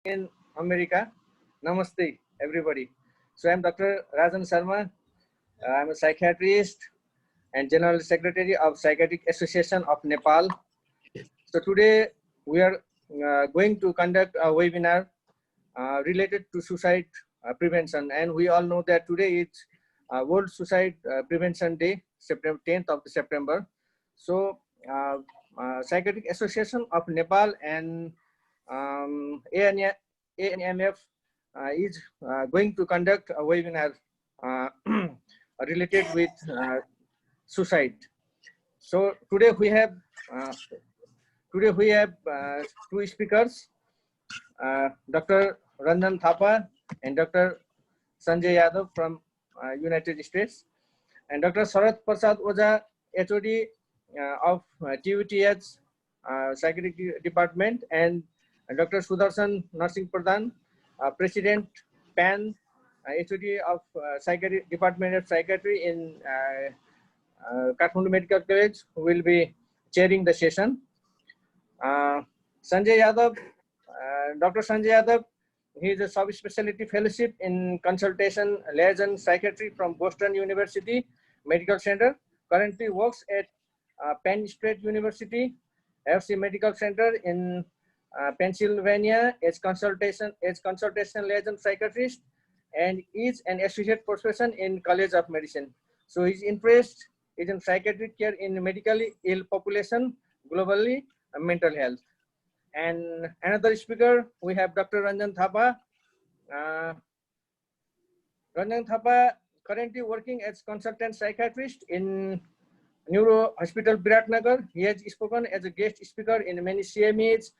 in America. Namaste, everybody. So I'm Dr. Rajan Sharma. I'm a psychiatrist and General Secretary of Psychiatric Association of Nepal. So today we are going to conduct a webinar related to suicide prevention, and we all know that today is World Suicide Prevention Day, September 10th of September. So Psychiatric Association of Nepal and ANMF is going to conduct a webinar related with suicide. So today we have two speakers, Dr. Ranjan Thapa and Dr. Sanjay Yadav from United States, and Dr. Sarath Prasad Oza, HOD of TUTH Psychiatric Department, and Dr. Sudarshan Narsingh Pradhan, President PAN, HOD of Psychiatric Department of Psychiatry in Kathmandu Medical College, who will be chairing the session. Sanjay Yadav, Dr. Sanjay Yadav, he is a subspecialty fellowship in consultation liaison psychiatry from Boston University Medical Center. Currently works at Penn State University, FC Medical Center in Pennsylvania as consultation liaison psychiatrist, and is an associate professor in College of Medicine. So his interest is in psychiatric care in medically ill population globally, mental health. And another speaker, we have Dr. Ranjan Thapa. Ranjan Thapa currently working as consultant psychiatrist in Neuro Hospital Biratnagar. He has spoken as a guest speaker in many CMEs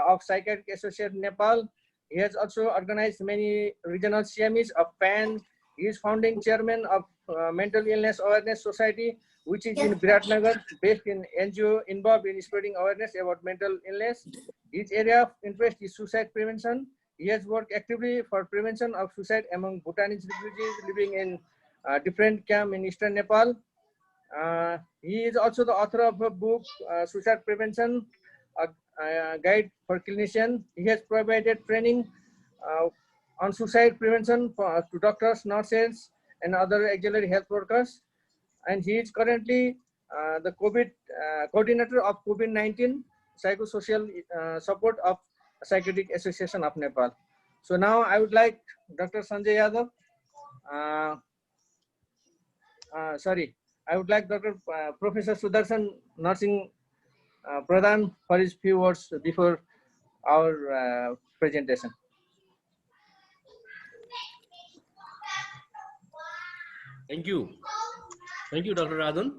of Psychiatric Association Nepal. He has also organized many regional CMEs of PAN. He is founding chairman of Mental Illness Awareness Society, which is in Biratnagar, based in NGO involved in spreading awareness about mental illness. His area of interest is suicide prevention. He has worked actively for prevention of suicide among Bhutanese refugees living in different camps in eastern Nepal. He is also the author of a book, Suicide Prevention, a guide for clinicians. He has provided training on suicide prevention to doctors, nurses, and other auxiliary health workers. And he is currently the COVID coordinator of COVID-19 psychosocial support of Psychiatric Association of Nepal. So now I would like Dr. Sanjay Yadav. I would like Dr. Professor Sudarshan Narsingh Pradhan for his few words before our presentation. Thank you, Dr. Rajan.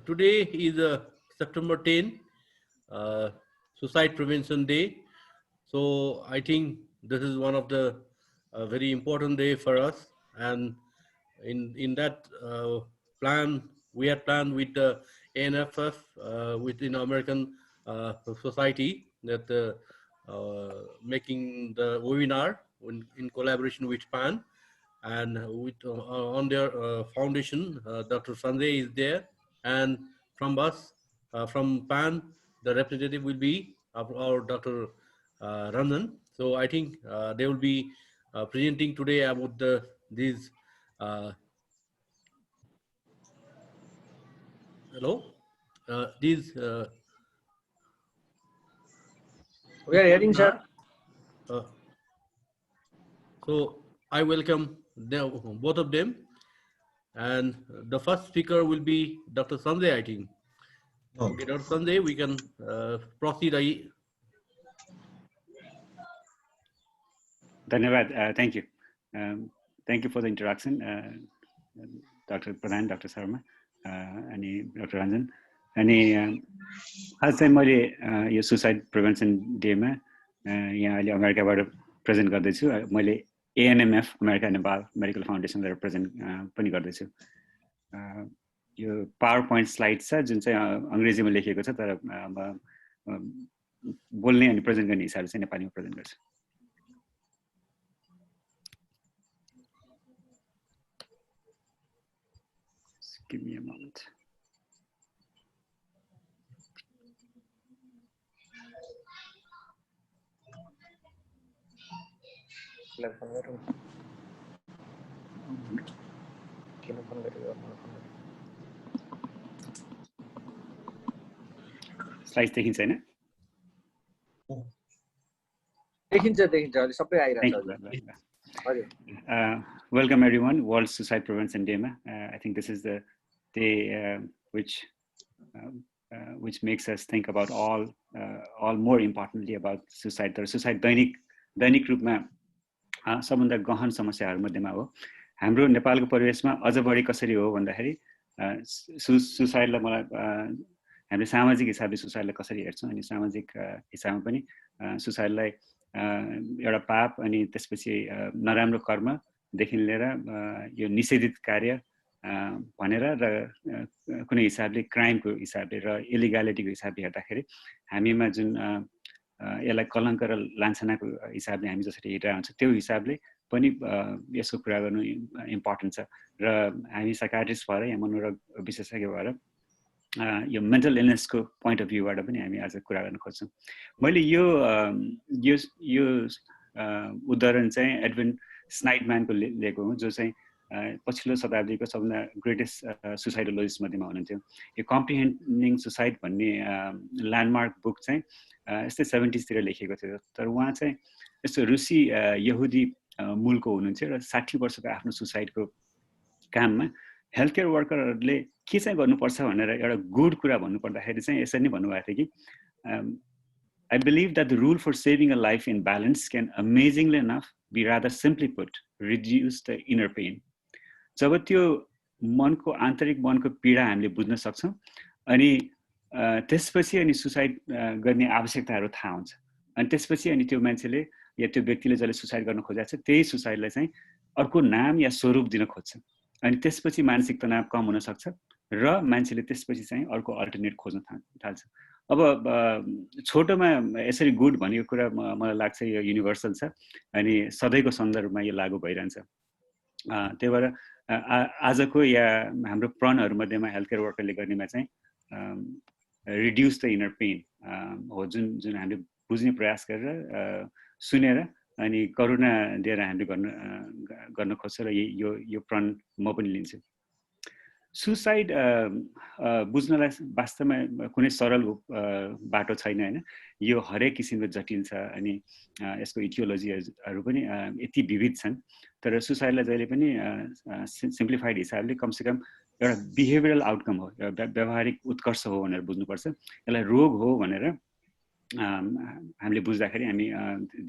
Today is September 10, Suicide Prevention Day. So I think this is one of the very important day for us. And in that plan, we had planned with the ANFF within American Society that making the webinar in collaboration with PAN, and with on their foundation, Dr. Sanjay is there, and from us, from PAN, the representative will be our Dr. Ranjan. So I think they will be presenting today about these. Hello, these. We are hearing, sir. So I welcome them, both of them, and the first speaker will be Dr. Sanjay, I think. Okay, Dr. Sanjay, we can proceed. Dhanyavad. Thank you. Thank you for the introduction, Dr. Pradhan, Dr. Sharma, and Dr. Ranjan. अनि आज चाहिँ मैले यो suicide prevention डेमा यहाँ अहिले अमेरिकाबाट present गर्दैछु। मैले ANMF अमेरिका नेपाल मेडिकल फाउन्डेसनलाई रिप्रेजेन्ट पनि गर्दैछु। यो पावर पोइन्ट स्लाइड छ जुन चाहिँ अङ्ग्रेजीमा लेखिएको छ, तर बोल्ने अनि प्रेजेन्ट गर्ने हिसाबले चाहिँ नेपालीमा प्रेजेन्ट गर्छु। Give me a moment. उसलाई फोन गरौँ किन फोन गरेको स्लाइड देखिन्छ हैन देखिन्छ अहिले सबै आइराछ हजुर welcome everyone World Suicide Prevention Day ma I think this is the day which makes us think about all more importantly about suicide तर suicide दैनिक रूपमा सबभन्दा गहन समस्याहरु मध्येमा हो हाम्रो नेपालको परिवेशमा अझ बढी कसरी हो भन्दाखेरि सुसाइडलाई मलाई हामीले सामाजिक हिसाबले सुसाइडलाई कसरी हेर्छौं अनि सामाजिक हिसाबमा पनि सुसाइडलाई एउटा पाप अनि त्यसपछि नराम्रो कर्म देखि लिएर यो निषेधित कार्य भनेर र कुनै हिसाबले क्राइमको हिसाबले र इलिगालिटीको हिसाबले हेर्दाखेरि हामीमा जुन यसलाई कलंक र लान्छनाको हिसाबले हामी जसरी हेरेर हुन्छ त्यो हिसाबले पनि यसको कुरा गर्नु इम्पोर्टेन्ट छ र हामी साइकियाट्रिस्ट भएर या मनोरोग विशेषज्ञ भएर यो मेन्टल इलनेसको पोइन्ट अफ भ्यूबाट पनि हामी आज कुरा गर्न खोज्छौँ मैले यो उदाहरण चाहिँ एडविन स्नाइडम्यानको लिएको हो जो चाहिँ पछिल्लो शताब्दीको सबभन्दा ग्रेटेस्ट सुसाइडोलोजिस्ट मध्येमा हुनुहुन्थ्यो यो कम्प्रिहेन्डिङ सुसाइड भन्ने ल्यान्डमार्क बुक चाहिँ यस्तै 70s तिर लेखिएको थियो तर उहाँ चाहिँ यस्तो रुसी यहुदी मूलको हुनुहुन्थ्यो र 60 वर्षको आफ्नो सुसाइडको काममा हेल्थ केयर वर्करहरूले के चाहिँ गर्नुपर्छ भनेर एउटा गुड कुरा भन्नुपर्दाखेरि चाहिँ यसरी नै भन्नुभएको थियो कि I believe that the rule for saving a life in balance can amazingly enough be rather simply put, reduce the inner pain. जब त्यो मनको आन्तरिक मनको पीडा हामीले बुझ्न सक्छौं अनि त्यसपछि अनि सुसाइड गर्ने आवश्यकताहरू थाहा हुन्छ अनि त्यसपछि अनि त्यो मान्छेले या त्यो व्यक्तिले जसले सुसाइड गर्न खोजेको छ त्यही सुसाइडलाई चाहिँ अर्को नाम या स्वरूप दिन खोज्छ अनि त्यसपछि मानसिक तनाव कम हुन सक्छ र मान्छेले त्यसपछि चाहिँ अर्को अल्टरनेट खोज्न थाल्छ अब छोटोमा यसरी गुड भनेको कुरा मलाई लाग्छ यो युनिभर्सल छ अनि सधैँको सन्दर्भमा यो लागू भइरहन्छ त्यही भएर आजको या हाम्रो प्रणहरू मध्येमा हेल्थ केयर वर्करले गर्नेमा चाहिँ रिड्युस द इनर पेन हो जुन हामीले बुझ्ने प्रयास गरेर सुनेर अनि करुणा दिएर हामीले गर्न खोज्छ र यो प्रण म पनि लिन्छु सुसाइड बुझ्नलाई वास्तवमा कुनै सरल बाटो छैन हैन यो हरेक किसिमको जटिल छ अनि यसको इटियोलोजीहरु पनि यति विविध छन् तर सुसाइडलाई जहिले पनि सिम्प्लिफाइड हिसाबले कमसेकम एउटा बिहेभियरल आउटकम हो व्यवहारिक उत्कर्ष हो भनेर बुझ्नुपर्छ यसलाई रोग हो भनेर हामीले बुझ्दाखेरि हामी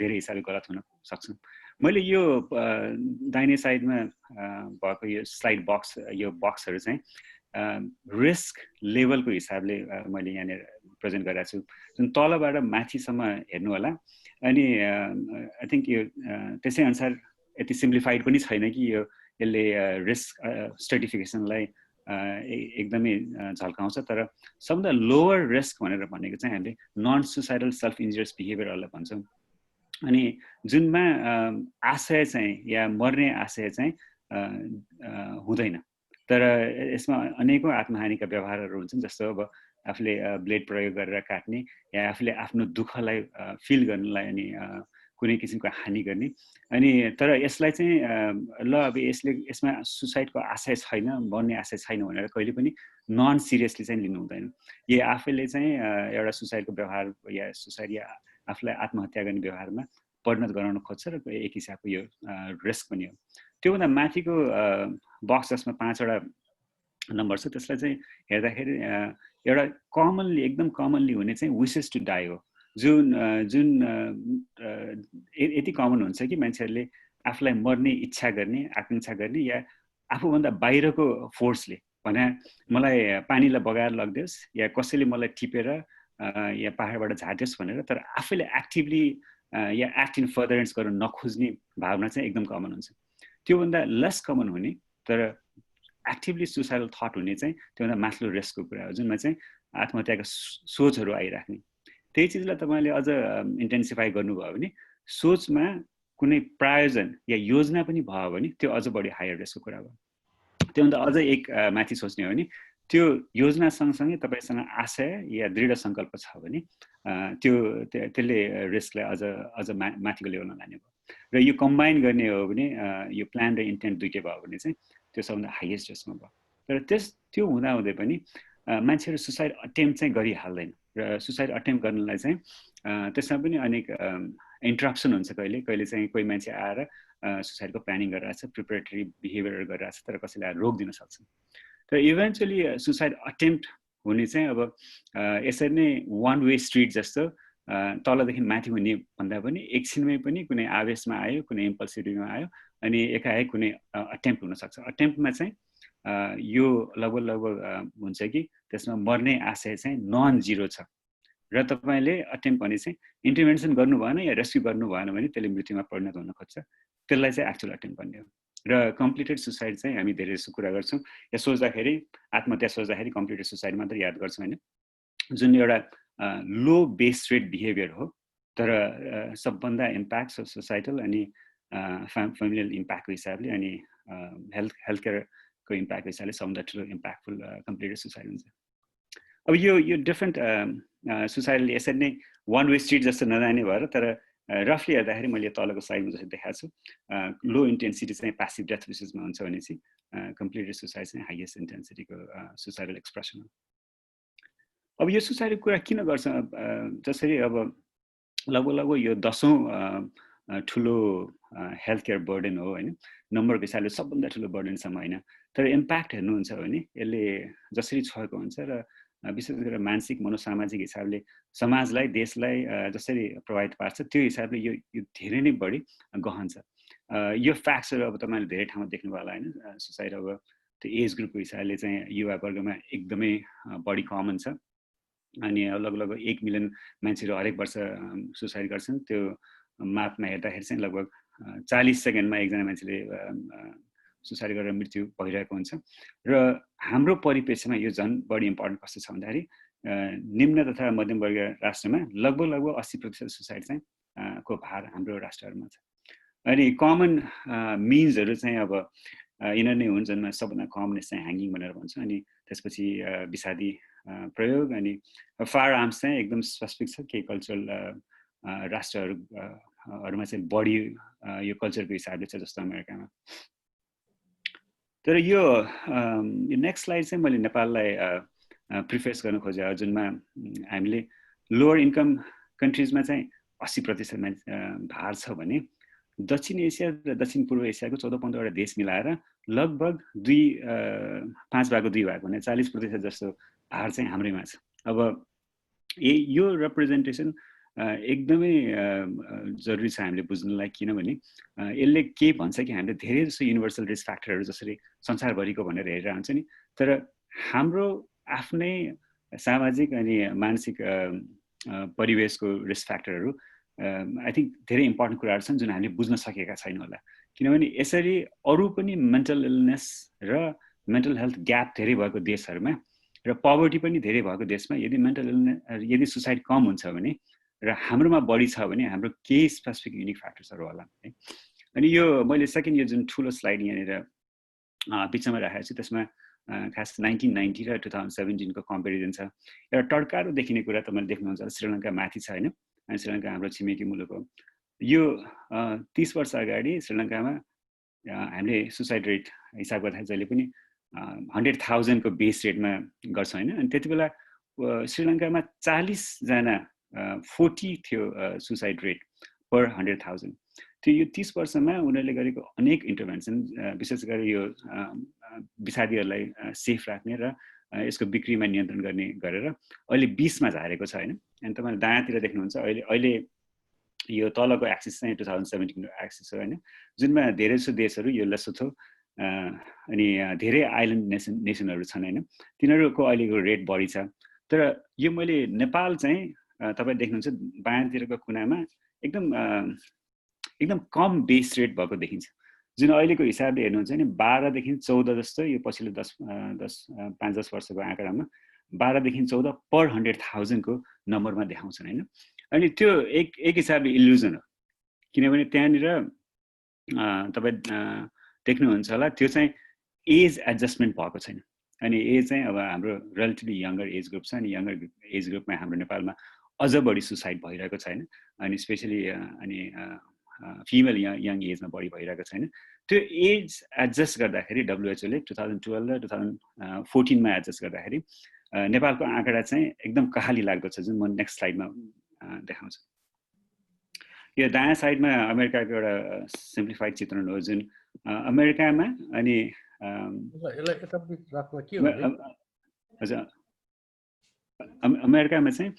धेरै हिसाबले गलत हुन सक्छौं मैले यो दाहिने साइडमा भएको यो स्लाइड बक्स यो बक्सहरु चाहिँ रिस्क लेभलको हिसाबले मैले यहाँ प्रेजेन्ट गरेको छु जुन तलबाट माथिसम्म हेर्नु होला अनि आई थिंक यो त्यसै अनुसार यति सिम्प्लिफाइड पनि छैन कि यसले रिस्क स्ट्रेटिफिकेसनलाई एकदमै झल्काउँछ तर सबभन्दा लोवर रिस्क भनेर भनेको चाहिँ हामीले नन सुसाइडल सेल्फ इन्जुरियस बिहेभियरलाई भन्छौं अनि जुनमा आशय चाहिँ या मर्ने आशय चाहिँ हुँदैन तर यसमा अनेकौं आत्महानिका व्यवहारहरू हुन्छन् जस्तो अब आफूले ब्लेड प्रयोग गरेर काट्ने या आफूले आफ्नो दुःखलाई फिल गर्नलाई अनि कुनै किसिमको हानि गर्ने अनि तर यसलाई चाहिँ ल अब यसमा सुसाइडको आशय छैन मर्ने आशय छैन भनेर कहिले पनि नन सिरियसली चाहिँ लिनु हुँदैन यो आफैले चाहिँ एउटा सुसाइडको व्यवहार या सुसाइड या आफूलाई आत्महत्या गर्ने व्यवहारमा परिणत गराउन खोज्छ र एक हिसाबको यो रिस्क पनि हो त्योभन्दा माथिको बक्स जसमा 5 वटा नम्बर छ त्यसलाई चाहिँ हेर्दाखेरि एउटा कमनली एकदम कमनली हुने चाहिँ विशेस टु डाई हो जुन यति कमन हुन्छ कि मान्छेहरूले आफूलाई मर्ने इच्छा गर्ने आकांक्षा गर्ने या आफूभन्दा बाहिरको फोर्सले भने मलाई पानीलाई बगाएर लग्दियोस् या कसैले मलाई टिपेर या पहाडबाट झाट्योस् भनेर तर आफैले एक्टिभली या एक्ट इन फर्दरेन्स गर्न नखोज्ने भावना चाहिँ एकदम कमन हुन्छ त्योभन्दा लेस कमन हुने तर एक्टिभली सुसाइडल थट हुने चाहिँ त्योभन्दा माथिल्लो रिस्कको कुरा हो जुनमा चाहिँ आत्महत्याका सोचहरू आइराख्ने त्यही चिजलाई तपाईले अझ इन्टेन्सिफाई गर्नुभयो भने सोचमा कुनै प्रायोजन या योजना पनि भयो भने त्यो अझ बढी हायर रिस्कको कुरा हो त्योभन्दा अझ एक माथि सोच्ने हो भने त्यो योजना सँगसँगै तपाईसँग आशय या दृढ संकल्प छ भने त्यसले रिस्कलाई अझ माथिको लेभलमा लाने भयो र यो कम्बाइन गर्ने हो भने यो प्लान र इन्टेन्ट दुइटै भयो भने चाहिँ त्यो सबभन्दा हाइएस्ट जसमा भयो। तर त्यो हुँदाहुँदै पनि मान्छेहरू सुसाइड अटेम्प्ट चाहिँ गरिहाल्दैन र सुसाइड अटेम्प्ट गर्नलाई चाहिँ त्यसमा पनि अनेक इन्टरप्सन हुन्छ। कहिले चाहिँ कोही मान्छे आएर सुसाइडको प्लानिङ गरिरहेछ, प्रिपरेटरी बिहेभियर गरिरहेछ, तर कसैले आएर रोकिदिन सक्छ। तर इभेन्चुअली सुसाइड अटेम्प्ट हुने चाहिँ अब यसरी नै वान वे स्ट्रिट जस्तो तलदेखि माथि हुने भन्दा पनि एकछिनमै पनि कुनै आवेशमा आयो, कुनै इम्पल्सिभमा आयो अनि एकाएक कुनै अटेम्प्ट हुनसक्छ। अटेम्प्टमा चाहिँ यो लगभग हुन्छ कि त्यसमा मर्ने आशय चाहिँ नन जिरो छ र तपाईँले अटेम्प्ट भने चाहिँ इन्टरभेन्सन गर्नु भएन या रेस्क्यु गर्नु भएन भने त्यसले मृत्युमा परिणत हुन खोज्छ, त्यसलाई चाहिँ एक्चुअल अटेम्प्ट भन्ने हो। र कम्प्लिटेड सुसाइड चाहिँ हामी धेरै जस्तो कुरा गर्छौँ या सोच्दाखेरि आत्महत्या सोच्दाखेरि कम्प्लिटेड सुसाइड मात्र याद गर्छौँ होइन, जुन एउटा लो बेस रेट बिहेभियर हो तर सबभन्दा इम्प्याक्ट सोसाइटल अनि फ्यामिलियल इम्प्याक्टको हिसाबले अनि हेल्थ केयरको इम्प्याक्टको हिसाबले सबभन्दा ठुलो इम्प्याक्टफुल कम्प्लिटेड सुसाइड हुन्छ। अब यो डिफ्रेन्ट सुसाइडले यसरी नै वान वे स्ट्रिट जस्तो नजाने भएर तर रफली हेर्दाखेरि मैले तलको स्लाइडमा जस्तो देखाएको छु लो इन्टेन्सिटी चाहिँ प्यासिभ डेथ विशेषमा हुन्छ भने चाहिँ कम्प्लिटेड सुसाइड चाहिँ हाइएस्ट इन्टेन्सिटीको सुसाइडल एक्सप्रेसन हो। अब यो सुसाइडको कुरा किन गर्छ, जसरी अब लगभग यो 10औं ठुलो हेल्थ केयर बर्डन हो होइन, नम्बरको हिसाबले सबभन्दा ठुलो बर्डनसम्म होइन, तर इम्प्याक्ट हेर्नुहुन्छ भने यसले जसरी छोएको हुन्छ र विशेष गरेर मानसिक मनोसामाजिक हिसाबले समाजलाई देशलाई जसरी प्रभावित पार्छ त्यो हिसाबले यो धेरै नै बढी गहन छ। यो फ्याक्ट्सहरू अब तपाईँले धेरै ठाउँमा देख्नु होला होइन, सुसाइड अब त्यो एज ग्रुपको हिसाबले चाहिँ युवा वर्गमा एकदमै बढी कमन छ अनि लगभग 1 मिलियन मान्छेहरू हरेक वर्ष सुसाइड गर्छन्। त्यो मापमा हेर्दाखेरि चाहिँ लगभग 40 सेकेन्डमा एकजना मान्छेले सुसाइड गरेर मृत्यु भइरहेको हुन्छ। र हाम्रो परिप्रेक्ष्यमा यो झन् बढी इम्पोर्टेन्ट कस्तो छ भन्दाखेरि निम्न तथा मध्यमवर्गीय राष्ट्रमा लगभग 80% सुसाइड चाहिँ को भार हाम्रो राष्ट्रहरूमा छ। अनि कमन मिन्सहरू चाहिँ अब यिनीहरू नै हुन् जुनमा सबभन्दा कमनेस चाहिँ ह्याङ्गिङ भनेर भन्छ, अनि त्यसपछि विषादी प्रयोग, अनि फायर आर्म्स चाहिँ एकदम स्पेसिफिक छ केही कल्चरल राष्ट्रहरूमा चाहिँ बढी यो कल्चरको हिसाबले छ जस्तो अमेरिकामा। तर यो नेक्स्ट स्लाइड चाहिँ मैले नेपाललाई प्रिफेस गर्न खोजेँ जुनमा हामीले लोवर इन्कम कन्ट्रिजमा चाहिँ 80% भार छ भने दक्षिण एसिया र दक्षिण पूर्व एसियाको 14-15 वटा देश मिलाएर लगभग 5 भागको 2 भाग भने 40% जस्तो भार चाहिँ हाम्रैमा छ। अब यो रिप्रेजेन्टेसन एकदमै जरुरी छ हामीले बुझ्नलाई, किनभने यसले के भन्छ कि हामीले धेरै जस्तो युनिभर्सल रिस्क फ्याक्टरहरू जसरी संसारभरिको भनेर हेरेर हुन्छ नि, तर हाम्रो आफ्नै सामाजिक अनि मानसिक परिवेशको रिस्क फ्याक्टरहरू आई थिङ्क धेरै इम्पोर्टेन्ट कुराहरू छन् जुन हामीले बुझ्न सकेका छैनौँ होला। किनभने यसरी अरू पनि मेन्टल इलनेस र मेन्टल हेल्थ ग्याप धेरै भएको देशहरूमा र पवर्टी पनि धेरै भएको देशमा यदि मेन्टल इलनेस यदि सुसाइड कम हुन्छ भने र हाम्रोमा बढी छ भने हाम्रो केही स्पेसिफिक युनिक फ्याक्टर्सहरू होला है। अनि यो मैले सेकेन्ड यो जुन ठुलो स्लाइड यहाँनिर बिचमा राखेको छु त्यसमा खास 1990 र 2017 को कम्पेरिजन छ। एउटा टड्कारो देखिने कुरा तपाईँले देख्नुहुन्छ श्रीलङ्का माथि छ होइन, अनि श्रीलङ्का हाम्रो छिमेकी मुलुक हो। यो 30 वर्ष अगाडि श्रीलङ्कामा हामीले सुसाइड रेट हिसाब गर्दाखेरि जहिले पनि 100,000 को बेस रेटमा गर्छ होइन, अनि त्यति बेला श्रीलङ्कामा 40 जना 40 थियो सुसाइड रेट पर 100,000। त्यो यो 30 वर्षमा उनीहरूले गरेको अनेक इन्टरभेन्सन विशेष गरी यो विषादीहरूलाई सेफ राख्ने र यसको बिक्रीमा नियन्त्रण गर्ने गरेर अहिले 20 मा झारेको छ होइन। अनि तपाईँले दायाँतिर देख्नुहुन्छ अहिले यो तलको एक्सिस चाहिँ 2017 को एक्सिस हो होइन, जुनमा धेरै जसो देशहरू यो लेसोथो अनि धेरै आइल्यान्ड नेसनहरू छन् होइन, तिनीहरूको अहिलेको रेट बढी छ। तर यो मैले नेपाल चाहिँ तपाईँ देख्नुहुन्छ बायाँतिरको कुनामा एकदम कम बेस रेट भएको देखिन्छ, जुन अहिलेको हिसाबले हेर्नुहुन्छ नि 12 देखि 14 जस्तो यो पछिल्लो 5-10 वर्षको आँकडामा 12 देखि 14 पर 100,000 को नम्बरमा देखाउँछन् होइन। अनि त्यो एक हिसाबले इल्युजन हो, किनभने त्यहाँनिर तपाईँ देख्नुहुन्छ होला त्यो चाहिँ एज एडजस्टमेन्ट भएको छैन। अनि एज चाहिँ अब हाम्रो रिलेटिभली यङ्गर एज ग्रुप छ, अनि यङ्गर एज ग्रुपमा हाम्रो नेपालमा अझ बढी सुसाइड भइरहेको छैन। अनि स्पेसली अनि फिमेल यङ एजमा बढी भइरहेको छैन त्यो एज एडजस्ट गर्दाखेरि WHO ले 2012 र 2014 मा एडजस्ट गर्दाखेरि नेपालको आँकडा चाहिँ एकदम कहाली लाग्दो छ जुन म नेक्स्ट स्लाइडमा देखाउँछु यो दायाँ साइडमा अमेरिकाको एउटा सिम्प्लिफाइड चित्रण हो जुन अमेरिकामा अनि हजुर अमेरिकामा चाहिँ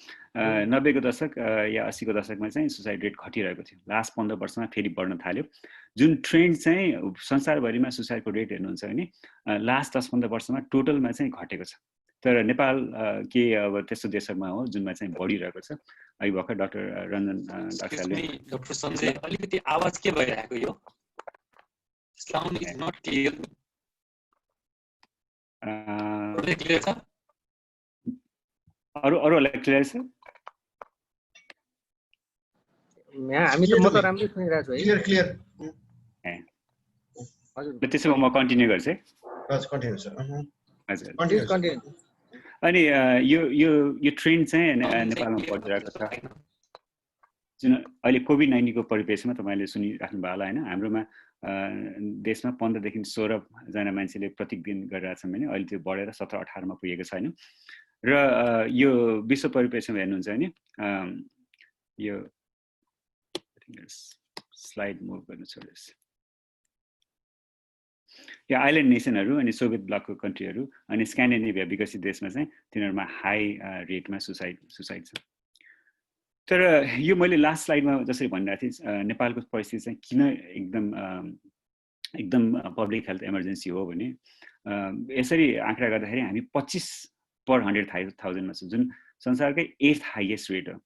90 को दशक या 80 को दशकमा चाहिँ सुसाइड रेट घटिरहेको थियो लास्ट 15 वर्षमा फेरि बढ्न थाल्यो जुन ट्रेन्ड चाहिँ संसारभरिमा सुसाइडको रेट हेर्नुहुन्छ भने लास्ट 10-15 वर्षमा टोटलमा चाहिँ घटेको छ तर नेपाल के अब त्यस्तो देशमा हो जुनमा चाहिँ बढिरहेको छ अहिले भर्खर डाक्टर रञ्जन डाक्टरले डाक्टर सञ्जय अलिकति आवाज के भइरहेको यो sound is not clear clear छ अरूलाई क्लियर छ हामी त म त राम्रै सुनिरहेको छु है क्लियर हजुर त्यसो भए म कन्टिन्यू गर्छु हजुर कन्टिन्यू सर हजुर कन्टिन्यू अनि यो ट्रेन्ड चाहिँ नेपालमा बढिरहेको छ जुन अहिले कोभिड-19 को परिप्रेक्षमा तपाईले सुनिराख्नु भयो होला हैन हाम्रोमा देशमा 15 देखि 16 जना मान्छेले प्रत्येक दिन गरिरहेछन् भने अहिले त्यो बढेर 17-18 मा पुगेको छ हैन र यो विश्व परिप्रेक्षमा हेर्नुहुन्छ भने यो स्लाइड मुभ गर्न छोड्नुहोस् यो आइल्यान्ड नेसनहरू अनि सोभियत ब्लकको कन्ट्रीहरू अनि स्क्यान्डिनेभिया विकसित देशमा चाहिँ तिनीहरूमा हाई रेटमा सुसाइड छ तर यो मैले लास्ट स्लाइडमा जसरी भनिरहेको थिएँ नेपालको परिस्थिति चाहिँ किन एकदम पब्लिक हेल्थ इमर्जेन्सी हो भने यसरी आँकडा गर्दाखेरि हामी 25 पर 100,000 मा छ जुन संसारकै 8th हाइएस्ट रेट हो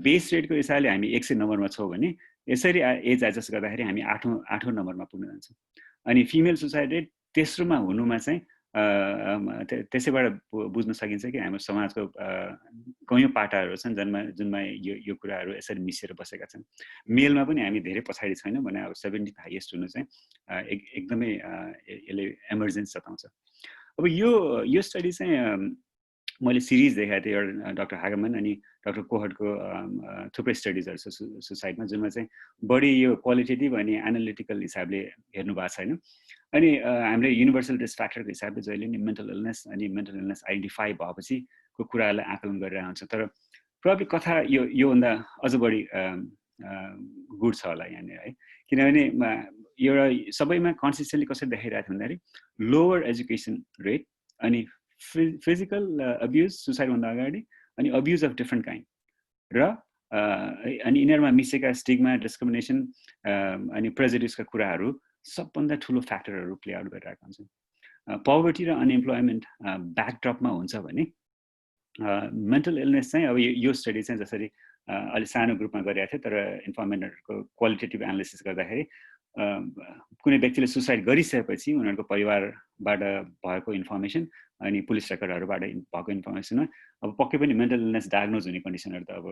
बेस रेटको हिसाबले हामी 100 नम्बरमा छौँ भने यसरी एज एडजस्ट गर्दाखेरि हामी 8औं नम्बरमा पुग्न जान्छौँ अनि फिमेल सुसाइड रेट तेस्रोमा हुनुमा चाहिँ त्यसैबाट बुझ्न सकिन्छ कि हाम्रो समाजको कयौं पाटाहरू छन् जुनमा यो कुराहरू यसरी मिसेर बसेका छन् मेलमा पनि हामी धेरै पछाडी छैनौँ भने अब 70th हाइएस्ट हुनु चाहिँ एकदमै यसले इमर्जेन्स जताउँछ अब यो स्टडी चाहिँ मैले सिरिज देखाएको थिएँ एउटा डाक्टर हागमन अनि डाक्टर कोहटको थुप्रै स्टडिजहरू छ सुसाइडमा जुनमा चाहिँ बढी यो क्वालिटेटिभ अनि एनालिटिकल हिसाबले हेर्नु भएको छैन अनि हामीले युनिभर्सल रिस्क फ्याक्टरको हिसाबले जहिले नि मेन्टल इलनेस अनि मेन्टल इलनेस आइडेन्टिफाई भएपछिको कुराहरूलाई आकलन गरेर आउँछ तर प्रब्लम कथा योभन्दा अझ बढी गुड छ होला यहाँनिर है किनभने एउटा सबैमा कन्सिस्टेन्टली कसरी देखाइरहेको थियो भन्दाखेरि लोवर एजुकेसन रेट अनि फिजिकल अब्युज सुसाइडभन्दा अगाडि अनि अब्युज अफ डिफ्रेन्ट काइन्ड र अनि यिनीहरूमा मिसेका स्टिग्मा डिस्क्रिमिनेसन अनि प्रेजुडिसका कुराहरू सबभन्दा ठुलो फ्याक्टरहरू प्ले आउट गरिरहेको हुन्छ पवर्टी र अनइम्प्लोइमेन्ट ब्याकड्रपमा हुन्छ भने मेन्टल इलनेस चाहिँ अब यो स्टडी चाहिँ जसरी अलि सानो ग्रुपमा गरिरहेको थियो तर इन्फर्मेन्टहरूको क्वालिटेटिभ एनालिसिस गर्दाखेरि कुनै व्यक्तिले सुसाइड गरिसकेपछि उनीहरूको परिवारबाट भएको इन्फर्मेसन अनि पुलिस रेकर्डहरूबाट भएको इन्फर्मेसनमा अब पक्कै पनि मेन्टल इलनेस डायग्नोज हुने कन्डिसनहरू त अब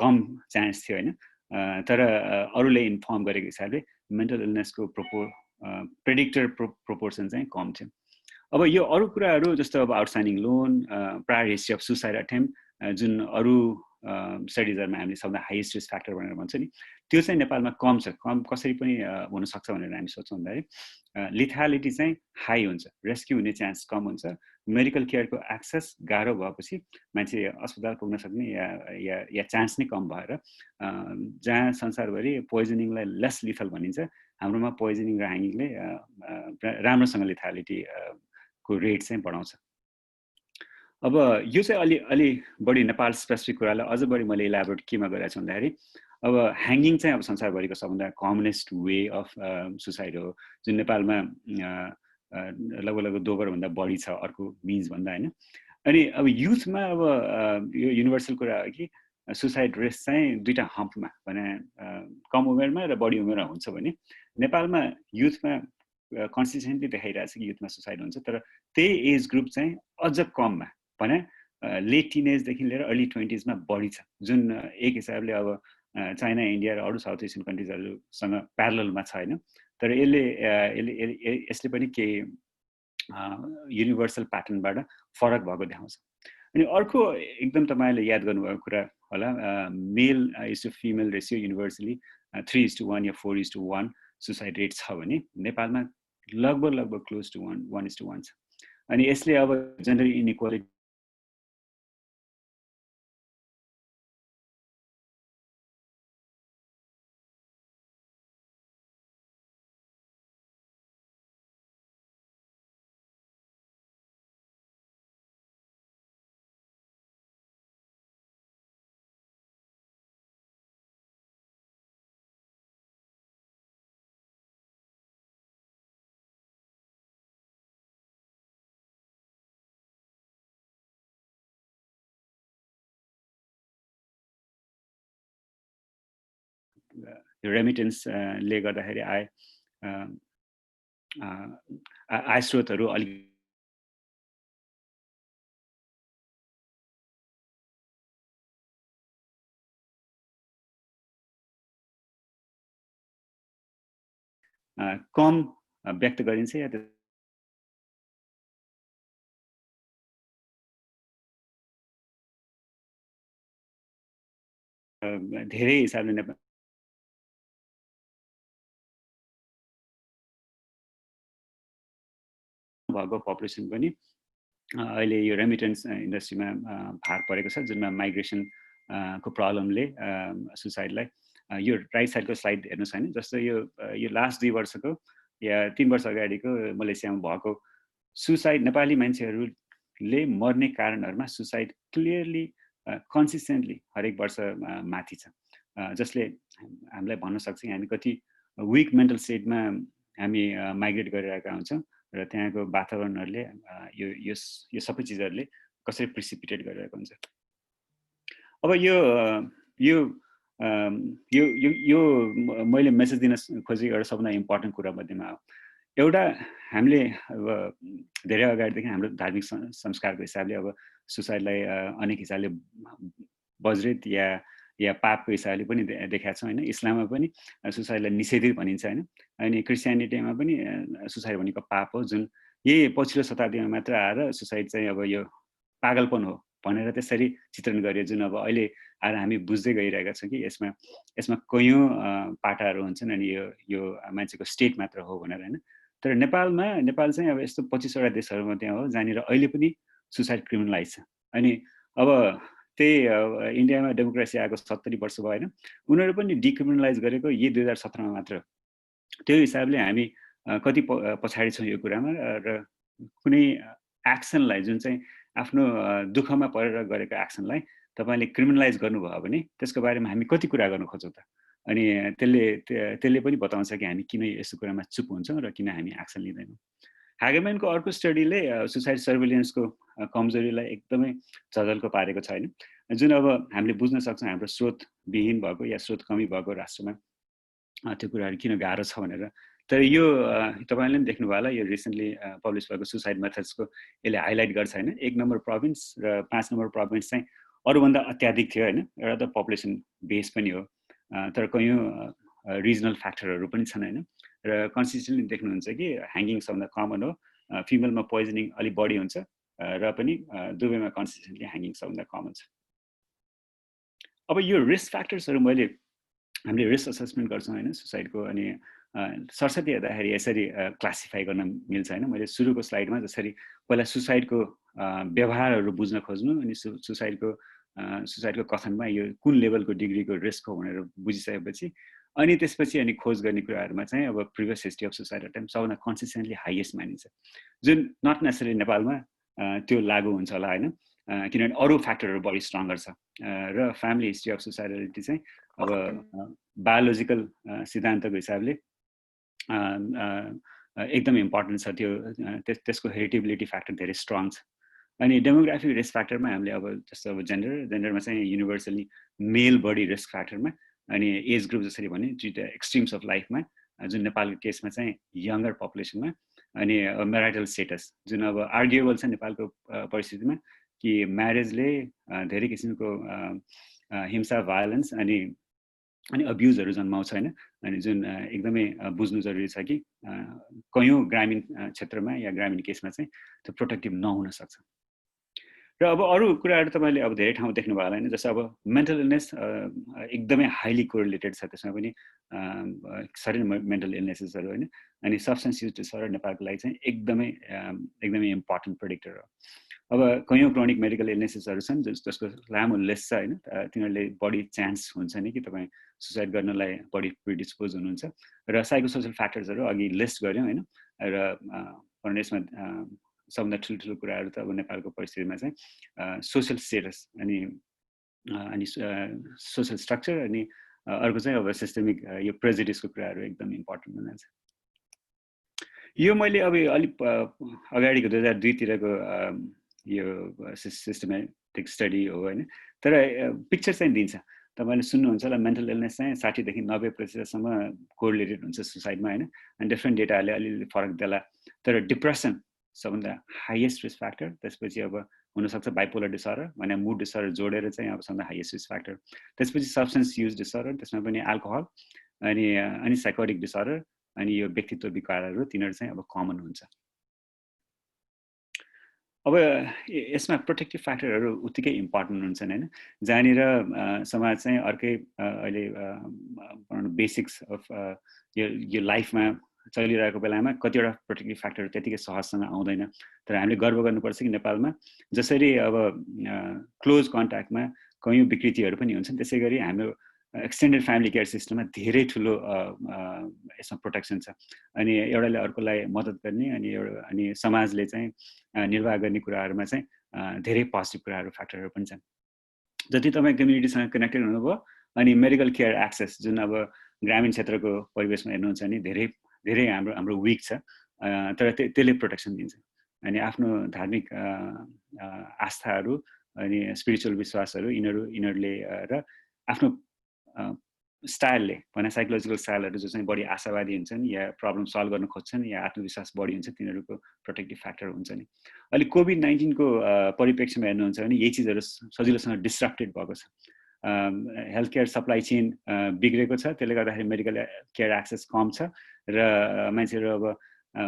कम चान्स थियो होइन तर अरूले इन्फर्म गरेको हिसाबले मेन्टल इलनेसको प्रेडिक्टर प्रोपोर्सन चाहिँ कम थियो अब यो अरू कुराहरू जस्तो अब outstanding loan prior history of suicide attempt जुन अरू स्टडिजहरूमा हामीले सबभन्दा हाइएस्ट रिस्क फ्याक्टर भनेर भन्छ नि त्यो चाहिँ नेपालमा कम छ कम कसरी पनि हुनसक्छ भनेर हामी सोच्छौँ भन्दाखेरि लिथालिटी चाहिँ हाई हुन्छ रेस्क्यु हुने चान्स कम हुन्छ मेडिकल केयरको एक्सेस गाह्रो भएपछि मान्छे अस्पताल पुग्न सक्ने या चान्स नै कम भएर जहाँ संसारभरि पोइजनिङलाई लेस लिथल भनिन्छ हाम्रोमा पोइजनिङ र ह्याङ्गिङले राम्रोसँग लिथालिटी को रेट चाहिँ बढाउँछ अब यो चाहिँ अलि बढी नेपाल स्पेसिफिक कुरालाई अझ बढी मैले इलाबोरेट केमा गरिरहेको छु भन्दाखेरि अब ह्याङ्गिङ चाहिँ अब संसारभरिको सबभन्दा कमनेस्ट वे अफ सुसाइड हो जुन नेपालमा लगभग दोब्बरभन्दा बढी छ अर्को मिन्स भन्दा होइन अनि अब युथमा अब यो युनिभर्सल कुरा हो कि सुसाइड रेट चाहिँ दुईटा हम्पमा भने कम उमेरमा र बढी उमेरमा हुन्छ भने नेपालमा युथमा कन्सिस्टेन्टली देखाइरहेको छ कि युथमा सुसाइड हुन्छ तर त्यही एज ग्रुप चाहिँ अझ कममा भने लेट टिनेजदेखि लिएर अर्ली 20s मा बढी छ जुन एक हिसाबले अब चाइना इन्डिया र अरू साउथ एसियन कन्ट्रिजहरूसँग प्यारललमा छ होइन तर यसले पनि केही युनिभर्सल प्याटर्नबाट फरक भएको देखाउँछ अनि अर्को एकदम तपाईँले याद गर्नुभएको कुरा होला male is to female ratio universally 3:1 या 4:1 सुसाइड रेट छ भने नेपालमा लगभग क्लोज टु 1:1 छ। अनि यसले अब जेन्डर इनइक्वालिटी रेमिटेन्स ले गर्दाखेरि आय स्रोतहरू अलिक कम व्यक्त गरिन्छ या धेरै हिसाबले नेपाल भएको पपुलेसन पनि अहिले यो रेमिटेन्स इन्डस्ट्रीमा भार परेको छ, जुनमा माइग्रेसन को प्रब्लमले सुसाइडलाई यो राइट साइडको स्लाइड हेर्नुहोस् हैन, जस्तो यो लास्ट 2 वर्षको या 3 वर्ष अगाडिको मलेसियामा भएको सुसाइड नेपाली मान्छेहरूले मर्ने कारणहरुमा सुसाइड क्लियरली कन्सिस्टेन्टली हरेक वर्ष माथि छ, जसले हामीलाई भन्न सक्छ हामी कति विक मेन्टल स्टेटमा हामी माइग्रेट गरिरहेका हुन्छौँ र त्यहाँको वातावरणहरूले यो सबै चिजहरूले कसरी प्रिसिपिटेट गरिरहेको हुन्छ। अब यो मैले मेसेज दिन खोजेको एउटा सबभन्दा इम्पोर्टेन्ट कुरा मध्येमा हो। एउटा हामीले अब धेरै अगाडिदेखि हाम्रो धार्मिक संस्कारको हिसाबले अब सुसाइडलाई अनेक हिसाबले वज्रित या पापको हिसाबले पनि देखाएको छौँ हैन। इस्लाममा पनि सुसाइडलाई निषेधित भनिन्छ हैन, अनि क्रिस्चियनिटीमा पनि सुसाइड भनेको पाप हो, जुन यही पछिल्लो शताब्दीमा मात्र आएर सुसाइड चाहिँ अब यो पागलपन हो भनेर त्यसरी चित्रण गरियो, जुन अब अहिले आएर हामी बुझ्दै गइरहेका छौँ कि यसमा कयौं पाटाहरू हुन्छन् अनि यो मान्छेको स्टेट मात्र हो भनेर हैन। तर नेपाल चाहिँ अब यस्तो 25 वटा देशहरूमध्ये हो जहाँनिर अहिले पनि सुसाइड क्रिमिनलाइज छ। अनि अब त्यही इन्डियामा डेमोक्रेसी आएको 70 वर्ष भयो हैन, उनीहरू पनि डिक्रिमिनलाइज गरेको यही 2017 मा मात्र। त्यो हिसाबले हामी कति पछाडी छौँ यो कुरामा, र कुनै एक्सनलाई जुन चाहिँ आफ्नो दुःखमा परेर गरेको एक्सनलाई तपाईले क्रिमिनलाइज गर्नुभयो भने त्यसको बारेमा हामी कति कुरा गर्न खोज्छौँ त। अनि त्यसले पनि बताउँछ कि हामी किन यस्तो कुरामा चुप हुन्छौँ र किन हामी एक्सन लिँदैनौँ। हागेमैनको अर्को स्टडीले सुसाइड सर्भिलेन्सको कमजोरीलाई एकदमै झझल्को पारेको छ हैन, जुन अब हामीले बुझ्न सक्छौँ हाम्रो स्रोत विहीन भएको या स्रोत कमी भएको राष्ट्रमा त्यो कुराहरू किन गाह्रो छ भनेर। तर यो तपाईले पनि देख्नुभयो होला, यो रिसेन्टली पब्लिस भएको सुसाइड मेथड्सको यसले हाइलाइट गर्छ हैन। 1 नम्बर प्रोभिन्स र 5 नम्बर प्रोभिन्स चाहिँ अरूभन्दा अत्याधिक थियो हैन, एउटा त पपुलेसन बेस पनि हो, तर कयौं रिजनल फ्याक्टरहरू पनि छन् हैन। र कन्सिस्टेन्टली देख्नुहुन्छ कि ह्याङ्गिङ सबभन्दा कमन हो, फिमेलमा पोइजनिङ अलि बढी हुन्छ र पनि दुवैमा कन्सिस्टेन्टली ह्याङ्गिङ सबभन्दा कमन छ। अब यो रिस्क फ्याक्टर्सहरू हामीले रिस्क असेसमेन्ट गर्छौँ हैन सुसाइडको, अनि सरसर्ती हेर्दाखेरि यसरी क्लासिफाई गर्न मिल्छ हैन। मैले सुरुको स्लाइडमा जसरी पहिला सुसाइडको व्यवहारहरू बुझ्न खोज्नु, अनि सुसाइडको कथनमा यो कुन लेभलको डिग्रीको रिस्क हो भनेर बुझिसकेपछि अनि त्यसपछि अनि खोज गर्ने कुराहरूमा चाहिँ अब previous history of suicide attempt सबभन्दा कन्सिस्टेन्टली हाइएस्ट मानिन्छ, जुन नट नेसेसरी नेपालमा त्यो लागू हुन्छ होला हैन, किनभने अरू फ्याक्टरहरू बढी स्ट्रङ्गर छ। र फ्यामिली हिस्ट्री अफ सुसाइडलिटी चाहिँ अब बायोलोजिकल सिद्धान्तको हिसाबले एकदम इम्पोर्टेन्ट छ, त्यो त्यसको हेरिटेबिलिटी फ्याक्टर धेरै स्ट्रङ छ। अनि डेमोग्राफिक रिस्क फ्याक्टरमा हामीले अब जस्तो अब जेन्डरमा चाहिँ युनिभर्सली मेल बडी रिस्क फ्याक्टरमा, अनि एज ग्रुप जसरी भने दुईटा एक्सट्रिम्स अफ लाइफमा, जुन नेपालको केसमा चाहिँ यङ्गर पपुलेसनमा, अनि म्यारिटल स्टेटस जुन अब आर्ग्युएबल छ नेपालको परिस्थितिमा कि म्यारेजले धेरै किसिमको हिंसा भायोलेन्स अनि अब्युजहरू जन्माउँछ हैन। अनि जुन एकदमै बुझ्नु जरुरी छ कि कयौं ग्रामीण क्षेत्रमा या ग्रामीण केसमा चाहिँ त्यो प्रोटेक्टिभ नहुन सक्छ। र अब अरू कुराहरू तपाईँले अब धेरै ठाउँ देख्नुभयो होला होइन, जस्तो अब मेन्टल इलनेस एकदमै हाइली कोरिलेटेड छ त्यसमा पनि, सर्टेन मेन्टल इलनेसेसहरू होइन। अनि सब्सटेन्स युज डिसअर्डर नेपालको लागि चाहिँ एकदमै इम्पोर्टेन्ट प्रेडिक्टर हो। अब कयौँ क्रोनिक मेडिकल इलनेसेसहरू छन् जसको लामो लिस्ट छ होइन, तिनीहरूले बढी चान्स हुन्छ नि कि तपाईँ सुसाइड गर्नलाई बढी प्रिडिस्पोज हुनुहुन्छ। र साइकोसोसियल फ्याक्टर्सहरू अघि लिस्ट गऱ्यौँ होइन, र यसमा सबभन्दा ठुल्ठुलो कुराहरू त अब नेपालको परिस्थितिमा चाहिँ सोसियल स्टेटस अनि सोसियल स्ट्रक्चर, अनि अर्को चाहिँ अब सिस्टमिक यो प्रेजुडिसको कुराहरू एकदम इम्पोर्टेन्ट हुनुहुन्छ। यो मैले अब अलिक अगाडिको 2002तिरको यो सिस्टमेटिक स्टडी हो होइन, तर पिक्चर चाहिँ दिन्छ। तपाईँले सुन्नुहुन्छ होला मेन्टल इलनेस चाहिँ 60 देखि 90% कोरिलेटेड हुन्छ सुसाइडमा होइन, अनि डिफ्रेन्ट डेटाहरूले अलिअलि फरक देला। तर डिप्रेसन सबभन्दा हाइएस्ट रिस्क फ्याक्टर, त्यसपछि अब हुनसक्छ बाइपोलर डिसअर्डर भने मुड डिसअर्डर जोडेर चाहिँ अब सबभन्दा हाइएस्ट रिस्क फ्याक्टर, त्यसपछि सब्सटेन्स युज डिसअर्डर, त्यसमा पनि अल्कोहल, अनि साइकोटिक डिसअर्डर, अनि यो व्यक्तित्व विकारहरू, तिनीहरू चाहिँ अब कमन हुन्छ। अब यसमा प्रोटेक्टिभ फ्याक्टरहरू उत्तिकै इम्पोर्टेन्ट हुन्छन् होइन, जहाँनिर समाज चाहिँ अर्कै अहिले बेसिक्स अफ यो लाइफमा चलिरहेको बेलामा कतिवटा प्रोटेक्टिभ फ्याक्टर त्यतिकै सहजसँग आउँदैन। तर हामीले गर्व गर्नुपर्छ कि नेपालमा जसरी अब क्लोज कन्ट्याक्टमा कयौँ विकृतिहरू पनि हुन्छन्, त्यसै गरी हाम्रो एक्सटेन्डेड फ्यामिली केयर सिस्टममा धेरै ठुलो यसमा प्रोटेक्सन छ। अनि एउटाले अर्कोलाई मद्दत गर्ने अनि समाजले चाहिँ निर्वाह गर्ने कुराहरूमा चाहिँ धेरै पोजिटिभ कुराहरू फ्याक्टरहरू पनि छन्। जति तपाईँ कम्युनिटीसँग कनेक्टेड हुनुभयो, अनि मेडिकल केयर एक्सेस जुन अब ग्रामीण क्षेत्रको परिवेशमा हेर्नुहुन्छ भने धेरै हाम्रो विक छ, तर त्यसले प्रोटेक्सन दिन्छ। अनि आफ्नो धार्मिक आस्थाहरू अनि स्पिरिचुअल विश्वासहरू यिनीहरूले र आफ्नो स्टाइलले भने साइकोलोजिकल स्टाइलहरू जो चाहिँ बढी आशावादी हुन्छन् या प्रब्लम सल्भ गर्न खोज्छन् या आत्मविश्वास बढी हुन्छ, तिनीहरूको प्रोटेक्टिभ फ्याक्टर हुन्छ नि। अहिले कोभिड-19को परिप्रेक्ष्यमा हेर्नुहुन्छ भने यही चिजहरू सजिलोसँग डिस्ट्रप्टेड भएको छ। हेल्थ केयर सप्लाई चेन बिग्रेको छ, त्यसले गर्दाखेरि मेडिकल केयर एक्सेस कम छ, र मान्छेहरू अब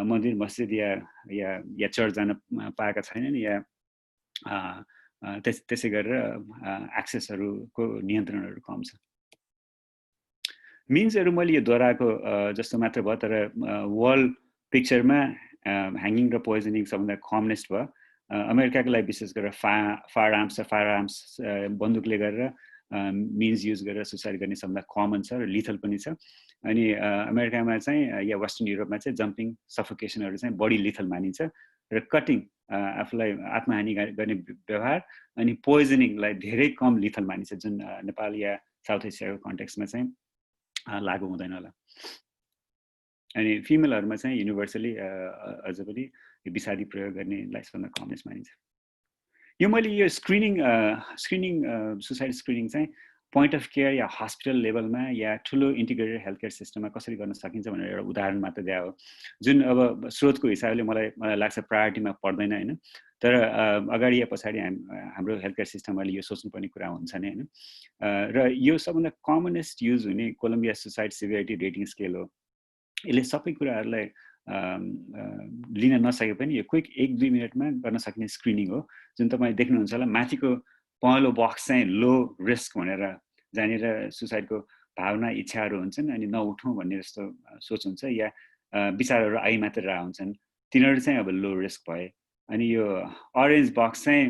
मन्दिर मस्जिद या चर्च जान पाएका छैनन्, या त्यसै गरेर एक्सेसहरूको नियन्त्रणहरू कम छ। मिन्सहरू मैले यो दोहोऱ्याएको जस्तो मात्र भयो, तर वर्ल्ड पिक्चरमा ह्याङ्गिङ र पोइजनिङ सबभन्दा कमनेस्ट भयो। अमेरिकाको लागि विशेष गरेर फायर आर्म्स बन्दुकले गरेर मिन्स युज गरेर सुसाइड गर्ने सबभन्दा कमन छ र लिथल पनि छ। अनि अमेरिकामा चाहिँ या वेस्टर्न युरोपमा चाहिँ जम्पिङ सफोकेसनहरू चाहिँ बढी लिथल मानिन्छ, र कटिङ आफूलाई आत्महानि गर्ने व्यवहार अनि पोइजनिङलाई धेरै कम लिथल मानिन्छ, जुन नेपाल या साउथ एसियाको कन्टेक्स्टमा चाहिँ लागु हुँदैन होला। अनि फिमेलहरूमा चाहिँ युनिभर्सली अझ पनि विषादी प्रयोग गर्नेलाई सबभन्दा कमनेस्ट मानिन्छ। यो मैले यो स्क्रिनिङ सुसाइड स्क्रिनिङ चाहिँ point of care yeah hospital लेभलमा या ठुलो इन्टिग्रेटेड हेल्थ केयर सिस्टममा कसरी गर्न सकिन्छ भनेर एउटा उदाहरण मात्र दिए हो, जुन अब स्रोतको हिसाबले मलाई लाग्छ प्रायोरिटीमा पर्दैन होइन, तर अगाडि या पछाडि हाम्रो हेल्थ केयर सिस्टम अहिले यो सोच्नुपर्ने कुरा हुन्छ नि होइन। र यो सबभन्दा कमनेस्ट युज हुने Columbia suicide severity rating scale हो। यसले सबै कुराहरूलाई लिन नसके पनि यो क्विक 1-2 मिनटमा गर्न सक्ने स्क्रिनिङ हो, जुन तपाईँ देख्नुहुन्छ होला। माथिको पहेँलो बक्स चाहिँ लो रिस्क भनेर, जहाँनिर सुसाइडको भावना इच्छाहरू हुन्छन् अनि नउठौँ भन्ने जस्तो सोच हुन्छ, या विचारहरू आइ मात्र हुन्छन्, तिनीहरू चाहिँ अब लो रिस्क भए। अनि यो अरेन्ज बक्स चाहिँ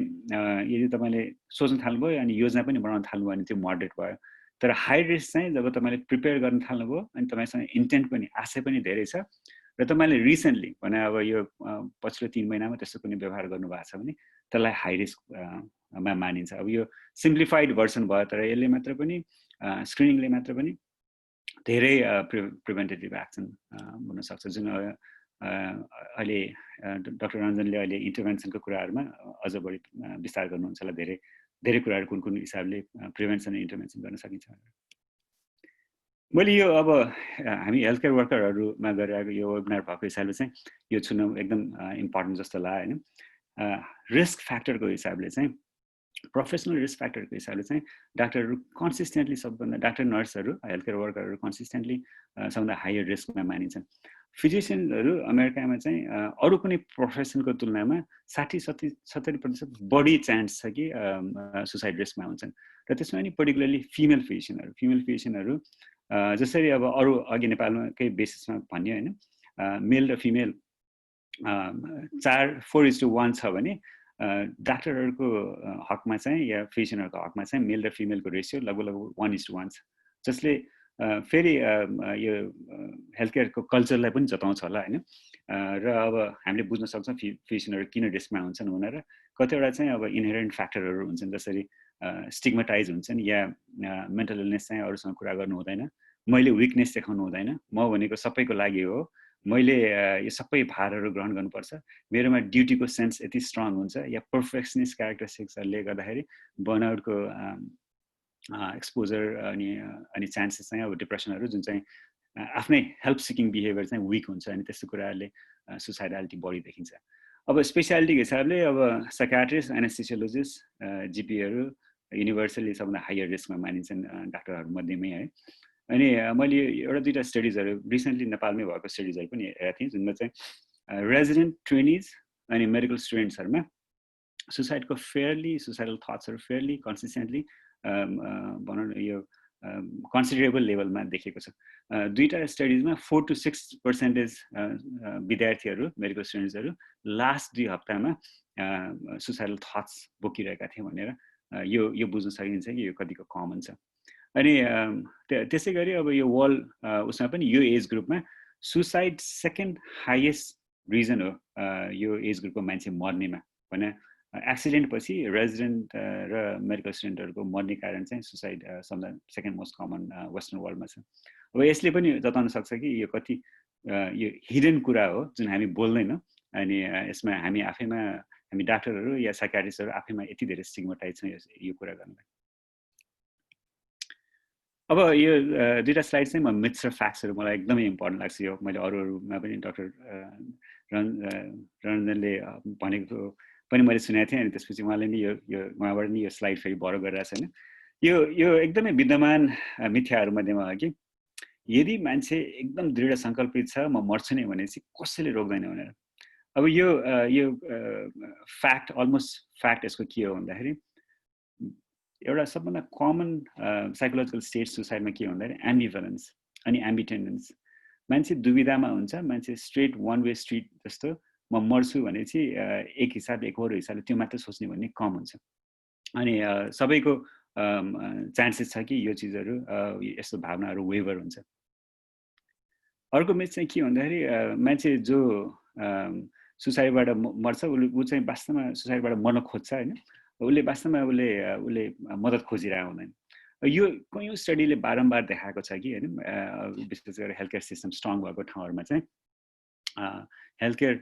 यदि तपाईँले सोच्न थाल्नुभयो अनि योजना पनि बनाउन थाल्नुभयो भने त्यो मोडरेट भयो। तर हाई रिस्क चाहिँ जब तपाईँले प्रिपेयर गर्न थाल्नुभयो अनि तपाईँसँग इन्टेन्ट पनि आशा पनि धेरै छ, र तपाईँले रिसेन्टली भने अब यो पछिल्लो 3 महिनामा त्यस्तो कुनै व्यवहार गर्नुभएको छ भने त्यसलाई हाई रिस्कमा मानिन्छ। अब यो सिम्प्लिफाइड भर्सन भयो, तर यसले मात्र पनि स्क्रिनिङले मात्र पनि धेरै प्रिभेन्टेटिभ एक्सन हुनसक्छ, जुन अहिले डाक्टर रञ्जनले अहिले इन्टरभेन्सनको कुराहरूमा अझ बढी विस्तार गर्नुहुन्छ होला। धेरै कुराहरू कुन हिसाबले प्रिभेन्सन र इन्टरभेन्सन गर्न सकिन्छ। मैले यो अब हामी हेल्थ केयर वर्करहरूमा गरिरहेको यो वेबिनार भएको हिसाबले चाहिँ यो छुन एकदम इम्पोर्टेन्ट जस्तो लाग्यो होइन। रिस्क फ्याक्टरको हिसाबले चाहिँ, प्रोफेसनल रिस्क फ्याक्टरको हिसाबले चाहिँ डाक्टरहरू कन्सिस्टेन्टली सबभन्दा, डाक्टर नर्सहरू हेल्थ केयर वर्करहरू कन्सिस्टेन्टली सबभन्दा हायर रिस्कमा मानिन्छन्। फिजिसियनहरू अमेरिकामा चाहिँ अरू कुनै प्रोफेसनको तुलनामा 60-70% बढी चान्स छ कि सुसाइड रिस्कमा हुन्छन् र त्यसमा नि पर्टिकुलरली फिमेल फिजिसियनहरू जसरी अब अरू अघि नेपालकै बेसिसमा भन्यो होइन मेल र फिमेल 4:1 छ भने डाक्टरहरूको हकमा चाहिँ या फिजिसियनहरूको हकमा चाहिँ मेल र फिमेलको रेसियो लगभग 1:1 छ जसले फेरि यो हेल्थ केयरको कल्चरलाई पनि जताउँछ होला होइन र अब हामीले बुझ्न सक्छौँ फिजिसियनहरू किन रिस्कमा हुन्छन् भनेर कतिवटा चाहिँ अब इनहेरेन्ट फ्याक्टरहरू हुन्छन् जसरी स्टिग्मेटाइज हुन्छन् या मेन्टल इलनेस चाहिँ अरूसँग कुरा गर्नु हुँदैन मैले विकनेस देखाउनु हुँदैन म भनेको सबैको लागि हो मैले यो सबै भारहरू ग्रहण गर्नुपर्छ मेरोमा ड्युटीको सेन्स यति स्ट्रङ हुन्छ या पर्फेक्सनिस्ट क्यारेक्टरिस्टिक्सहरूले गर्दाखेरि बर्नआउटको एक्सपोजर अनि चान्सेस चाहिँ अब डिप्रेसनहरू जुन चाहिँ आफ्नै हेल्प सिकिङ बिहेभियर चाहिँ विक हुन्छ अनि त्यस्तो कुराहरूले सुसाइडालिटी बढी देखिन्छ अब स्पेसियालिटीको हिसाबले अब साइकियाट्रिस्ट एनेस्थेसियोलोजिस्ट जिपीहरू युनिभर्सली सबभन्दा हायर रिस्कमा मानिन्छन् डाक्टरहरू मध्येमै है अनि मैले एउटा दुईवटा स्टडिजहरू रिसेन्टली नेपालमै भएको स्टडिजहरू पनि हेरेको थिएँ जुनमा चाहिँ रेजिडेन्ट ट्रेनिज अनि मेडिकल स्टुडेन्ट्सहरूमा सुसाइडल थट्सहरू फेयरली कन्सिस्टेन्टली भनौँ न यो कन्सिडरेबल लेभलमा देखेको छ दुईवटा स्टडिजमा 4 to 6% विद्यार्थीहरू मेडिकल स्टुडेन्ट्सहरू लास्ट 2 हप्तामा सुसाइडल थट्स बोकिरहेका थिए भनेर यो बुझ्न सकिन्छ कि यो कतिको कमन छ अनि त्यसै गरी अब यो वर्ल्ड उसमा पनि यो एज ग्रुपमा सुसाइड सेकेन्ड हाइएस्ट रिजन हो यो एज ग्रुपको मान्छे मर्नेमा भने एक्सिडेन्ट पछि रेजिडेन्ट र मेडिकल स्टुडेन्टहरूको मर्ने कारण चाहिँ सुसाइड सबभन्दा सेकेन्ड मोस्ट कमन वेस्टर्न वर्ल्डमा छ अब यसले पनि जताउन सक्छ कि यो कति यो हिडन कुरा हो जुन हामी बोल्दैनौँ अनि यसमा हामी आफैमा हामी डाक्टरहरू या साइकियाट्रिस्टहरू आफैमा यति धेरै स्टिग्मेटाइज छौँ यो कुरा गर्नलाई अब यो दुईवटा स्लाइड चाहिँ म मिथ्स र फ्याक्ट्सहरू मलाई एकदमै इम्पोर्टेन्ट लाग्छ यो मैले अरूमा पनि डाक्टर रञ्जनले भनेको पनि मैले सुनेको थिएँ अनि त्यसपछि उहाँले नि यो उहाँबाट नि यो स्लाइड फेरि बढो गरिरहेको छैन यो एकदमै विद्यमान मिथ्याहरू मध्येमा हो कि यदि मान्छे एकदम दृढ सङ्कल्पित छ म मर्छु नै भनेपछि कसैले रोक्दैन भनेर अब यो फ्याक्ट अलमोस्ट फ्याक्ट यसको के हो भन्दाखेरि एउटा सबभन्दा कमन साइकोलोजिकल स्टेट सुसाइडमा के हो भन्दाखेरि एम्बिभलेन्स अनि एम्बिटेन्डेन्स मान्छे दुविधामा हुन्छ मान्छे स्ट्रेट वान वे स्ट्रिट जस्तो म मर्छु भनेपछि एक हिसाबले एक अरू हिसाबले त्यो मात्र सोच्ने भन्ने कम हुन्छ अनि सबैको चान्सेस छ कि यो चिजहरू यस्तो भावनाहरू वेभर हुन्छ अर्को मिथ चाहिँ के भन्दाखेरि मान्छे जो सुसाइडबाट मर्छ ऊ चाहिँ वास्तवमा सुसाइडबाट मर्न खोज्छ होइन उसले वास्तवमा उसले मद्दत खोजिरहेको हुँदैन यो कयौँ स्टडीले बारम्बार देखाएको छ कि होइन विशेष गरेर हेल्थ केयर सिस्टम स्ट्रङ भएको ठाउँहरूमा चाहिँ हेल्थ केयर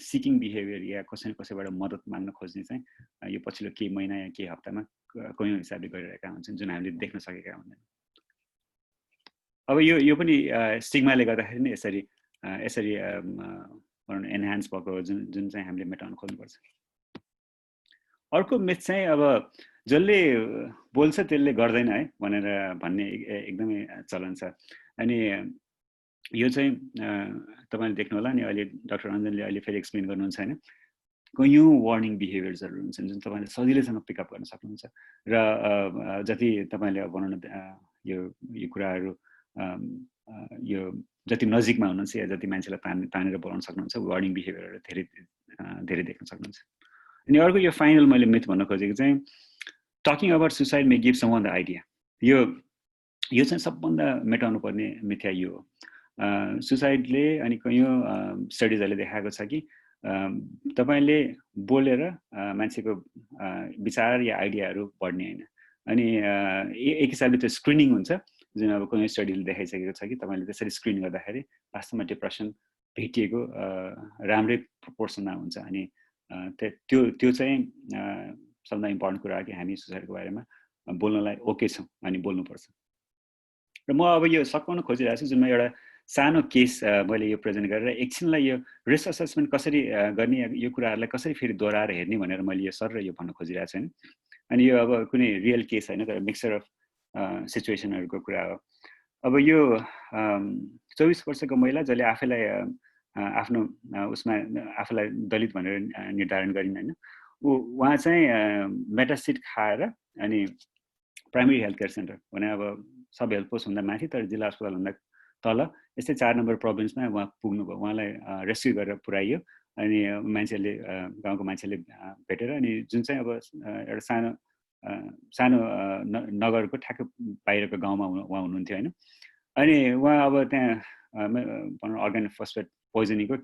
सिकिङ बिहेभियर या कसैबाट मद्दत माग्न खोज्ने चाहिँ यो पछिल्लो केही महिना या केही हप्तामा कयौँ हिसाबले गरिरहेका हुन्छन् जुन हामीले देख्न सकेका हुँदैन अब यो पनि स्टिग्माले गर्दाखेरि नै यसरी एनहान्स भएको जुन चाहिँ हामीले मेटाउन खोज्नुपर्छ अर्को मिथ चाहिँ अब जसले बोल्छ त्यसले गर्दैन है भनेर भन्ने एकदमै चलन छ अनि यो चाहिँ तपाईँले देख्नु होला नि अहिले डाक्टर रञ्जनले अहिले फेरि एक्सप्लेन गर्नुहुन्छ होइन कयौँ वार्निङ बिहेभियर्सहरू हुन्छन् जुन तपाईँले सजिलैसँग पिकअप गर्न सक्नुहुन्छ र जति तपाईँले भनौँ न यो कुराहरू यो जति नजिकमा हुनुहुन्छ या जति मान्छेलाई तानेर बोलाउन सक्नुहुन्छ वार्निङ बिहेभियरहरू धेरै देख्न सक्नुहुन्छ अनि अर्को यो फाइनल मैले मिथ भन्न खोजेको चाहिँ talking about suicide may give someone the idea यो चाहिँ सबभन्दा मेटाउनु पर्ने मिथ्या यो हो सुसाइडले अनि कयौँ स्टडिजहरूले देखाएको छ कि तपाईँले बोलेर मान्छेको विचार या आइडियाहरू बढ्ने होइन अनि एक हिसाबले त्यो स्क्रिनिङ हुन्छ जुन अब कयौँ स्टडीले देखाइसकेको छ कि तपाईँले त्यसरी स्क्रिन गर्दाखेरि वास्तवमा डिप्रेसन भेटिएको राम्रै प्रोपोर्सनमा हुन्छ अनि त्यो चाहिँ सबभन्दा इम्पोर्टेन्ट कुरा हो कि हामी सुसाइडको बारेमा बोल्नलाई ओके छौँ अनि बोल्नुपर्छ र म अब यो सकाउन खोजिरहेको छु जुनमा एउटा सानो केस मैले यो प्रेजेन्ट गरेर एकछिनलाई यो रिस्क असेसमेन्ट कसरी गर्ने यो कुराहरूलाई कसरी फेरि दोहोऱ्याएर हेर्ने भनेर मैले यो सर यो भन्न खोजिरहेको छु अनि यो अब कुनै रियल केस होइन तर मिक्सचर अफ सिचुएसनहरूको कुरा हो अब यो 24 वर्षको महिला जसले आफैलाई आफ्नो उसमा आफूलाई दलित भनेर निर्धारण गरिन् हैन, उहाँ चाहिँ मेटासिट खाएर अनि प्राइमेरी हेल्थ केयर सेन्टर भने अब सब हेल्थ पोस्ट भन्दा माथि तर जिल्ला अस्पताल भन्दा तल यस्तै 4 नम्बर प्रोभिन्समा उहाँ पुग्नुभयो। उहाँलाई रेस्क्यु गरेर पुर्याइयो अनि मान्छेले गाउँको मान्छेले भेटेर अनि जुन चाहिँ अब एउटा सानो नगरको ठ्याक्क बाहिरको गाउँमा उहाँ हुनुहुन्थ्यो हैन। अनि उहाँ अब त्यहाँ अर्गानिक फस्फेट पोइजनिङको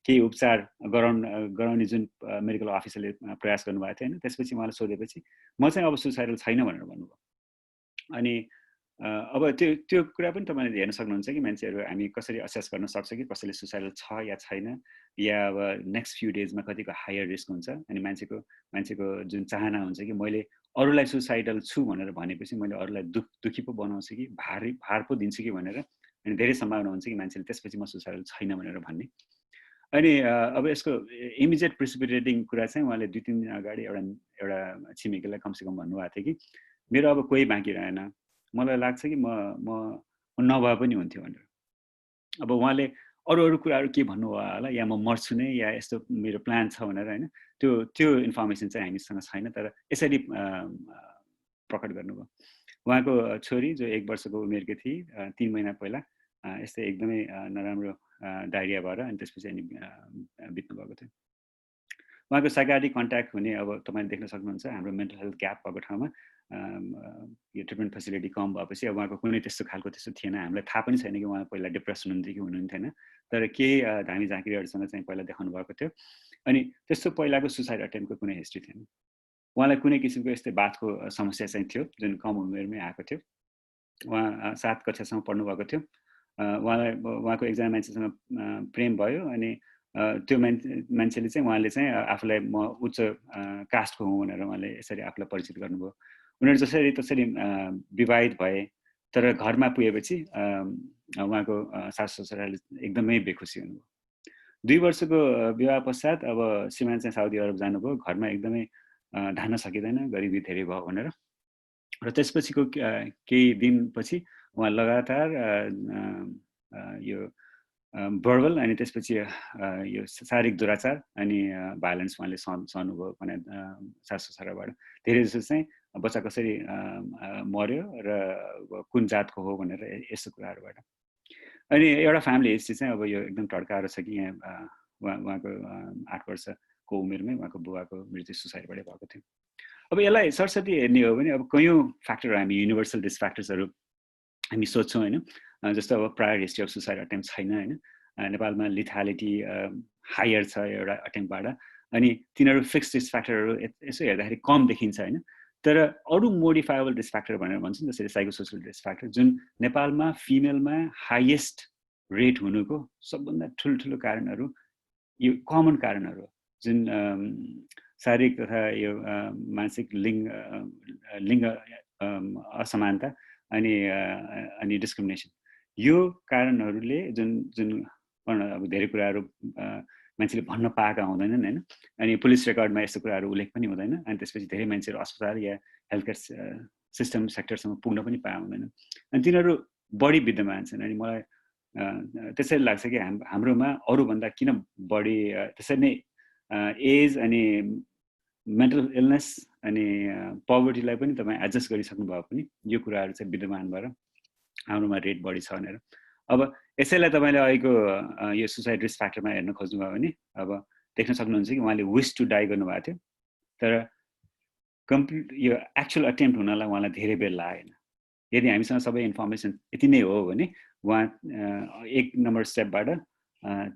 केही उपचार गराउने जुन मेडिकल अफिसरले प्रयास गर्नुभएको थियो हैन। त्यसपछि उहाँले सोधेपछि म चाहिँ अब सुसाइडल छैन भनेर भन्नुभयो। अनि अब त्यो कुरा पनि तपाईले हेर्न सक्नुहुन्छ कि मान्छेहरू हामी कसरी असेस गर्न सक्छ कि कसैले सुसाइडल छ या छैन, या अब नेक्स्ट फ्यु डेजमा कतिको हायर रिस्क हुन्छ। अनि मान्छेको जुन चाहना हुन्छ कि मैले अरूलाई सुसाइडल छु भनेर भनेपछि मैले अरूलाई दुखी पो बनाउँछु कि भार पो दिन्छु कि भनेर, अनि धेरै सम्भावना हुन्छ कि मान्छेले त्यसपछि म सुसाइडल छैन भनेर भन्ने। अनि अब यसको इमिडिएट प्रिसिपिटेटिङ कुरा चाहिँ उहाँले 2-3 दिन अगाडि एउटा छिमेकीलाई कमसेकम भन्नुभएको थियो कि मेरो अब कोही बाँकी रहेन, मलाई लाग्छ कि म नभए पनि हुन्थ्यो भनेर। अब उहाँले अरू कुराहरू के भन्नुभयो होला, या म मर्छु नै या यस्तो मेरो प्लान छ भनेर हैन, त्यो इन्फर्मेसन चाहिँ हामीसँग छैन। तर यसरी प्रकट गर्नुभयो। उहाँको छोरी जो 1 वर्षको उमेरकी थिए 3 महिना पहिला यस्तै एकदमै नराम्रो डायरिया भएर अनि त्यसपछि अनि बित्नु भएको थियो। उहाँको साइकाट्रिक कन्ट्याक्ट हुने अब तपाईले देख्न सक्नुहुन्छ हाम्रो मेन्टल हेल्थ ग्याप भएको ठाउँमा यो ट्रिटमेन्ट फेसिलिटी कम भएपछि अब उहाँको कुनै त्यस्तो खालको त्यस्तो थिएन। हामीलाई थाहा पनि छैन कि उहाँ पहिला डिप्रेस हुनुहुन्थ्यो कि हुनुहुन्थेन, तर केही धामी झाँक्रीहरूसँग चाहिँ पहिला देखाउनु भएको थियो। अनि त्यस्तो पहिलाको सुसाइड अटेम्पको कुनै हिस्ट्री थिएन। उहाँलाई कुनै किसिमको यस्तै बातको समस्या चाहिँ थियो जुन कम उमेरमै आएको थियो। उहाँ 7 कक्षासम्म पढ्नु भएको थियो। उहाँको एकजना मान्छेसँग प्रेम भयो अनि त्यो मान्छेले चाहिँ उहाँले चाहिँ आफूलाई म उच्च कास्टको हुँ भनेर उहाँले यसरी आफूलाई परिचित गर्नुभयो। उनीहरू जसरी तसरी विवाहित भए, तर घरमा पुगेपछि उहाँको सासु ससुराले एकदमै बेखुसी हुनुभयो। 2 वर्षको विवाह पश्चात अब श्रीमान चाहिँ साउदी अरब जानुभयो। घरमा एकदमै धान्न सकिँदैन, गरिबी धेरै भयो भनेर। र त्यसपछिको केही दिनपछि उहाँ लगातार यो भर्बल अनि त्यसपछि यो शारीरिक दुराचार अनि भाइलेन्स उहाँले सहनुभयो भने सासु ससुराबाट। धेरै जसो चाहिँ बच्चा कसरी मर्यो र कुन जातको हो भनेर यस्तो कुराहरूबाट। अनि एउटा फ्यामिली हिस्ट्री चाहिँ अब यो एकदम टड्काएर छ कि यहाँ उहाँको 8 वर्षको उमेरमै उहाँको बुवाको मृत्यु सुसाइडबाटै भएको थियो। अब यसलाई सरस्वती हेर्ने हो भने अब कयौँ फ्याक्टरहरू हामी युनिभर्सल रिस्क फ्याक्टर्सहरू हामी सोध्छौँ हैन। जस्तो अब prior history of suicide attempt छैन हैन। नेपालमा लिथालिटी हायर छ एउटा अटेम्पबाट, अनि तिनीहरू फिक्स्ड रिस्क फ्याक्टरहरू यसो हेर्दाखेरि कम देखिन्छ हैन। तर अरू मोडिफाएबल रिस्क फ्याक्टर भनेर भन्छन् जसरी साइकोसोसियल रिस्क फ्याक्टर जुन नेपालमा फिमेलमा हाइएस्ट रेट हुनुको सबभन्दा ठुलो कारणहरू यो कमन कारणहरू जुन शारीरिक तथा यो मानसिक लिङ्ग असमानता अनि डिस्क्रिमिनेसन, यो कारणहरूले जुन अब धेरै कुराहरू मान्छेले भन्न पाएका हुँदैनन् हैन। अनि पुलिस रेकर्डमा यस्तो कुराहरू उल्लेख पनि हुँदैन। अनि त्यसपछि धेरै मान्छेहरू अस्पताल या हेल्थ केयर सिस्टम सेक्टरसम्म पुग्न पनि पाए हुँदैन। अनि तिनीहरू बढी विद्यमान छन्। अनि मलाई त्यसरी लाग्छ कि हाम्रोमा अरूभन्दा किन बढी त्यसरी नै एज अनि मेन्टल इलनेस अनि पवर्टीलाई पनि तपाईँ एडजस्ट गरिसक्नु भयो पनि यो कुराहरू चाहिँ विद्यमान भएर हाम्रोमा रेट बढी छ भनेर। अब यसैलाई तपाईँले अहिलेको यो सुसाइड रिस्क फ्याक्टरमा हेर्न खोज्नुभयो भने अब देख्न सक्नुहुन्छ कि उहाँले विस टु डाई गर्नुभएको थियो, तर कम्प्लिट यो एक्चुअल अटेम्प्ट हुनलाई उहाँलाई धेरै बेर लागेन। यदि हामीसँग सबै इन्फर्मेसन यति नै हो भने उहाँ 1 नम्बर स्टेपबाट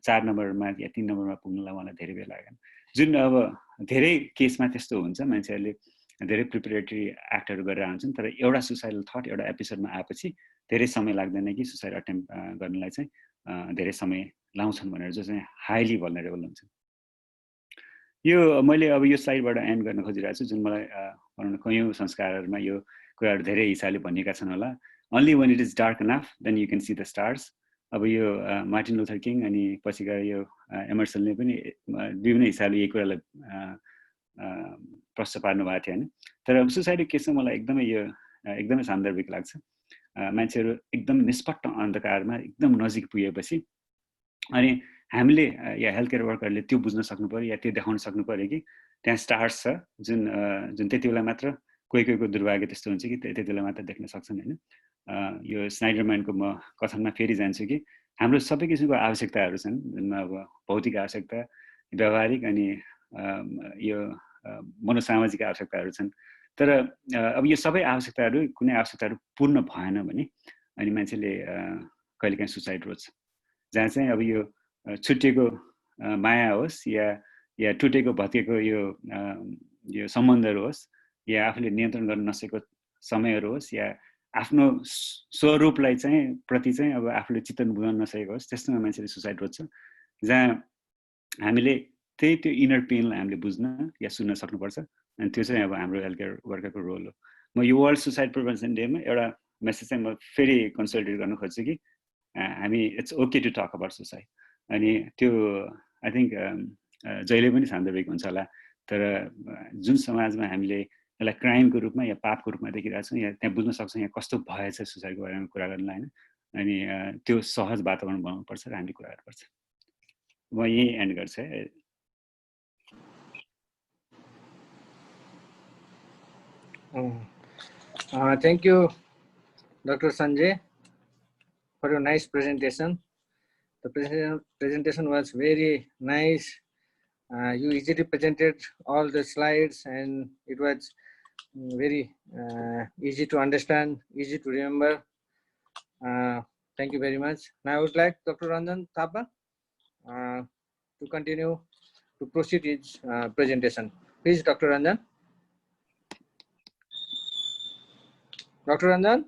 4 नम्बरमा या 3 नम्बरमा पुग्नलाई उहाँलाई धेरै बेर लागेन। जुन अब धेरै केसमा त्यस्तो हुन्छ, मान्छेहरूले धेरै प्रिपरेटरी एक्टहरू गरेर आउँछन्, तर एउटा सुसाइडल थट एउटा एपिसोडमा आएपछि धेरै समय लाग्दैन कि सुसाइड अटेम्प्ट गर्नलाई चाहिँ धेरै समय लाउँछन् भनेर, जो चाहिँ हाइली भल्नरेबल हुन्छ। यो मैले अब यो स्लाइडबाट एन्ड गर्न खोजिरहेको छु, जुन मलाई भनौँ न कयौँ संस्कारहरूमा यो कुराहरू धेरै हिसाबले भनिएका छन् होला। Only when it is dark enough then you can see the stars. अब यो मार्टिन लुथर किङ अनि पछि गएर यो एमर्सनले पनि विभिन्न हिसाबले यही कुरालाई प्रश्न पार्नु भएको थियो हैन। तर सुसाइडको केसमा मलाई एकदमै यो एकदमै सान्दर्भिक लाग्छ। मान्छेहरू एकदम निष्पट्ट अन्धकारमा एकदम नजिक पुगेपछि अनि हामीले या हेल्थ केयर वर्करले त्यो बुझ्न सक्नु पर्यो या त्यो देखाउन सक्नु पर्यो कि त्यहाँ स्टार्स छ जुन त्यति बेला मात्र कोहीको दुर्भाग्य त्यस्तो हुन्छ कि त्यति बेला मात्र देख्न सक्छन् हैन। यो स्नाइडरम्यानको म कथनमा फेरि जान्छु कि हाम्रो सबै किसिमको आवश्यकताहरू छन् जुनमा अब भौतिक आवश्यकता, व्यावहारिक अनि यो मनोसामाजिक आवश्यकताहरू छन्। तर अब यो सबै आवश्यकताहरू कुनै आवश्यकताहरू पूर्ण भएन भने अनि मान्छेले कहिलेकाहीँ सुसाइड रोज्छ, जहाँ चाहिँ अब यो छुट्टिएको माया होस् या टुटेको भत्केको यो सम्बन्धहरू होस् या आफूले नियन्त्रण गर्न नसकेको समयहरू होस् या आफ्नो स्वरूपलाई चाहिँ प्रति चाहिँ अब आफूले चित्त बुझाउन नसकेको होस्, त्यस्तोमा मान्छेले सुसाइड रोज्छ, जहाँ हामीले त्यो इनर पेनलाई हामीले बुझ्न या सुन्न सक्नुपर्छ। अनि त्यो चाहिँ अब हाम्रो हेल्थ केयर वर्करको रोल हो। म यो वर्ल्ड सुसाइड प्रिभेन्सन डेमा एउटा मेसेज चाहिँ म फेरि कन्सल्टेट गर्न खोज्छु कि हामी it's okay to talk about suicide. अनि त्यो आई थिङ्क जहिले पनि सान्दर्भिक हुन्छ होला, तर जुन समाजमा हामीले यसलाई क्राइमको रूपमा या पापको रूपमा देखिरहेको छौँ या त्यहाँ बुझ्न सक्छौँ यहाँ कस्तो भएछ सुसाइडको बारेमा कुरा गर्नलाई होइन, अनि त्यो सहज वातावरण बनाउनुपर्छ र हामीले कुरा गर्नुपर्छ। म यही एन्ड गर्छु है। Thank you, Dr. Sanjay, for your nice presentation. The presentation was very nice. You easily presented all the slides and it was very easy to understand, easy to remember. Thank you very much. Now I would like Dr. Ranjan Thapa to continue to proceed his presentation. Please, Dr. Ranjan. Dr. Ranjan?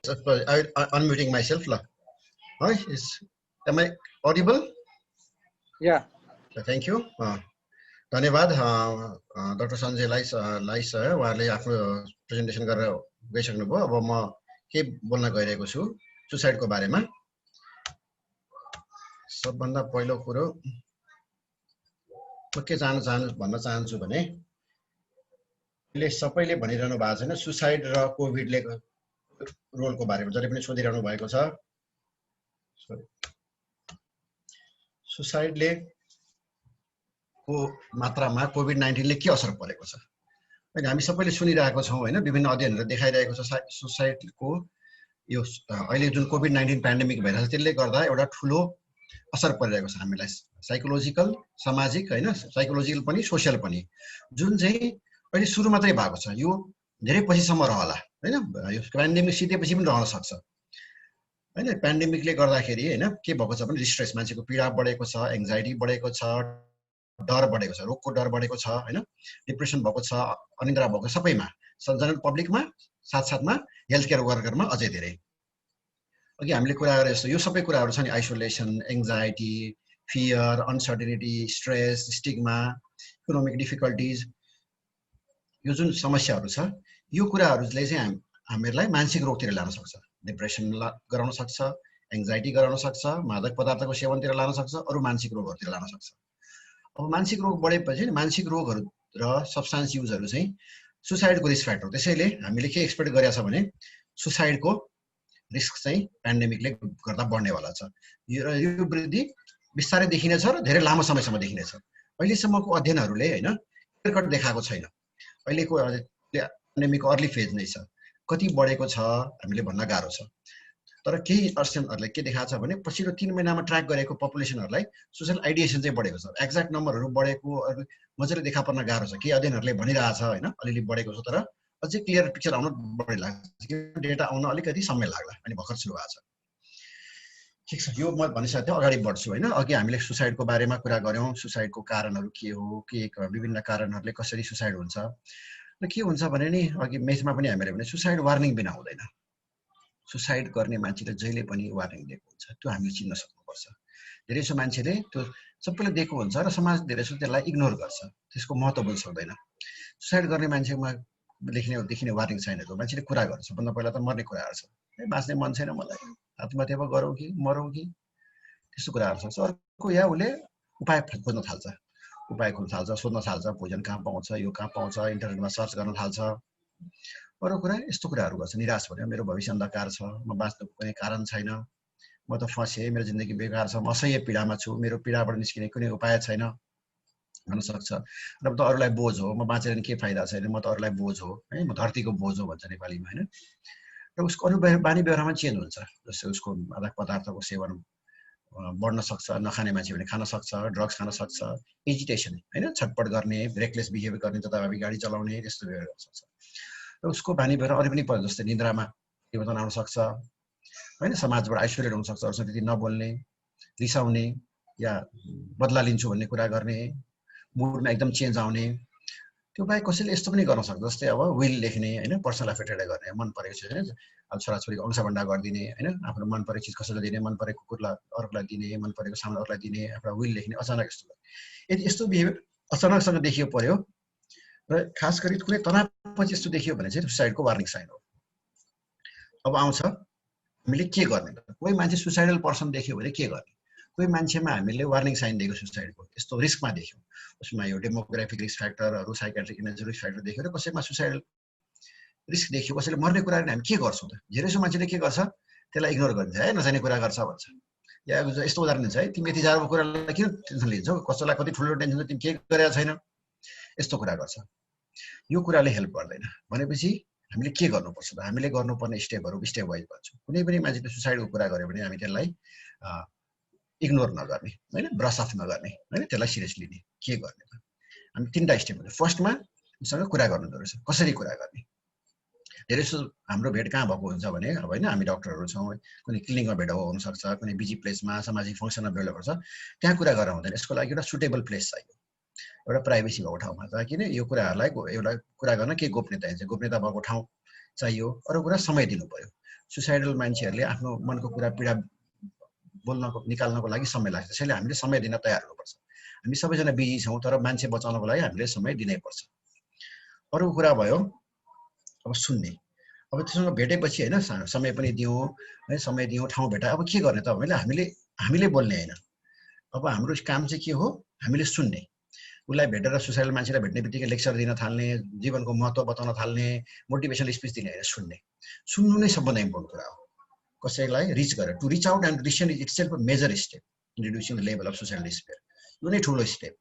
I'm unmuting myself. Hi, am I audible? Yeah. Thank you. धन्यवाद doctor सञ्जयलाई उहाँले आफ्नो presentation गरेर गइसक्नुभयो। अब म के बोल्न गइरहेको छु सुसाइडको बारेमा। सबभन्दा पहिलो कुरो म के भन्न चाहन्छु भने सबैले भनिरहनु भएको छैन सुसाइड र कोभिडले रोलको बारेमा, जसले पनि सोधिरहनु भएको छ। सुसाइडले को मात्रामा कोभिड-19 ले के असर परेको छ हैन, हामी सबैले सुनिरहेको छौं हैन। विभिन्न अध्ययनहरूले देखाइरहेको छ सुसाइडको यो अहिले जुन कोभिड-19 पेन्डेमिक भइरहेछ त्यसले गर्दा एउटा ठुलो असर परिरहेको छ हामीलाई, साइकोलोजिकल, सामाजिक हैन, साइकोलोजिकल पनि सोशल पनि, जुन चाहिँ अहिले सुरु मात्रै भएको छ। यो धेरै पछिसम्म रहला हैन, यो पेन्डेमिक सिधेपछि पनि रहन सक्छ हैन। पेन्डेमिकले गर्दाखेरि हैन के भएको छ भने स्ट्रेस, मान्छेको पीडा बढेको छ, एंजाइटी बढेको छ, डर बढेको छ, रोगको डर बढेको छ हैन, डिप्रेसन भएको छ, अनिद्रा भएको सबैमा, जनरल पब्लिकमा, साथसाथमा हेल्थ केयर वर्करमा अझै धेरै। अघि हामीले कुरा गरे जस्तो यो सबै कुराहरू छ नि, isolation, anxiety, fear, uncertainty, stress, stigma, economic difficulties, यो जुन समस्याहरू छ यो कुराहरूले चाहिँ हामीहरूलाई मानसिक रोगतिर लान सक्छ, डिप्रेसन गराउन सक्छ, एंजाइटी गराउन सक्छ, मादक पदार्थको सेवनतिर लान सक्छ, अरू मानसिक रोगहरूतिर लान सक्छ। अब मानसिक रोग बढेपछि मानसिक रोगहरू र सब्स्टान्स युजहरू चाहिँ सुसाइडको रिस्क फ्याक्टर। त्यसैले हामीले के एक्सपेक्ट गरेका छ भने सुसाइडको रिस्क चाहिँ पेन्डेमिकले गर्दा बढ्नेवाला छ। यो वृद्धि बिस्तारै देखिनेछ र धेरै लामो समयसम्म देखिनेछ। अहिलेसम्मको अध्ययनहरूले हैन क्लियर कट देखाएको छैन। अहिलेको पेन्डेमिकको अर्ली फेज नै छ, कति बढेको छ हामीले भन्न गाह्रो छ। तर केही अध्ययनहरूले के देखाएको छ भने पछिल्लो 3 महिनामा ट्र्याक गरेको पपुलेसनहरूलाई सोशल आइडिएसन चाहिँ बढेको छ। एक्ज्याक्ट नम्बरहरू बढेको मजाले देखा पर्न गाह्रो छ। केही अध्ययनहरूले भनिरहेछ हैन अलिअलि बढेको छ, तर अझै क्लियर पिक्चर आउन बढी लाग्छ, डेटा आउन अलिकति समय लाग्ला अनि भर्खर सुरु भएको छ। ठिक छ, यो म भनिसकेँ, अगाडि बढ्छु हैन। अघि हामीले सुसाइडको बारेमा कुरा गर्यौं, सुसाइडको कारणहरू के हो, के विभिन्न कारणहरूले कसरी सुसाइड हुन्छ र के हुन्छ भने नि अघि मेथमा पनि हामीले भने सुसाइड वार्निङ बिना हुँदैन। सुसाइड गर्ने मान्छेले जहिले पनि वार्निङ दिएको हुन्छ, त्यो हामीले चिन्न सक्नुपर्छ। धेरैसो मान्छेले त्यो सबैले दिएको हुन्छ र समाज धेरैसो त्यसलाई इग्नोर गर्छ, त्यसको महत्त्व बुझ्न सक्दैन। सुसाइड गर्ने मान्छेमा देखिने वार्निङ छैन, त्यो मान्छेले कुरा गर्छ। सबभन्दा पहिला त मर्ने कुराहरू छ, बाँच्ने मन छैन मलाई, आत्महत्या पो गरौँ कि मरौँ कि, त्यस्तो कुराहरू छ। अर्को या उसले उपाय खोज्न थाल्छ, सोध्न थाल्छ, पोइजन कहाँ पाउँछ, यो कहाँ पाउँछ, इन्टरनेटमा सर्च गर्न थाल्छ। अरू कुरा यस्तो कुराहरू गर्छ, निराश भयो, मेरो भविष्य अन्धकार छ, म बाँच्नुको कुनै कारण छैन, म त फसेँ, मेरो जिन्दगी बेकार छ, म असह्य पीडामा छु, मेरो पीडाबाट निस्किने कुनै उपाय छैन भन्न सक्छ। र म त अरूलाई बोझ हो, म बाँचेर के फाइदा छैन, म त अरूलाई बोझ हो है, म धरतीको बोझ हो भन्छ नेपालीमा हैन। र उसको अरू बानी व्यवहारमा चेन्ज हुन्छ, जस्तै उसको मादक पदार्थको सेवन बढ्न सक्छ, नखाने मान्छे भने खान सक्छ, ड्रग्स खान सक्छ, एजिटेसन हैन, छटपट गर्ने, रेकलेस बिहेभियर गर्ने, जताभावी गाडी चलाउने, त्यस्तो बिहेभियर गर्न सक्छ। र उसको बानी व्यवहार अरू पनि पर्छ, जस्तै निन्द्रामा परिवर्तन आउन सक्छ हैन, समाजबाट आइसोलेट हुन सक्छ, अरूसँग त्यति नबोल्ने, रिसाउने या बदला लिन्छु भन्ने कुरा गर्ने, मुडमा एकदम चेन्ज आउने। त्यो बाहेक कसैले यस्तो पनि गर्न सक्छ, जस्तै अब विल लेख्ने हैन, पर्सनल अफेयर गर्ने, मन परेको छ हैन, अब छोराछोरीको अंशभण्डा गरिदिने हैन, आफ्नो मन परेको चिज कसैलाई दिने, मन परेको कुकुरलाई अरूलाई दिने, मन परेको सामान अरूलाई दिने, आफ्नो विल लेख्ने, अचानक यस्तो गर्ने। यदि यस्तो बिहेभियर अचानकसँग देखियो पर्यो र खास गरी कुनै तनावपछि यस्तो देखियो भने चाहिँ सुसाइडको वार्निङ साइन हो। अब आउँछ हामीले के गर्ने त? कोही मान्छे सुसाइडल पर्सन देख्यो भने के गर्ने? कोही मान्छेमा हामीले वार्निङ साइन दिएको सुसाइडको, यस्तो रिस्कमा देख्यौँ, उसमा यो डेमोग्राफिक रिस्क फ्याक्टरहरू, साइकेट्रिक इमेज रिस्क फ्याक्टर देख्यो र कसैमा सुसाइडल रिस्क देख्यो, कसैले मर्ने कुराले हामी के गर्छौँ त? धेरैसो मान्छेले के गर्छ, त्यसलाई इग्नोर गरिदिन्छ, है नजाने कुरा गर्छ भन्छ। या यस्तो उदाहरण दिन्छ है, तिमी यति जाडोको कुरालाई किन टेन्सन लिन्छौ, कसैलाई कति ठुलो टेन्सन छ, तिमी केही गरेको छैन, यस्तो कुरा गर्छ। यो कुराले हेल्प गर्दैन। भनेपछि हामीले के गर्नुपर्छ त? हामीले गर्नुपर्ने स्टेपहरू स्टेप वाइज गर्छौँ। कुनै पनि मान्छेले सुसाइडको कुरा गर्यो भने हामी त्यसलाई इग्नोर नगर्ने हैन, ब्रस अफ नगर्ने हैन, त्यसलाई सिरियस लिने। के गर्ने त? हामी तीनटा स्टेप हुन्छ। फर्स्टमा उसँग कुरा गर्नु जरुरी छ। कसरी कुरा गर्ने? धेरैसो हाम्रो भेट कहाँ भएको हुन्छ भने अब हैन, हामी डक्टरहरू छौँ, कुनै क्लिनिकमा भेट हुनसक्छ, कुनै बिजी प्लेसमा, सामाजिक फङ्सनमा भेट गर्छ, त्यहाँ कुरा गर्न हुँदैन। यसको लागि एउटा सुटेबल प्लेस चाहियो, एउटा प्राइभेसी भएको ठाउँमा, जहाँ किन यो कुराहरूलाई एउटा कुरा गर्न के गोपनीयता हुन्छ, गोपनीयता भएको ठाउँ चाहियो। अरू कुरा समय दिनु पर्यो। सुसाइडल मान्छेहरूले आफ्नो मनको कुरा पीडा निकाल्नको लागि समय लाग्छ, त्यसैले हामीले समय दिन तयार हुनुपर्छ। हामी सबैजना बिजी छौँ, तर मान्छे बचाउनको लागि हामीले समय दिनै पर्छ। अरू कुरा भयो अब सुन्ने। अब त्यससँग भेटेपछि हैन, समय पनि दियौँ है, समय दियौँ, ठाउँ भेटायो, अब के गर्ने त? हामीले बोल्ने हैन। अब हाम्रो काम चाहिँ के हो? हामीले सुन्ने। उसलाई भेटेर सुसाइडल मान्छेलाई भेट्ने बित्तिकै लेक्चर दिन थाल्ने, जीवनको महत्त्व बताउन थाल्ने, मोटिभेसनल स्पिच दिने हैन, सुन्ने। सुन्नु नै सबभन्दा इम्पोर्टेन्ट कुरा हो। कसैलाई रिच गरेर, to reach out and listen is itself a major step in reducing the level of social despair. यो नै ठुलो स्टेप।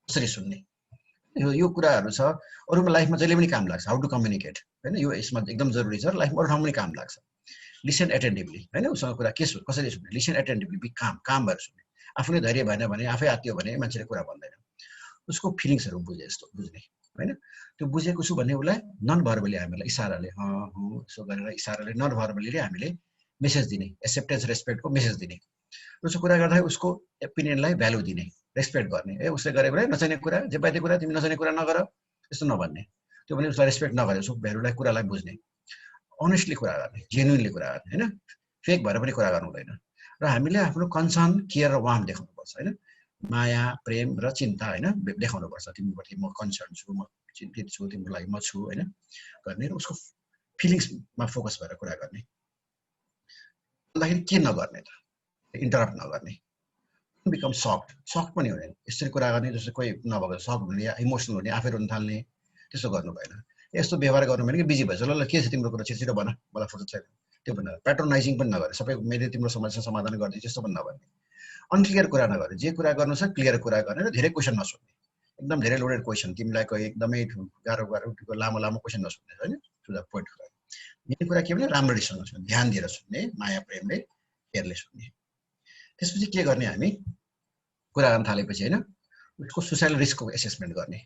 कसरी सुन्ने, यो कुराहरू छ। अरूमा लाइफमा जहिले पनि काम लाग्छ। हाउ टु कम्युनिकेट हैन, यो यसमा एकदम जरुरी छ। लाइफमा अरू ठाउँमा पनि काम लाग्छ। लिसन एटेन्टिभली हैन, उसँग कुरा कसरी सुन्ने? लिसन एटेन्टिभली, बी काम भएर सुन्ने। आफूले धैर्य भएन भने, आफै आत्तियो भने मान्छेले कुरा भन्दैन। उसको फिलिङ्सहरू बुझ्ने हैन, त्यो बुझेको छु भन्ने उसलाई नन भर्बली हामीलाई इसाराले यसो गरेर इसाराले नन भर्बलीले हामीले मेसेज दिने, एक्सेप्टेन्स रेस्पेक्टको मेसेज दिने। उसको कुरा गर्दाखेरि उसको ओपिनियनलाई भ्यालु दिने, रेस्पेक्ट गर्ने। उसले गरेको कुरा नचाहिने कुरा, जे पाइने कुरा, तिमी नचाहिने कुरा नगर, यस्तो नभन्ने। त्यो भने उसलाई रेस्पेक्ट नगरे, उसको भ्यालुलाई, कुरालाई बुझ्ने, अनेस्टली कुरा गर्ने, जेन्युनली कुरा गर्ने हैन, फेक भएर पनि कुरा गर्नु हुँदैन। र हामीले आफ्नो कन्सर्न, केयर र वार्म देखाउनुपर्छ हैन, माया, प्रेम र चिन्ता हैन देखाउनुपर्छ। तिमीप्रति म कन्सर्न छु, म चिन्तित छु, तिम्रो लागि म छु हैन गर्ने। र उसको फिलिङ्समा फोकस भएर कुरा गर्ने। भन्दाखेरि के नगर्ने त? इन्टरप्ट नगर्ने, बिकम सफ्ट पनि हुने। यसरी कुरा गर्ने जस्तो कोही नभएको सफ्ट हुने या इमोसनल हुने, आफै रुन थाल्ने, त्यस्तो गर्नु भएन। यस्तो व्यवहार गर्नु भने कि बिजी भएछ, ल के छ तिम्रो कुरा, छिटो भन, मलाई फुर्सद छैन, त्यो भन्नु। प्याट्रोनाइजिङ पनि नगरे, सबै मैले तिम्रो समस्या समाधान गरिदिन्छु यस्तो पनि नभन्ने। अनक्लियर कुरा नगर्ने, जे कुरा गर्नु छ क्लियर कुरा गर्ने र धेरै क्वेसन नसोध्ने। एकदम धेरै लोडेड क्वेसन, तिमीलाई कोही एकदमै गाह्रो लामो क्वेसन नसोध्ने हैन, टु द पोइन्ट कुरा। मेन कुरा के भने राम्ररी सुन्नु, ध्यान दिएर सुन्ने, माया प्रेमले, केयरले सुन्ने। त्यसपछि के गर्ने? हामी कुरा गर्न थालेपछि हैन, उसको सुसाइडल रिस्कको एसेसमेन्ट गर्ने।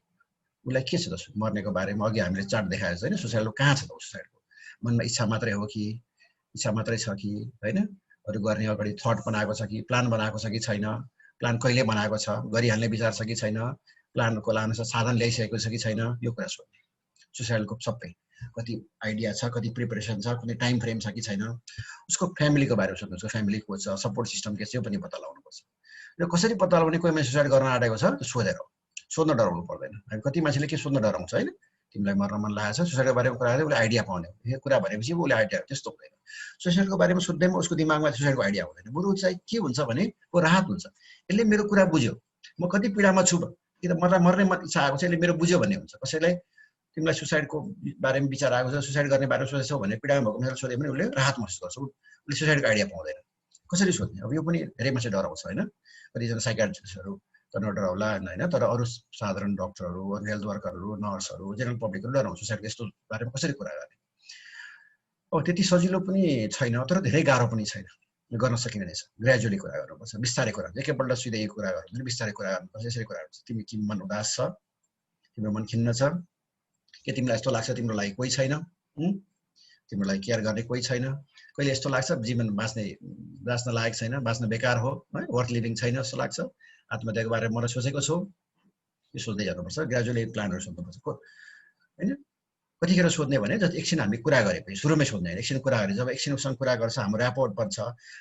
उसलाई के छ त मर्नेको बारेमा? अघि हामीले चार्ट देखाएको छ हैन, सुसाइडको कहाँ छ त सुसाइडको? मनमा इच्छा मात्रै हो कि, इच्छा मात्रै छ कि हैन, अरू गर्ने अगाडि थट बनाएको छ कि, प्लान बनाएको छ कि छैन, प्लान कहिले बनाएको छ, गरिहाल्ने विचार छ कि छैन, प्लानको लानुसार साधन ल्याइसकेको छ कि छैन, यो कुरा सोध्ने। सुसाइडको सबै कति आइडिया छ, कति प्रिपरेसन छ, कुनै टाइम फ्रेम छ कि छैन। उसको फ्यामिलीको बारेमा सोध्नु, उसको फ्यामिली को छ, सपोर्ट सिस्टम के छ, यो पनि पत्ता लगाउनुपर्छ। र कसरी पत्ता लगाउने? कोही मान्छे सुसाइड गर्न आँटेको छ, सोधेर हो, सोध्न डराउनु पर्दैन। हामी कति मान्छेले के सोध्न डराउँछ हैन, तिमीलाई मर्न मन लागेको छ, सुसाइडको बारेमा कुरा गर्दा उसले आइडिया पाउने, यो कुरा भनेपछि उसले आइडिया, त्यस्तो हुँदैन। सुसाइडको बारेमा सोध्दैमा उसको दिमागमा सुसाइडको आइडिया हुँदैन। बरु चाहिँ के हुन्छ भने को राहत हुन्छ, यसले मेरो कुरा बुझ्यो, म कति पीडामा छु, कि त मलाई मर्ने इच्छा आएको छ, यसले मेरो बुझ्यो भन्ने हुन्छ। कसैलाई तिमीलाई सुसाइडको बारेमा विचार आएको छ, सुसाइड गर्ने बारेमा सोचेछौ भने पीडामा भएको मान्छेलाई सोध्यो भने उसले राहत महसुस गर्छ, उसले सुसाइडको आइडिया पाउँदैन। कसरी सोध्ने? अब यो पनि धेरै मान्छे डराउँछ होइन। कतिजना साइकियाट्रिस्टहरू त नडराउला होइन, तर अरू साधारण डक्टरहरू, अरू हेल्थ वर्करहरू, नर्सहरू, जेनरल पब्लिकहरू डराउँछ सुसाइडको यस्तो बारेमा कसरी कुरा गर्ने। अब त्यति सजिलो पनि छैन, तर धेरै गाह्रो पनि छैन, गर्न सकिने रहेछ। ग्रेजुअली कुरा गर्नुपर्छ, बिस्तारै कुरा, एकैपल्ट सिधै कुरा गर्नु, बिस्तारै कुरा गर्नुपर्छ। यसरी कुरा गर्नुपर्छ, तिमी कि मन उदास छ, तिम्रो मन खिन्न छ, के तिमीलाई यस्तो लाग्छ तिम्रो लागि कोही छैन, तिम्रो लागि केयर गर्ने कोही छैन, कहिले यस्तो लाग्छ जीवन बाँच्न लायक छैन, बाँच्न बेकार हो, है वर्थ लिभिङ छैन जस्तो लाग्छ, आत्महत्याको बारेमा मलाई सोचेको छु, यो सोच्दै जानुपर्छ। ग्रेजुअली प्लानहरू सोध्नुपर्छ होइन। कतिखेर सोध्ने भने जति एकछिन हामी कुरा गरेपछि सुरुमै सोध्ने होइन, एकछिन कुरा गरे जब एकछिन उसँग कुरा गर्छ हाम्रो ऱ्यापोर्ट बन्छ,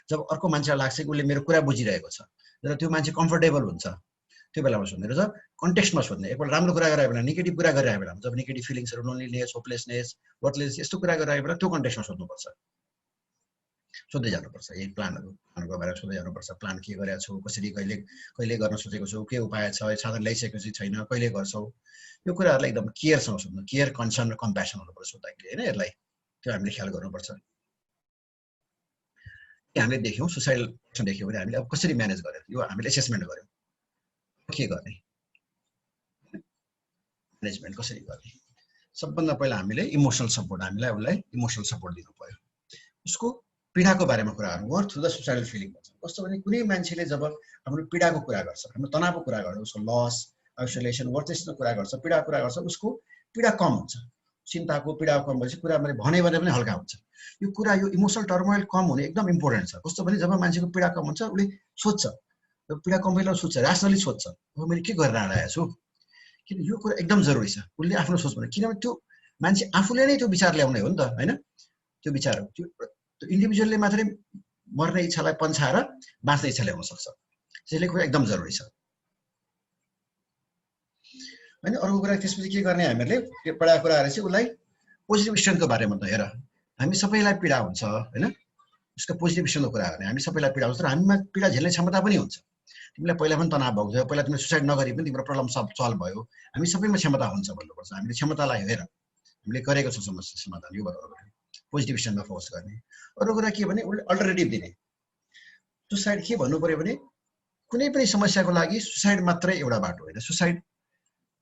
जब अर्को मान्छेलाई लाग्छ कि उसले मेरो कुरा बुझिरहेको छ र त्यो मान्छे कम्फर्टेबल हुन्छ त्यो बेलामा सोध्ने। र जब कन्टेक्स्टमा सोध्ने, एकपल्ट राम्रो कुरा गरेर बेला, नेगेटिभ कुरा गरिरहेको बेला, जब नेगेटिभ फिलिङ्सहरू, लोनलीनेस, होपलेसनेस, वर्थलेस यस्तो कुरा गरिरहेको बेला त्यो कन्टेक्स्टमा सोध्नुपर्छ, सोध्दै जानुपर्छ। यही प्लानको बारेमा सोध्दै जानुपर्छ। प्लान के गरेको छौ, कसरी कहिले गर्न सोचेको छौ, के उपाय छ, साधन ल्याइसकेको छैन, कहिले गर्छौ, यो कुराहरूलाई एकदम केयरसँग सोध्नु। केयर, कन्सर्न र कम्प्यासन हुनुपर्छ सोद्धाखेरि होइन। यसलाई त्यो हामीले ख्याल गर्नुपर्छ। हामीले देख्यौँ सुसाइड देख्यौँ भने हामीले अब कसरी म्यानेज गर्यौँ, यो हामीले एसेसमेन्ट गर्यौँ, के गर्ने, म्यानेजमेन्ट कसरी गर्ने। सबभन्दा पहिला हामीले इमोसनल सपोर्ट, हामीलाई उसलाई इमोसनल सपोर्ट दिनु पर्यो। उसको पीडाको बारेमा कुरा गर्नु, work through the suicidal feeling भन्छ। कस्तो भने कुनै मान्छेले जब हाम्रो पीडाको कुरा गर्छ, हाम्रो तनावको कुरा गर्छ, उसको लस, आइसोलेसन, वर्थलेसको कुरा गर्छ, पीडाको कुरा गर्छ, उसको पीडा कम हुन्छ। चिन्ताको पीडा कम भएपछि कुरा मैले भने पनि हल्का हुन्छ। यो कुरा, यो इमोसनल टर्मोइल कम हुने एकदम इम्पोर्टेन्ट छ। कस्तो भने जब मान्छेको पीडा कम हुन्छ उसले सोध्छ, पीडा कम भइरहेको सोध्छ, रासनली सोध्छ, अब मैले के गरेर आएको छु, किन यो कुरा एकदम जरुरी छ। उसले आफ्नो सोच भने, किनभने त्यो मान्छे आफूले नै त्यो विचार ल्याउने हो नि त होइन। त्यो विचार त्यो इन्डिभिजुअलले मात्रै मर्ने इच्छालाई पन्छाएर बाँच्ने इच्छा ल्याउन सक्छ। त्यसले कुरा एकदम जरुरी छ होइन। अर्को कुरा त्यसपछि के गर्ने, हामीहरूले त्यो पीडा कुराहरू चाहिँ उसलाई पोजिटिभ स्ट्रेन्थको बारेमा त हेर, हामी सबैलाई पीडा हुन्छ होइन, उसको पोजिटिभ स्ट्रेन्थको कुरा गर्ने। हामी सबैलाई पीडा हुन्छ, तर हामीमा पीडा झेल्ने क्षमता पनि हुन्छ। तिमीलाई पहिला पनि तनाव भएको थियो, पहिला तिमीले सुसाइड नगरी पनि तिम्रो प्रब्लम सल्भ भयो, हामी सबैमा क्षमता हुन्छ भन्नुपर्छ। हामीले क्षमतालाई हेर, हामीले गरेको छौँ समस्या समाधान, यो बताउनु पर्यो, पोजिटिभ स्ट्रेन्थमा फोकस गर्ने। अरू कुरा के भने उसले अल्टरनेटिभ दिने। सुसाइड के भन्नु पर्यो भने कुनै पनि समस्याको लागि सुसाइड मात्रै एउटा बाटो होइन, सुसाइड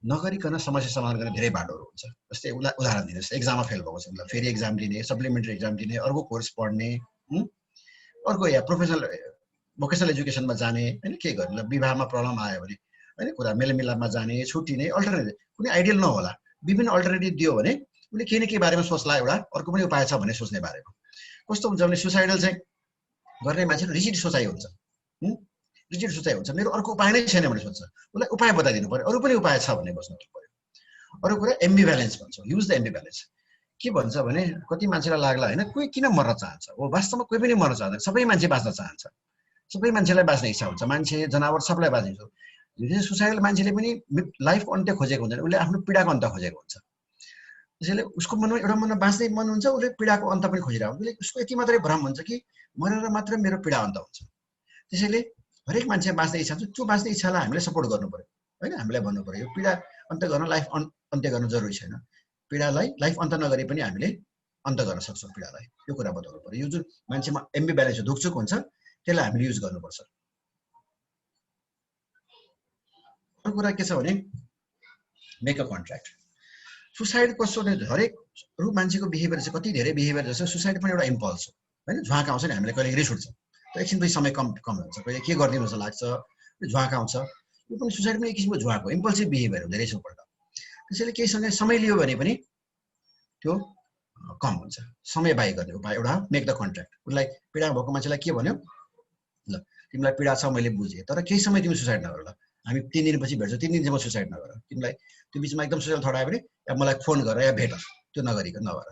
नगरिकन समस्या समाधान गर्ने धेरै बाटोहरू हुन्छ। जस्तै उदाहरण दिने, एक्जाममा फेल भएको छ उसलाई फेरि एक्जाम दिने, सप्लिमेन्ट्री एक्जाम दिने, अर्को कोर्स पढ्ने, अर्को या प्रोफेसनल भोकेसनल एजुकेसनमा जाने होइन, के गर्ने, विवाहमा प्रब्लम आयो भने होइन कुरा मेलमिलापमा जाने, छुट्टिने, अल्टरनेटिभ कुनै आइडियल नहोला, विभिन्न अल्टरनेटिभ दियो भने उसले केही न केही बारेमा सोच्ला, एउटा अर्को पनि उपाय छ भने सोच्ने बारेमा। कस्तो हुन्छ भने सुसाइडल चाहिँ गर्ने मान्छे रिजिड सोचाइ हुन्छ, रिजिड सोचाइ हुन्छ, मेरो अर्को उपाय नै छैन भने सोच्छ। उसलाई उपाय बताइदिनु पर्यो, अरू पनि उपाय छ भन्ने बस्नु पर्यो। अरू कुरा एम्बिभ्यालेन्स भन्छ, युज द एम्बिभ्यालेन्स। के भन्छ भने कति मान्छेलाई लाग्ला होइन कोही किन मर्न चाहन्छ, हो वास्तवमा कोही पनि मर्न चाहँदैन, सबै मान्छे बाँच्न चाहन्छ, सबै मान्छेलाई बाँच्ने इच्छा हुन्छ, मान्छे जनावर सबलाई बाँच्ने इच्छा हुन्छ। सुसाइडल मान्छेले पनि लाइफको अन्त्य खोजेको हुँदैन, उसले आफ्नो पीडाको अन्त्य खोजेको हुन्छ। त्यसैले उसको मनमा एउटा मनमा बाँच्ने मन हुन्छ, उसले पीडाको अन्त पनि खोजिरहेको हुन्छ। उसको यति मात्रै भ्रम हुन्छ कि मरेर मात्रै मेरो पीडा अन्त हुन्छ। त्यसैले हरेक मान्छे बाँच्ने इच्छा हुन्छ, त्यो बाँच्ने इच्छालाई हामीले सपोर्ट गर्नु पर्यो होइन। हामीलाई भन्नु पर्यो यो पीडा अन्त गर्न, लाइफ अन्त्य गर्न जरुरी छैन, पीडालाई लाइफ अन्त नगरे पनि हामीले अन्त गर्न सक्छौँ पीडालाई, यो कुरा बताउनु पर्यो। यो जुन मान्छेमा एम्बिभ्यालेन्स धुकचुक हुन्छ त्यसलाई हामीले युज गर्नुपर्छ। अर्को कुरा के छ भने मेक अ कन्ट्र्याक्ट। सुसाइड कस्तो हरेक अरू मान्छेको बिहेभियर चाहिँ कति धेरै बिहेभियर जस्तो सुसाइड पनि एउटा इम्पल्स हो होइन। झ्वाक आउँछ नि, हामीले कहिले रिस उठ्छ, एकछिनपछि समय कम हुन्छ, कहिले के गरिदिनु जस्तो लाग्छ, झ्वाक आउँछ, यो पनि सुसाइड पनि एक किसिमको झ्वाक हो, इम्पल्सिभ बिहेभियर हो धेरै सोपल्ट। त्यसैले केही समय लियो भने पनि त्यो कम हुन्छ। समय बाहेक गर्ने उपाय एउटा मेक द कन्ट्र्याक्ट। उसलाई पीडा भएको मान्छेलाई के भन्यो, ल तिमीलाई पीडा छ मैले बुझेँ, तर केही समय तिमी सुसाइड नगर, ल हामी 3 दिनपछि भेट्छौँ, 3 दिनसम्म सुसाइड नगर, तिमीलाई त्यो बिचमा एकदम सुसाइड थोडा आयो भने या मलाई फोन गर या भेट, त्यो नगरिकन नगर।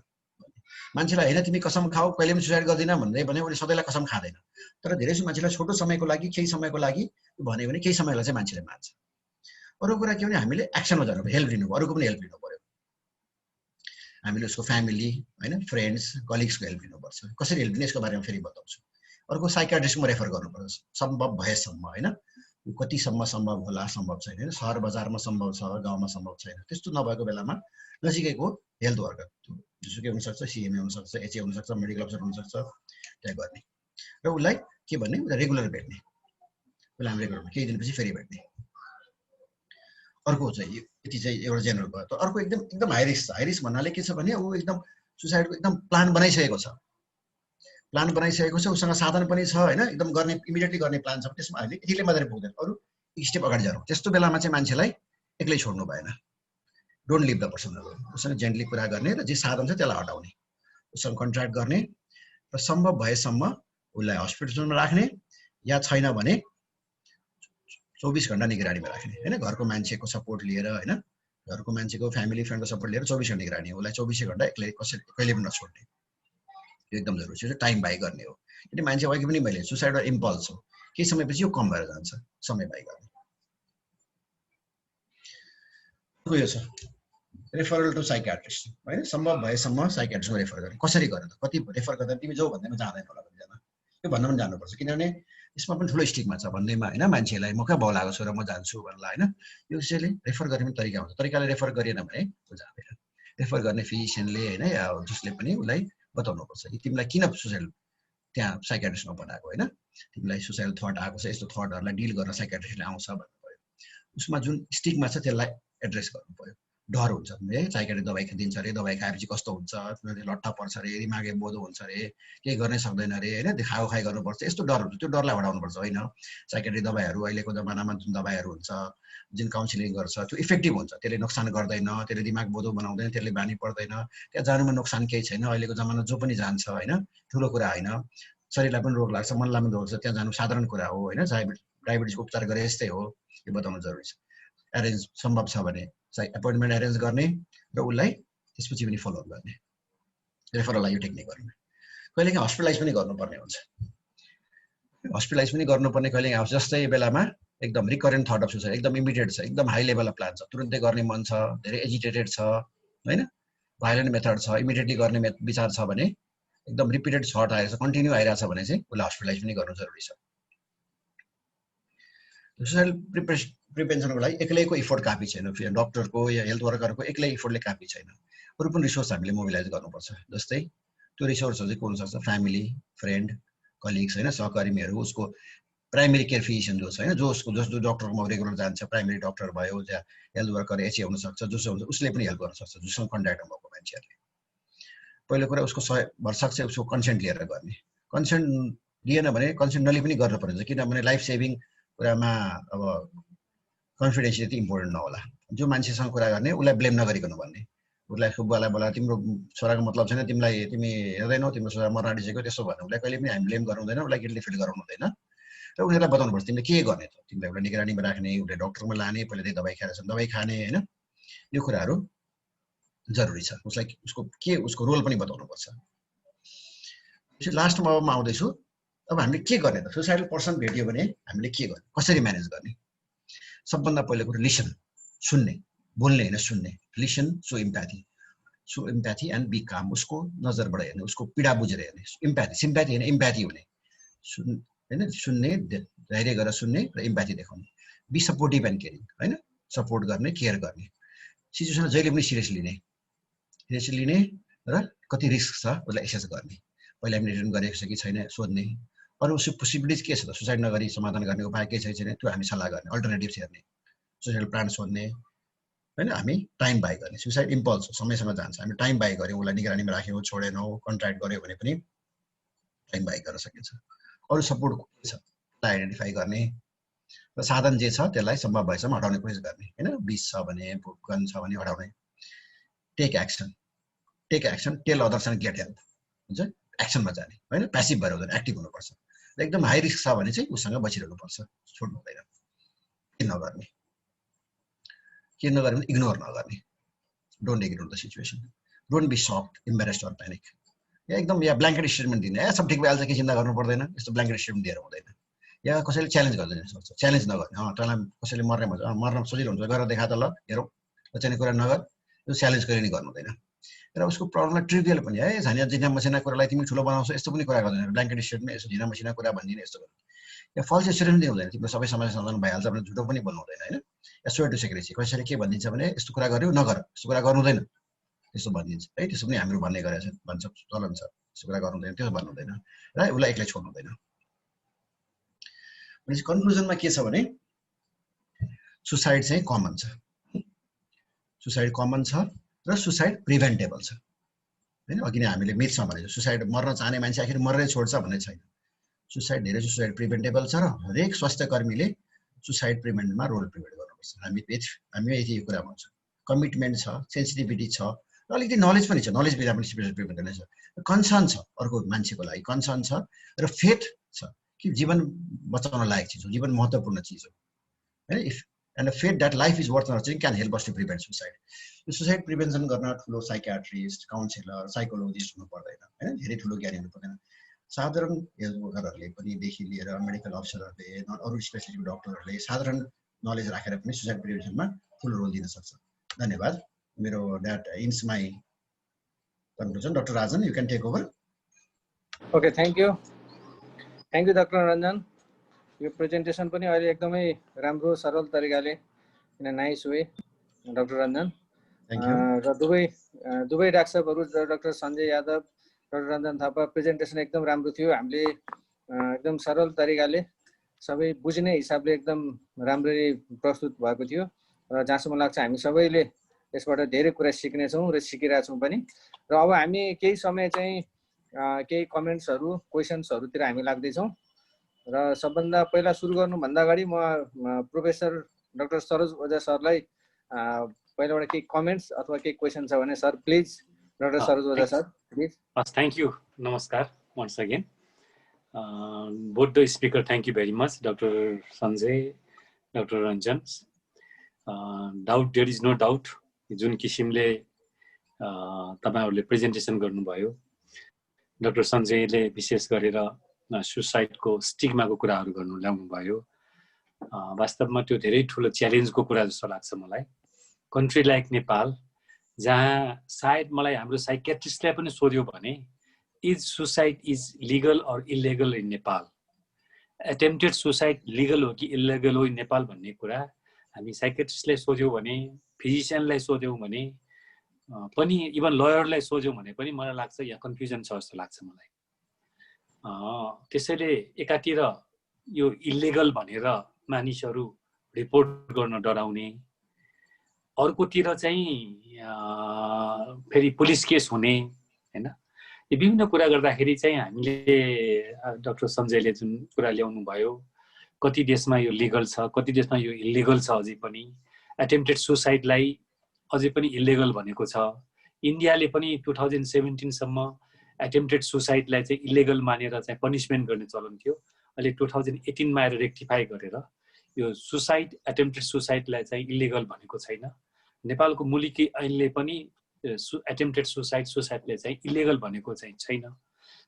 मान्छेलाई होइन तिमी कसम खाऊ कहिले पनि सुसाइड गर्दिन भन्दै भने उसले सधैँलाई कसम खाँदैन, तर धेरै मान्छेलाई छोटो समयको लागि केही समयको लागि भन्यो भने केही समयलाई चाहिँ मान्छेले मान्छ। अरू कुरा के भने हामीले एक्सनमा जानु पर्यो, हेल्प लिनु पर्यो, अरूको पनि हेल्प लिनु पर्यो। हामीले उसको फ्यामिली होइन फ्रेन्ड्स कलिग्सको हेल्प लिनुपर्छ। कसरी हेल्प लिने यसको बारेमा फेरि बताउँछु। अर्को साइकियाट्रिस्टमा रेफर गर्नुपर्छ सम्भव भएसम्म होइन। कतिसम्म सम्भव होला, सम्भव छैन हैन। सहर बजारमा सम्भव छ, गाउँमा सम्भव छैन। त्यस्तो नभएको बेलामा नजिकैको हेल्थ वर्कर, जुसुकै हुनसक्छ, सिएमए हुनसक्छ, एचए हुनसक्छ, मेडिकल अफिसर हुनसक्छ, त्यहाँ गर्ने र उसलाई के भन्ने, उसलाई रेगुलर भेट्ने, उसलाई हामी रेगुलर केही दिनपछि फेरि भेट्ने। अर्को चाहिँ यति चाहिँ एउटा जेनरल भयो। त अर्को एकदम एकदम हाई रिस्क छ। हाई रिस्क भन्नाले के छ भने ऊ एकदम सुसाइडको एकदम प्लान बनाइसकेको छ, उसँग साधन पनि छ हैन, एकदम गर्ने इमिडिएटली गर्ने प्लान छ। त्यसमा हामीले यतिले मात्रै पुग्दैन, अरू एक स्टेप अगाडि जानु। त्यस्तो बेलामा चाहिँ मान्छेलाई एक्लै छोड्नु भएन। Don't leave the person alone. उसँग जेन्टली कुरा गर्ने र जे साधन छ त्यसलाई हटाउने, उसँग कन्ट्र्याक्ट गर्ने र सम्भव भएसम्म उसलाई हस्पिटलमा राख्ने, या छैन भने 24 घण्टा निगरानीमा राख्ने हैन। घरको मान्छेको सपोर्ट लिएर हैन, घरको मान्छेको फ्यामिली फ्रेन्डको सपोर्ट लिएर 24 घण्टा निगरानी, उसलाई 24 घण्टा एक्लै कहिले पनि नछोड्ने, यो एकदम जरुरी छ। टाइम बाई गर्ने हो। किन मान्छे अघि पनि मैले सुसाइड इम्पल्स हो, केही समयपछि यो कम भएर जान्छ, समय बाई गर्ने। यो छ रेफरल टु साइकियाट्रिस्ट हैन। सम्भव भएसम्म साइकियाट्रिस्टमा रेफर गर्ने। कसरी गर्ने त? कति रेफर गर्दा तिमी जाऊ भन्दैमा जाँदैन होला भन्दैन, यो भन्न पनि जानुपर्छ। किनभने यसमा पनि ठुलो स्टिगमा छ भन्दैमा हैन, मान्छेलाई म कहाँ बौ लागेको छु र म जान्छु भन्ला हैन। यो विषयले रेफर गर्ने पनि तरिका हुन्छ। तरिकाले रेफर गरिएन भने उ जाँदैन। रेफर गर्ने फिजिशियनले हैन या जसले पनि उसलाई बताउनुपर्छ कि तिमीलाई किन सुसाइड त्यहाँ साइकियाट्रिस्टमा बनाएको हैन, तिमीलाई सुसाइडल थट आएको छ, यस्तो थटहरुलाई डिल गर्न साइकियाट्रिस्टले आउँछ भन्नु पर्यो। उसमा जुन स्टिगमा छ त्यसलाई एड्रेस गर्नु पर्यो। डर हुन्छ है, साइकियाट्रिक दबाई दिन्छ अरे, दबाई खाएपछि कस्तो हुन्छ, लट्ठा पर्छ अरे, दिमागे बोधो हुन्छ अरे, केही गर्नै सक्दैन अरे हैन, खाइ गर्नुपर्छ, यस्तो डर हुन्छ। त्यो डरलाई हटाउनुपर्छ हैन। साइकियाट्रिक दबाईहरू अहिलेको जमानामा जुन दबाईहरू हुन्छ, जुन काउन्सिलिङ गर्छ, त्यो इफेक्टिभ हुन्छ। त्यसले नोक्सान गर्दैन, त्यसले दिमाग बोधो बनाउँदैन, त्यसले बानी पर्दैन। त्यहाँ जानुमा नोक्सान केही छैन। अहिलेको जमाना जो पनि जान्छ हैन, ठुलो कुरा हैन। शरीरलाई पनि रोग लाग्छ, मनलाई पनि रोग लाग्छ, त्यहाँ जानु साधारण कुरा हो हैन। डायबिटिजको उपचार गरे जस्तै हो, यो बताउनु जरुरी छ। एरेन्ज सम्भव छ भने एपोइन्टमेन्ट एरेन्ज गर्ने र उसलाई त्यसपछि पनि फलोअप गर्ने, रेफरललाई यो टेक्निक गर्ने। कहिलेकाहीँ हस्पिटलाइज पनि गर्नुपर्ने हुन्छ। हस्पिटलाइज पनि गर्नुपर्ने कहिलेकाहीँ आउँछ। जस्तै बेलामा एकदम रिकरेन्ट थट अफ सुसाइड, एकदम इमिडिएट छ, एकदम हाई लेभल अफ प्लान छ, तुरुन्तै गर्ने मन छ, धेरै एजिटेटेड छ हैन, भाइलेन्ट मेथड छ, इमिडिएटली गर्ने विचार छ भने, एकदम रिपिटेड थट आएको छ, कन्टिन्यू आइरहेछ भने चाहिँ उसलाई हस्पिटलाइज पनि गर्नु जरुरी छ। सुसाइड प्रिभेन्सनको लागि एक्लैको इफोर्ट काफी छैन। डक्टरको या हेल्थ वर्करको एक्लै इफोर्टले काफी छैन। अरू पनि रिसोर्स हामीले मोबिलाइज गर्नुपर्छ। जस्तै त्यो रिसोर्सहरू चाहिँ को हुनसक्छ, फ्यामिली, फ्रेन्ड, कलिग्स हैन, सहकर्मीहरू, उसको प्राइमेरी केयर फिजिशियन जो छ हैन, जो डक्टरमा रेगुलर जान्छ, प्राइमेरी डक्टर भयो, या हेल्थ वर्कर एचए हुनसक्छ, जसो हुन्छ उसले पनि हेल्प गर्न सक्छ, जोसँग कन्ट्याक्टमा भएको मान्छेहरूले। पहिलो कुरा उसको भरसक चाहिँ उसको कन्सेन्ट लिएर गर्ने। कन्सेन्ट लिएन भने कन्सेन्ट नलिई पनि गर्न पर्छ, किनभने लाइफ सेभिङ कुरामा अब कन्फिडेन्सियलिटी इम्पोर्टेन्ट नहोला। जो मान्छेसँग कुरा गर्ने उसलाई ब्लेम नगरिकन भन्ने, उसलाई बुबालाई बोला तिम्रो छोराको मतलब छैन, तिमी हेर्दैनौ, तिम्रो छोरा मर्न आँटिसक्यो, त्यसो भन्नु उसलाई कहिले पनि हामी ब्लेम गर्नु हुँदैन, उसलाई गिल्टी फिल गराउनु हुँदैन। र उनीहरूलाई बताउनुपर्छ तिमीले के गर्ने त, तिमीलाई एउटा निगरानीमा राख्ने, उसले डक्टरमा लाने, पहिला त्यही दबाई खाएर दबाई खाने हैन, यो कुराहरू जरुरी छ। उसलाई उसको रोल पनि बताउनुपर्छ। लास्टमा अब म आउँदैछु। अब हामीले के गर्ने त? सुसाइडल पर्सन भेट्यो भने हामीले के गर्ने, कसरी म्यानेज गर्ने? सबभन्दा पहिलो कुरा लिसन, सुन्ने, बोल्ने हैन, सुन्ने। लिसन, सो इम्प्याथी एन्ड बी काम। उसको नजरबाट हेर्ने, उसको पीडा बुझेर हेर्ने। इम्प्याथी, सिम्प्याथी हैन, इम्प्याथी हुने, हैन, सुन्ने, धैर्य गरेर सुन्ने र इम्प्याथी देखाउने। बी सपोर्टिभ एन्ड केयरिङ हैन, सपोर्ट गर्ने, केयर गर्ने। सिचुएसनलाई जहिले पनि सिरियसली लिने र कति रिस्क छ उसलाई एसेस गर्ने। पहिला हामीले रिटर्न गरेको छ कि छैन सोध्ने। अरू पोसिबिलिटिज के छ त, सुसाइड नगरी समाधान गर्ने उपाय के छैन त्यो हामी सल्लाह गर्ने, अल्टरनेटिभ्स हेर्ने, सुसाइडल प्लान सोध्ने हैन। हामी टाइम बाई गर्ने। सुसाइड इम्पल्स समयसँग जान्छ, हामी टाइम बाई गऱ्यौँ, उसलाई निगरानीमा राख्यौँ, छोडेनौँ, कन्ट्र्याक्ट गऱ्यो भने पनि टाइम बाई गर्न सकिन्छ। अरू सपोर्ट के छ आइडेन्टिफाई गर्ने र साधन जे छ त्यसलाई सम्भव भएसम्म हटाउने कोसिस गर्ने हैन। विष छ भने, गन छ भने हटाउने। Take action, tell others and get help हुन्छ। एक्सनमा जाने हैन, प्यासिभ भएर हुँदैन, एक्टिभ हुनुपर्छ। र एकदम हाई रिस्क छ भने चाहिँ उसँग बचिरहनु पर्छ, छोड्नु हुँदैन। के नगर्ने भने इग्नोर नगर्ने। Don't ignore the situation, don't be shocked, embarrassed or panic. एकदम या ब्ल्याङ्केट स्टेटमेन्ट दिने, सब ठिक भइहाल्छ, के चिन्ता गर्नु पर्दैन, यस्तो ब्ल्याङ्केट स्टेटमेन्ट दिएर हुँदैन। या कसैले च्यालेन्ज गर्दैन सक्छ, च्यालेन्ज नगर्ने। तँलाई कसैले मर्ने भन्छ, मर्न सजिलो हुन्छ, गरेर देखा त ल हेरौँ, चाहिने कुरा नगर, यो च्यालेन्ज कहिले नि गर्नु हुँदैन। र उसको प्रब्लमलाई ट्रिभियल पनि है झन्या झिना मसिना कुरालाई तिमी ठुलो बनाउँछौ यस्तो पनि कुरा गर्दैन ब्ल्याङ्केट स्टेटमेन्ट यसो झिना मसिना कुरा भन्दिने यस्तो गर्नु या फल्स एस्युरेन्स नै हुँदैन तिम्रो सबै समस्या समाधान भइहाल्छ भनेर झुटो पनि बोल्नु हुँदैन हैन एस्योर टु सेक्रेसी कसैले के भनिदिन्छ भने यस्तो कुरा गर्यो नगर यस्तो कुरा गर्नु हुँदैन त्यस्तो भनिदिन्छ है त्यसो पनि हाम्रो भन्ने गरेछ भन्छ चलन छ यस्तो कुरा गर्नु हुँदैन त्यसो भन्नु हुँदैन र उसलाई एक्लै छोड्नु हुँदैन भनेपछि कन्क्लुजनमा के छ भने सुसाइड चाहिँ कमन छ सुसाइड कमन छ र सुसाइड प्रिभेन्टेबल छ हैन अघि नै हामीले मिथमा भनेको सुसाइड मर्न चाहने मान्छे आखिर मर्दै छोड्छ भन्ने छैन सुसाइड धेरै सुसाइड प्रिभेन्टेबल छ र हरेक स्वास्थ्य कर्मीले सुसाइड प्रिभेन्टमा रोल प्रिभेन्ट गर्नुपर्छ हामी यति कुरा भन्छ कमिटमेन्ट छ सेन्सिटिभिटी छ र अलिकति नलेज पनि छ नलेज बिना पनि सुसाइड प्रिभेन्ट नै छ कन्सर्न छ अर्को मान्छेको लागि कन्सर्न छ र फेथ छ कि जीवन बचाउन लायक चिज हो जीवन महत्त्वपूर्ण चिज हो हैन if and a faith that life is worth nurturing can help us to prevent suicide यो सुसाइड प्रिभेन्सन गर्न ठुलो साइकियाट्रिस्ट काउन्सिलर साइकोलोजिस्ट हुनु पर्दैन हैन धेरै ठुलो ज्ञानी हुनु पर्दैन साधारण हेल्थवर्करहरूले पनि देखि लिएर मेडिकल अफिसरहरूले अरू स्पेसिलिस्ट डक्टरहरूले साधारण नलेज राखेर पनि सुसाइड प्रिभेन्सनमा ठुलो रोल दिन सक्छ धन्यवाद मेरो that is my conclusion doctor Rajan you can take over okay thank you doctor Ranjan यो प्रेजेन्टेसन पनि अहिले एकदमै राम्रो सरल तरिकाले in nice way doctor Ranjan र दुवै डाक्टरहरू doctor Sanjay Yadav doctor Ranjan Thapa presentation एकदम राम्रो थियो हामीले एकदम सरल तरिकाले सबै बुझ्ने हिसाबले एकदम राम्ररी प्रस्तुत भएको थियो र जहाँसम्म लाग्छ हामी सबैले यसबाट धेरै कुरा सिक्नेछौँ र सिकिरहेछौँ पनि र अब हामी केही समय चाहिँ केही कमेन्ट्सहरू क्वेसन्सहरूतिर हामी लाग्दैछौँ र सबभन्दा पहिला सुरु गर्नुभन्दा अगाडि म प्रोफेसर डाक्टर सरोज ओझा सरलाई पहिलाबाट केही कमेन्ट्स अथवा केही क्वेसन छ भने sir please doctor Saroj Ojha sir please thank you नमस्कार once again both the speaker thank you very much Dr. Sanjay Dr. Ranjan doubt there is no doubt जुन किसिमले तपाईहरुले प्रेजेन्टेसन गर्नुभयो डाक्टर सञ्जयले विशेष गरेर सुसाइडको स्टिग्माको कुराहरु गर्नु ल्याउनु भयो वास्तवमा त्यो धेरै ठूलो च्यालेन्जको कुरा जस्तो लाग्छ मलाई कन्ट्री लाइक नेपाल जहाँ सायद मलाई हाम्रो साइकियाट्रिस्टले पनि सोध्यो भने is suicide is legal or illegal in Nepal attempted suicide legal हो कि इलिगल हो इन नेपाल भन्ने कुरा हामी साइकियाट्रिस्टले सोध्यो भने फिजिशियनलाई सोध्यौं भने पनि इभन लयरलाई सोध्यौं भने पनि मलाई लाग्छ यहाँ कन्फ्युजन छ जस्तो लाग्छ मलाई त्यसैले एकातिर यो इलिगल भनेर मानिसहरू रिपोर्ट गर्न डराउने अर्कोतिर चाहिँ फेरि पुलिस केस हुने हैन यो विभिन्न कुरा गर्दाखेरि चाहिँ हामीले डाक्टर सञ्जयले जुन कुरा ल्याउनु भयो कति देशमा यो लिगल छ कति देशमा यो इलिगल छ अझै पनि एटेम्प्टेड सुसाइडलाई अझै पनि इलिगल भनेको छ इन्डियाले पनि 2017 सम्म एटेम्प्टेड सुसाइडलाई चाहिँ इलिगल मानेर चाहिँ पनिशमेन्ट गर्ने चलन थियो अहिले 2018 मा आएर रेक्टिफाई गरेर यो सुसाइड एटेम्प्टेड सुसाइडलाई चाहिँ इलिगल भनेको छैन नेपालको मुलुकी ऐनले पनि एटेम्प्टेड सुसाइडले चाहिँ इलिगल भनेको चाहिँ छैन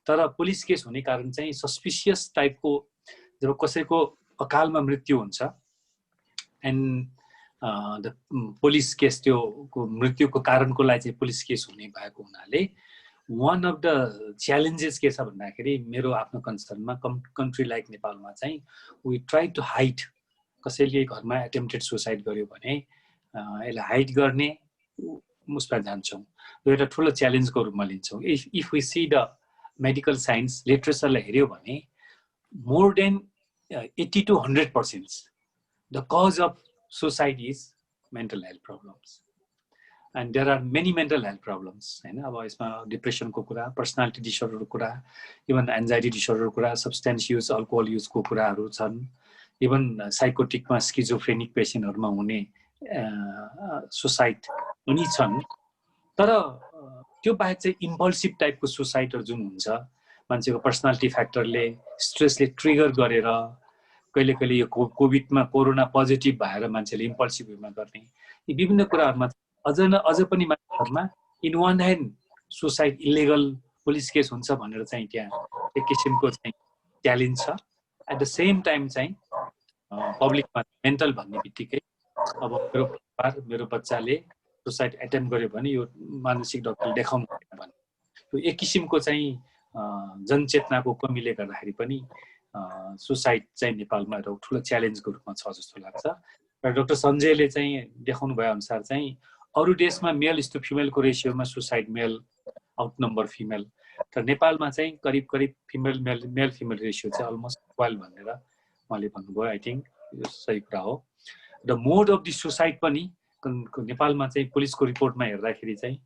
तर पुलिस केस हुने कारण चाहिँ सस्पिसियस टाइपको जब कसैको अकालमा मृत्यु हुन्छ एन्ड द पुलिस केस त्यो मृत्युको कारणको लागि चाहिँ पुलिस केस हुने भएको हुनाले वान अफ द च्यालेन्जेस के छ भन्दाखेरि मेरो आफ्नो कन्सर्नमा कन्ट्री लाइक नेपालमा चाहिँ वी ट्राई टु हाइड कसैले घरमा एटेम्प्टेड सुसाइड गर्यो भने यसलाई हाइड गर्ने उसमा जान्छौँ यो एउटा ठुलो च्यालेन्जको रूपमा लिन्छौँ if we see the medical science लिटरेचरलाई हेऱ्यो भने more than 80 to 100% the cause of suicide is mental health problems and there are many mental health problems हैन अब यसमा डिप्रेसनको कुरा पर्सनालिटी डिसअर्डरको कुरा इभन एन्जाइटी डिसअर्डरको कुरा सब्स्टेन्स युज अल्कोहल युजको कुराहरू छन् इभन साइकोटिकमा स्किजोफ्रेनिक पेशेन्टहरुमा हुने सुसाइड पनि छन् तर त्यो बाहेक चाहिँ इम्पल्सिभ टाइपको सुसाइडहरु जुन हुन्छ मान्छेको पर्सनालिटी फ्याक्टरले स्ट्रेसले ट्रिगर गरेर कहिले कहिले यो कोभिडमा कोरोना पोजिटिभ भएर मान्छेले इम्पल्सिभ वेमा गर्ने यी विभिन्न कुराहरुमा अझ पनि मान्छेहरुमा in one hand suicide illegal police case हुन्छ भनेर चाहिँ त्यहाँ एक किसिमको चाहिँ च्यालेन्ज छ एट द सेम टाइम चाहिँ पब्लिकमा मेन्टल भन्ने बित्तिकै अब मेरो परिवार मेरो बच्चाले सुसाइड एटेम्प्ट गर्यो भने यो मानसिक डाक्टरले देखाउनु पर्यो भने यो एक किसिमको चाहिँ जनचेतनाको कमीले गर्दाखेरि पनि सुसाइड चाहिँ नेपालमा एउटा ठुलो च्यालेन्जको रूपमा छ जस्तो लाग्छ र डाक्टर सञ्जयले चाहिँ देखाउनु भए अनुसार चाहिँ अरू देशमा मेल इज टु फिमेलको रेसियोमा सुसाइड मेल आउटनम्बर फिमेल र नेपालमा चाहिँ करिब मेल फिमेल रेसियो चाहिँ अलमोस्ट इक्वल भनेर उहाँले भन्नुभयो आई थिङ्क यो सही कुरा हो र मोड अफ दि सुसाइड पनि नेपालमा चाहिँ पुलिसको रिपोर्टमा हेर्दाखेरि चाहिँ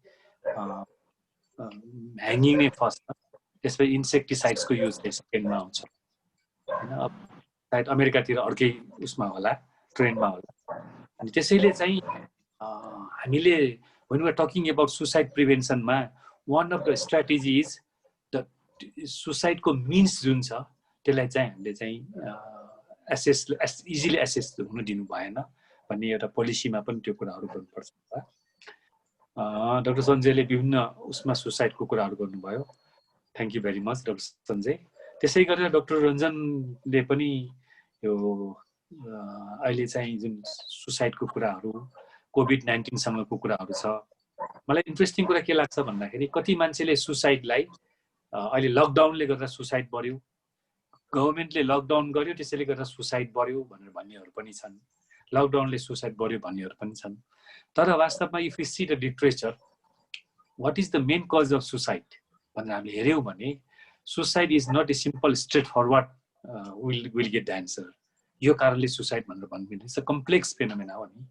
ह्याङ्गिङ नै फर्स्ट त्यसपछि इन्सेक्टिसाइड्सको युज चाहिँ सेकेन्डमा आउँछ होइन अब सायद अमेरिकातिर अर्कै उसमा होला ट्रेन्डमा होला अनि त्यसैले चाहिँ हामीले when we are talking about suicide prevention ma one of the strategy is the suicide ko means jun cha त्यसलाई चाहिँ हामीले चाहिँ assess easily assess हुन दिनु भएन भन्ने एउटा पोलिसीमा पनि त्यो कुराहरू गर्नुपर्छ डाक्टर सञ्जयले विभिन्न उसमा सुसाइडको कुराहरू गर्नुभयो thank you very much doctor Sanjay त्यसै गरेर डाक्टर रञ्जनले पनि यो अहिले चाहिँ जुन सुसाइडको कुराहरू कोभिड-19 सँगको कुराहरू छ मलाई इन्ट्रेस्टिङ कुरा के लाग्छ भन्दाखेरि कति मान्छेले सुसाइडलाई अहिले लकडाउनले गर्दा सुसाइड बढ्यो गभर्नमेन्टले लकडाउन गर्यो त्यसैले गर्दा सुसाइड बढ्यो भनेर भन्नेहरू पनि छन् लकडाउनले सुसाइड बढ्यो भन्नेहरू पनि छन् तर वास्तवमा if you see the literature what is the main cause of suicide भनेर हामीले हेऱ्यौँ भने suicide is not a simple straight forward will get the answer यो कारणले सुसाइड भनेर भन्नु इट्स अ कम्प्लेक्स फेनोमेना हो नि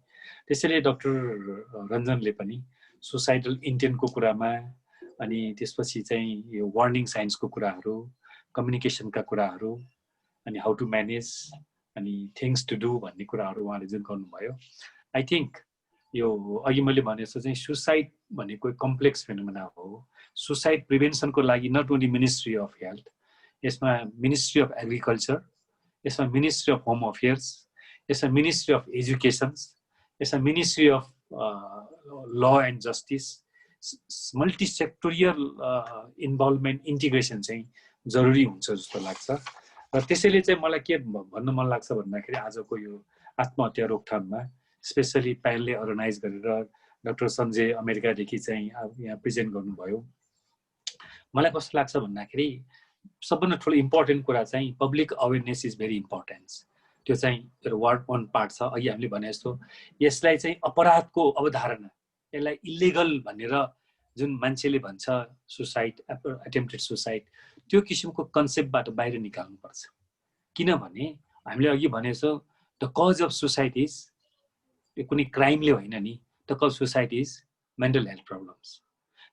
त्यसैले डाक्टर रञ्जनले पनि सुसाइडल इन्टेन्टको कुरामा अनि त्यसपछि चाहिँ यो वार्निङ साइन्सको कुराहरू कम्युनिकेसनका कुराहरू अनि हाउ टु म्यानेज अनि थिङ्स टु डु भन्ने कुराहरू उहाँले जुन गर्नुभयो आई थिङ्क यो अघि मैले भने जस्तो चाहिँ सुसाइड भनेको कम्प्लेक्स फेनोमेना हो सुसाइड प्रिभेन्सनको लागि not only ministry of health यसमा मिनिस्ट्री अफ एग्रिकल्चर यसमा मिनिस्ट्री अफ होम अफेयर्स यसमा मिनिस्ट्री अफ एजुकेसन्स यसमा ministry of law and justice multi sectorial involvement integration चाहिँ जरुरी हुन्छ जस्तो लाग्छ र त्यसैले चाहिँ मलाई के भन्न मन लाग्छ भन्दाखेरि आजको यो आत्महत्या रोकथाममा स्पेसली प्यानलले अर्गनाइज गरेर डाक्टर सञ्जय अमेरिकादेखि चाहिँ यहाँ प्रेजेन्ट गर्नुभयो मलाई कस्तो लाग्छ भन्दाखेरि सबभन्दा ठुलो इम्पोर्टेन्ट कुरा चाहिँ public awareness is very important त्यो चाहिँ वान पार्ट छ अघि हामीले भने जस्तो यसलाई चाहिँ अपराधको अवधारणा यसलाई इलिगल भनेर जुन मान्छेले भन्छ सुसाइड एटेम्प्टेड सुसाइड त्यो किसिमको कन्सेप्टबाट बाहिर निकाल्नुपर्छ किनभने हामीले अघि भने जस्तो the cause of suicide is कुनै क्राइमले होइन नि the cause suicide is mental health problems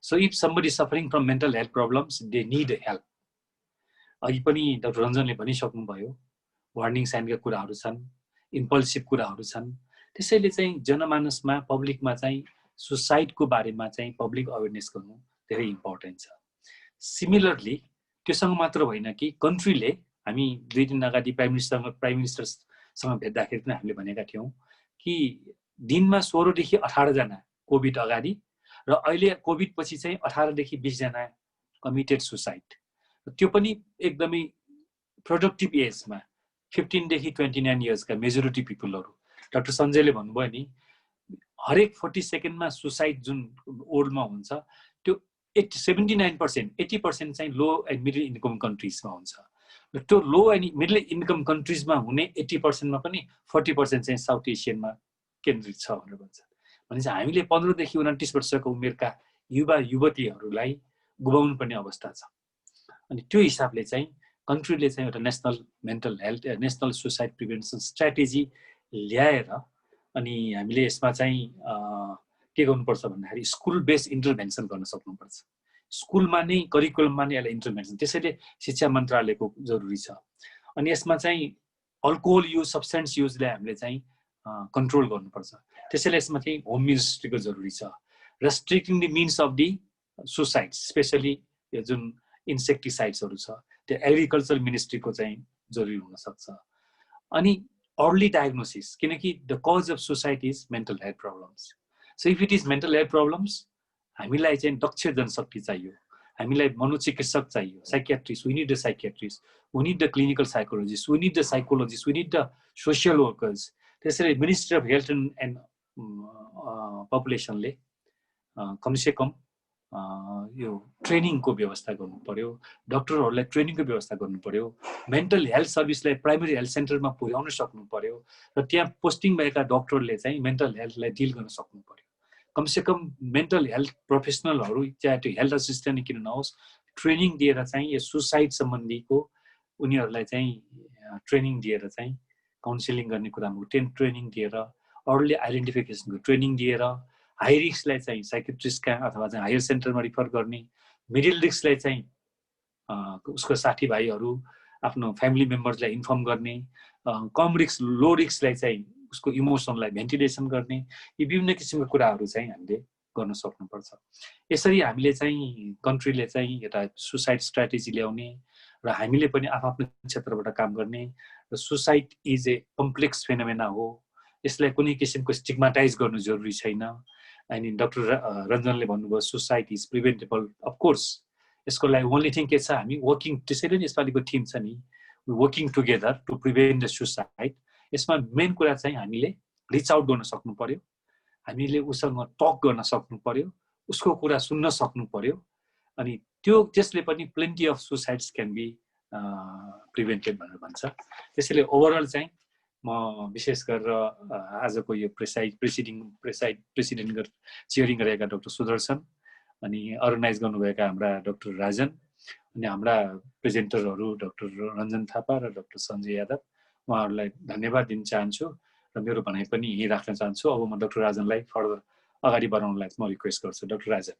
so if somebody suffering from mental health problems they need help अघि पनि डाक्टर रञ्जनले भनिसक्नुभयो वार्निङ साइनका कुराहरू छन् इम्पल्सिभ कुराहरू छन् त्यसैले चाहिँ जनमानसमा पब्लिकमा चाहिँ सुसाइडको बारेमा चाहिँ पब्लिक अवेरनेस गर्नु धेरै इम्पोर्टेन्ट छ सिमिलरली त्योसँग मात्र होइन कि कन्ट्रीले हामी 2 दिन अगाडि प्राइम मिनिस्टरसँग भेट्दाखेरि पनि हामीले भनेका थियौँ कि दिनमा 16 देखि 18 जना कोभिड अगाडि र अहिले कोभिड पछि चाहिँ 18 देखि 20 जना कमिटेड सुसाइड त्यो पनि एकदमै प्रोडक्टिभ एजमा 15 देखि 29 इयर्सका मेजोरिटी पिपलहरू डाक्टर सञ्जयले भन्नुभयो नि हरेक 40 सेकेन्डमा सुसाइड जुन ओल्डमा हुन्छ त्यो 79% 80% चाहिँ लो एन्ड मिडल इन्कम कन्ट्रिजमा हुन्छ र त्यो लो एन्ड मिडल इन्कम कन्ट्रिजमा हुने 80% मा पनि 40% चाहिँ साउथ एसियनमा केन्द्रित छ भनेर भन्छ भनेपछि हामीले 15 देखि 29 वर्षको उमेरका युवा युवतीहरूलाई गुमाउनु पर्ने अवस्था छ अनि त्यो हिसाबले चाहिँ कन्ट्रीले चाहिँ एउटा national mental health national suicide prevention strategy ल्याएर अनि हामीले यसमा चाहिँ के गर्नुपर्छ भन्दाखेरि स्कुल बेस्ड इन्टरभेन्सन गर्न सक्नुपर्छ स्कुलमा नै करिकुलममा नै यसलाई इन्टरभेन्सन त्यसैले शिक्षा मन्त्रालयको जरुरी छ अनि यसमा चाहिँ अल्कोहल युज सब्सटेन्स युजलाई हामीले चाहिँ कन्ट्रोल गर्नुपर्छ त्यसैले यसमा चाहिँ होम मिनिस्ट्रीको जरुरी छ restricting the means of the suicide specially यो जुन इन्सेक्टिसाइड्सहरू छ त्यो एग्रिकल्चर मिनिस्ट्रीको चाहिँ जरुरी हुन सक्छ अनि अर्ली डायग्नोसिस किनकि the cause of suicide is mental health problems so if it is mental health problems हामीलाई चाहिँ दक्ष जनशक्ति चाहियो हामीलाई मनोचिकित्सक चाहियो psychiatrist we need the psychiatrist we need the clinical psychologist we need the psychologist we need the social workers त्यसैले ministry of health and पपुलेसनले कमसेकम यो ट्रेनिङको व्यवस्था गर्नु पर्यो, डक्टरहरूलाई ट्रेनिङको व्यवस्था गर्नु पर्यो, मेन्टल हेल्थ सर्भिसलाई प्राइमेरी हेल्थ सेन्टरमा पुर्याउन सक्नु पर्यो र त्यहाँ पोस्टिङ भएका डक्टरले चाहिँ मेन्टल हेल्थलाई डिल गर्न सक्नु पर्यो। कमसेकम मेन्टल हेल्थ प्रोफेसनलहरू चाहे त्यो हेल्थ एसिस्टेन्ट किन नहोस्, ट्रेनिङ दिएर चाहिँ यो सुसाइड सम्बन्धीको उनीहरूलाई चाहिँ ट्रेनिङ दिएर चाहिँ काउन्सिलिङ गर्ने कुरामा ट्रेनिङ दिएर, अर्ली आइडेन्टिफिकेसनको ट्रेनिङ दिएर, हाई रिस्कलाई चाहिँ साइकेट्रिस्टका अथवा चाहिँ हायर सेन्टरमा रिफर गर्ने, मिडल रिस्कलाई चाहिँ उसको साथीभाइहरू आफ्नो फ्यामिली मेम्बर्सलाई इन्फर्म गर्ने, कम रिस्क लो रिस्कलाई चाहिँ उसको इमोसनलाई भेन्टिलेसन गर्ने, यी विभिन्न किसिमका कुराहरू चाहिँ हामीले गर्न सक्नुपर्छ। यसरी हामीले चाहिँ कन्ट्रीले चाहिँ एउटा सुसाइड स्ट्राटेजी ल्याउने र हामीले पनि आफ्नो क्षेत्रबाट काम गर्ने र suicide is a complex phenomena हो, यसलाई कुनै किसिमको स्टिग्माटाइज गर्नु जरुरी छैन। अनि डाक्टर रञ्जनले भन्नुभयो सुसाइड इज प्रिभेन्टेबल, अफकोर्स यसको लागि ओन्ली थिङ के छ, हामी वर्किङ, त्यसैले नि यसपालिको थिम छ नि working together to prevent the suicide. यसमा मेन कुरा चाहिँ हामीले रिच आउट गर्न सक्नु पर्यो, हामीले उसँग टक गर्न सक्नु पर्यो, उसको कुरा सुन्न सक्नु पर्यो, अनि त्यो त्यसले पनि plenty of suicides can be prevented भनेर भन्छ। त्यसैले ओभरअल चाहिँ म विशेष गरेर आजको यो प्रेसिडेन्ट चियरिङ गरेका डाक्टर सुदर्शन, अनि अर्गनाइज गर्नुभएका हाम्रा डाक्टर राजन, अनि हाम्रा प्रेजेन्टरहरू डाक्टर रञ्जन थापा र डाक्टर सञ्जय यादव, उहाँहरूलाई धन्यवाद दिन चाहन्छु र मेरो भनाइ पनि यही राख्न चाहन्छु। अब म डाक्टर राजनलाई फर्दर अगाडि बढाउनलाई म रिक्वेस्ट गर्छु। Doctor Rajan,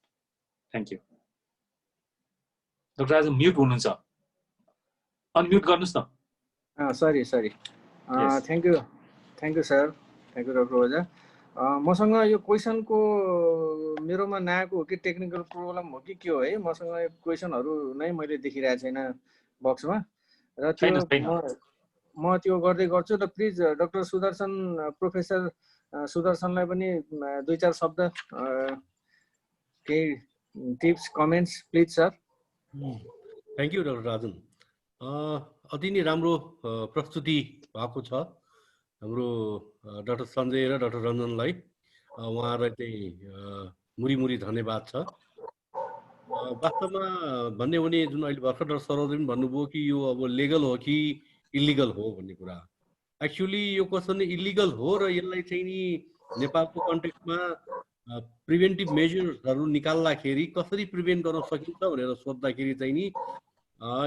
thank you. Doctor Rajan mute हुनुहुन्छ, अनम्युट गर्नुहोस् न। Sorry thank you sir, thank you doctor Ojha. मसँग यो क्वेसनको मेरोमा नआएको हो कि टेक्निकल प्रब्लम हो कि के हो है, मसँग क्वेसनहरू नै मैले देखिरहेको छैन बक्समा, र त्यो म त्यो गर्दै गर्छु। र प्लिज डाक्टर सुदर्शन, प्रोफेसर सुदर्शनलाई पनि 2-4 शब्द केही tips comments please sir. Thank you doctor Rajan. अति नै राम्रो प्रस्तुति भएको छ हाम्रो डाक्टर सञ्जय र डाक्टर रञ्जनलाई, उहाँहरूलाई चाहिँ मुरी धन्यवाद छ। वास्तवमा भन्ने हो भने जुन अहिले भर्खर डाक्टर सरोजले पनि भन्नुभयो कि यो अब लिगल हो कि इलिगल हो भन्ने कुरा, एक्चुअली यो क्वेसन इलिगल हो र यसलाई चाहिँ नि नेपालको कन्टेक्स्टमा प्रिभेन्टिभ मेजर्सहरू निकाल्दाखेरि कसरी प्रिभेन्ट गर्न सकिन्छ भनेर सोद्धाखेरि चाहिँ नि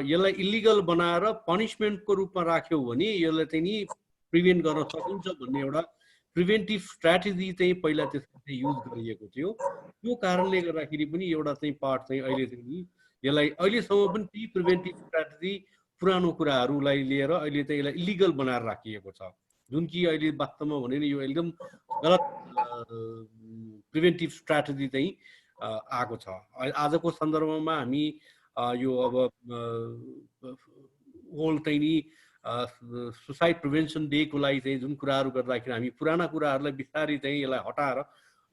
यसलाई इलिगल बनाएर पनिसमेन्टको रूपमा राख्यो भने यसलाई चाहिँ नि प्रिभेन्ट गर्न सकिन्छ भन्ने एउटा प्रिभेन्टिभ स्ट्राटेजी चाहिँ पहिला त्यसमा चाहिँ युज गरिएको थियो। त्यो कारणले गर्दाखेरि पनि एउटा चाहिँ पार्ट चाहिँ अहिले चाहिँ नि यसलाई अहिलेसम्म पनि ती प्रिभेन्टिभ स्ट्राटेजी पुरानो कुराहरूलाई लिएर अहिले चाहिँ यसलाई इलिगल बनाएर राखिएको छ, जुन कि अहिले वास्तवमा भने नि यो एकदम गलत प्रिभेन्टिभ स्ट्राटेजी चाहिँ आएको छ। आजको सन्दर्भमा हामी यो अब होल चाहिँ नि सुसाइड प्रिभेन्सन डेको लागि चाहिँ जुन कुराहरू गर्दाखेरि हामी पुराना कुराहरूलाई बिस्तारै चाहिँ यसलाई हटाएर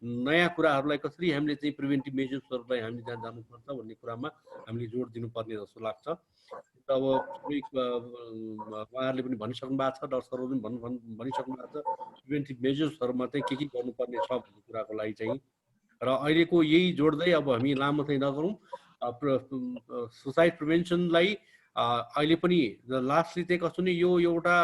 नयाँ कुराहरूलाई कसरी हामीले चाहिँ प्रिभेन्टिभ मेजर्सहरूलाई हामीले जहाँ जानुपर्छ भन्ने कुरामा हामीले जोड दिनुपर्ने जस्तो लाग्छ। अब उहाँहरूले पनि भनिसक्नु भएको छ, डाक्टर सरोजले पनि भनिसक्नु भएको छ प्रिभेन्टिभ मेजर्सहरूमा चाहिँ के गर्नुपर्ने छ भन्ने कुराको लागि चाहिँ। र अहिलेको यही जोड्दै अब हामी लामो चाहिँ नगरौँ, सुसाइड प्रिभेन्सनलाई अहिले पनि लास्टली चाहिँ कस्तो नि यो एउटा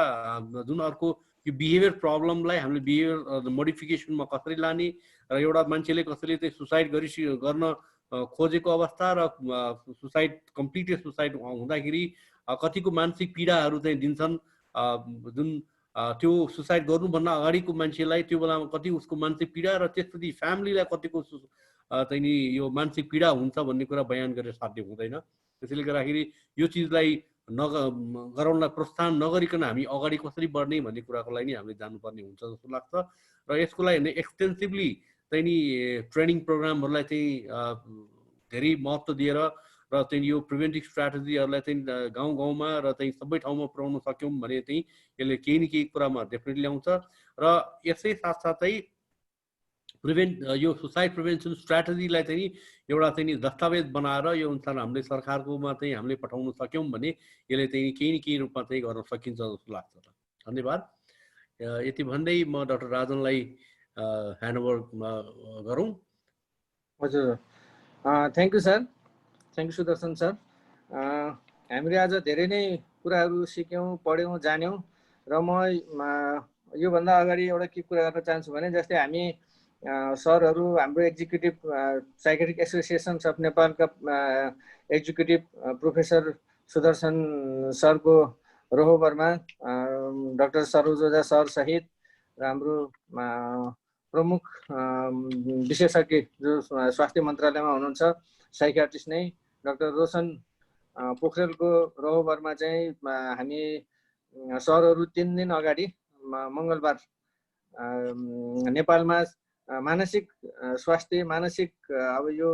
जुन अर्को यो बिहेभियर प्रब्लमलाई हामीले बिहेभियर मोडिफिकेसनमा कसरी लाने र एउटा मान्छेले कसरी चाहिँ सुसाइड गर्न खोजेको अवस्था र सुसाइड कम्प्लिटली सुसाइड हुँदाखेरि कतिको मानसिक पीडाहरू चाहिँ दिन्छन्, जुन त्यो सुसाइड गर्नुभन्दा अगाडिको मान्छेलाई त्यो बेलामा कति उसको मानसिक पीडा र त्यसपछि फ्यामिलीलाई कतिको चाहिँ नि यो मानसिक पीडा हुन्छ भन्ने कुरा बयान गरेर साध्य हुँदैन। त्यसैले गर्दाखेरि यो चिजलाई गराउनलाई प्रोत्साहन नगरिकन हामी अगाडि कसरी बढ्ने भन्ने कुराको लागि नि हामीले जानुपर्ने हुन्छ जस्तो लाग्छ। र यसको लागि एक्सटेन्सिभली चाहिँ नि ट्रेनिङ प्रोग्रामहरूलाई चाहिँ धेरै महत्त्व दिएर र चाहिँ यो प्रिभेन्टिभ स्ट्राटेजीहरूलाई चाहिँ गाउँ गाउँमा र चाहिँ सबै ठाउँमा पुर्याउन सक्यौँ भने चाहिँ यसले केही न केही कुरामा डेफिनेटली ल्याउँछ। र यसै साथसाथै यो सुसाइड प्रिभेन्सन स्ट्राटेजीलाई चाहिँ एउटा चाहिँ नि दस्तावेज बनाएर यो अनुसार हामीले सरकारकोमा चाहिँ हामीले पठाउन सक्यौँ भने यसले चाहिँ केही न केही रूपमा चाहिँ गर्न सकिन्छ जस्तो लाग्छ। धन्यवाद। यति भन्दै म डाक्टर राजनलाई ह्यान्डओभर गरौँ। हजुर, thank you sir, thank you Sudarshan sir. हामीले आज धेरै नै कुराहरू सिक्यौँ, पढ्यौँ, जान्यौँ र म योभन्दा अगाडि एउटा के कुरा गर्न चाहन्छु भने जस्तै हामी सरहरू हाम्रो एक्जिक्युटिभ साइकेट्रिक एसोसिएसन्स अफ नेपालका एक्जिक्युटिभ प्रोफेसर सुदर्शन सरको रोहोबरमा डाक्टर सरोज ओझा सर सहित र हाम्रो प्रमुख विशेषज्ञ जो स्वास्थ्य मन्त्रालयमा हुनुहुन्छ साइकियाट्रिस्ट नै डाक्टर रोशन पोखरेलको रोहोबरमा चाहिँ हामी सरहरू 3 दिन अगाडि मङ्गलबार नेपालमा मानसिक स्वास्थ्य मानसिक अब यो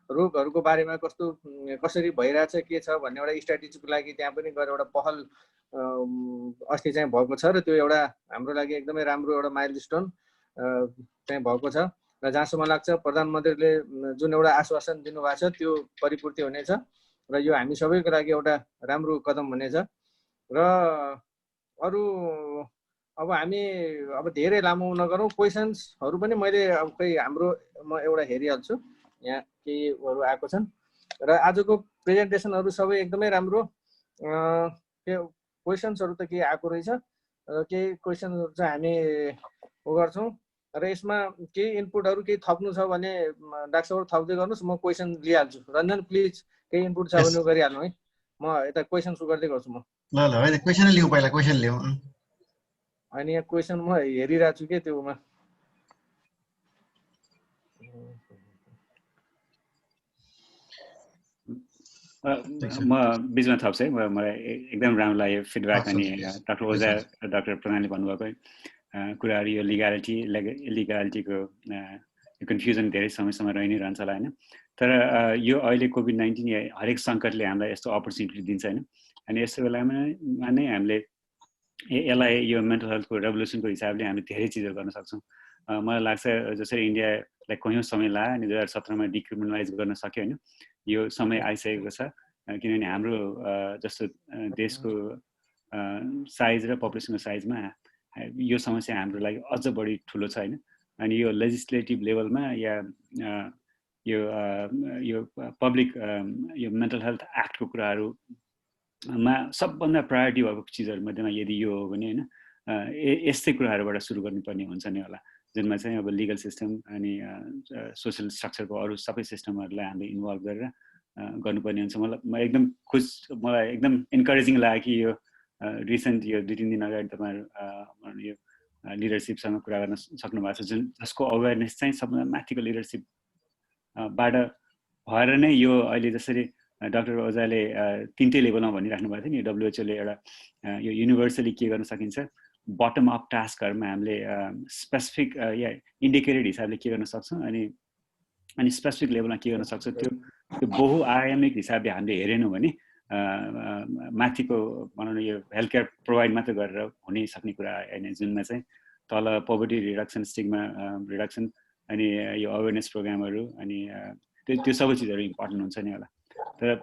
रोगहरूको बारेमा कसरी भइरहेछ के छ भन्ने एउटा स्ट्राटेजीको लागि त्यहाँ पनि गएर एउटा पहल अस्ति चाहिँ भएको छ र त्यो एउटा हाम्रो लागि एकदमै राम्रो एउटा माइलस्टोन चाहिँ भएको छ र जहाँसम्म लाग्छ प्रधानमन्त्रीले जुन एउटा आश्वासन दिनुभएको छ त्यो परिपूर्ति हुनेछ र यो हामी सबैको लागि एउटा राम्रो कदम हुनेछ। र अरू अब हामी अब धेरै लामो नगरौँ, क्वेसन्सहरू पनि मैले अब खै हाम्रो म एउटा हेरिहाल्छु यहाँ केहीहरू आएको छन् र आजको प्रेजेन्टेसनहरू सबै एकदमै राम्रो। क्वेसन्सहरू त केही आएको रहेछ र केही क्वेसनहरू चाहिँ हामी गर्छौँ र यसमा केही इनपुटहरू केही थप्नु छ भने डाक्टर साहब थप्दै गर्नुहोस्, म क्वेसन लिइहाल्छु। रञ्जन प्लिज केही इनपुट छ भने गरिहाल्नु है, म यता क्वेसन गर्दै गर्छु म। ल ल होइन क्वेसन लिउँ, पहिला क्वेसन लिउँ। अनि यहाँ क्वेसन म हेरिरहेको छु के त्योमा म बिचमा थप्छु है। मलाई एकदम राम्रो लाग्यो फिडब्याक। अनि डाक्टर ओझा डाक्टर प्रधानले भन्नुभएको कुराहरू यो इलिगालिटीको कन्फ्युजन धेरै समयसम्म रहि नै रहन्छ होला होइन। तर यो अहिले कोभिड-19 हरेक सङ्कटले हामीलाई यस्तो अपर्च्युनिटी दिन्छ होइन। अनि यस्तो बेलामा नै हामीले यसलाई यो मेन्टल हेल्थको रेभोल्युसनको हिसाबले हामीले धेरै चिजहरू गर्न सक्छौँ। मलाई लाग्छ जसरी इन्डियालाई कयौँ समय लाग्यो अनि 2017मा डिक्रिमिनलाइज गर्न सक्यो होइन, यो समय आइसकेको छ। किनभने हाम्रो जस्तो देशको साइज र पपुलेसनको साइजमा यो समस्या हाम्रो लागि अझ बढी ठुलो छ होइन। अनि यो लेजिस्लेटिभ लेभलमा या यो पब्लिक यो मेन्टल हेल्थ एक्टको कुराहरूमा सबभन्दा प्रायोरिटी भएको चिजहरूमध्येमा यदि यो हो भने होइन, यस्तै कुराहरूबाट सुरु गर्नुपर्ने हुन्छ नि होला, जुनमा चाहिँ अब लिगल सिस्टम अनि सोसल स्ट्रक्चरको अरू सबै सिस्टमहरूलाई हामीले इन्भल्भ गरेर गर्नुपर्ने हुन्छ। मलाई एकदम इन्करेजिङ लाग्यो कि यो रिसेन्ट यो 2-3 दिन अगाडि तपाईँहरू यो लिडरसिपसँग कुरा गर्न सक्नु भएको छ, जसको अवेरनेस चाहिँ सबभन्दा माथिको लिडरसिपबाट भएर नै यो अहिले जसरी डाक्टर ओझाले 3टै लेभलमा भनिराख्नु भएको थियो नि, WHO ले एउटा यो युनिभर्सली के गर्न सकिन्छ, बटम अप टास्कहरूमा हामीले स्पेसिफिक या इन्डिकेटेड हिसाबले के गर्न सक्छौँ अनि स्पेसिफिक लेभलमा के गर्न सक्छ, त्यो बहुआयामिक हिसाबले हामीले हेरेनौँ भने माथिको भनौँ न यो हेल्थ केयर प्रोभाइड मात्रै गरेर हुनै सक्ने कुरा होइन, जुनमा चाहिँ तल पोभर्टी रिडक्सन, स्टिग्मा रिडक्सन अनि यो अवेरनेस प्रोग्रामहरू अनि त्यो सबै चिजहरू इम्पोर्टेन्ट हुन्छ नि होला। तर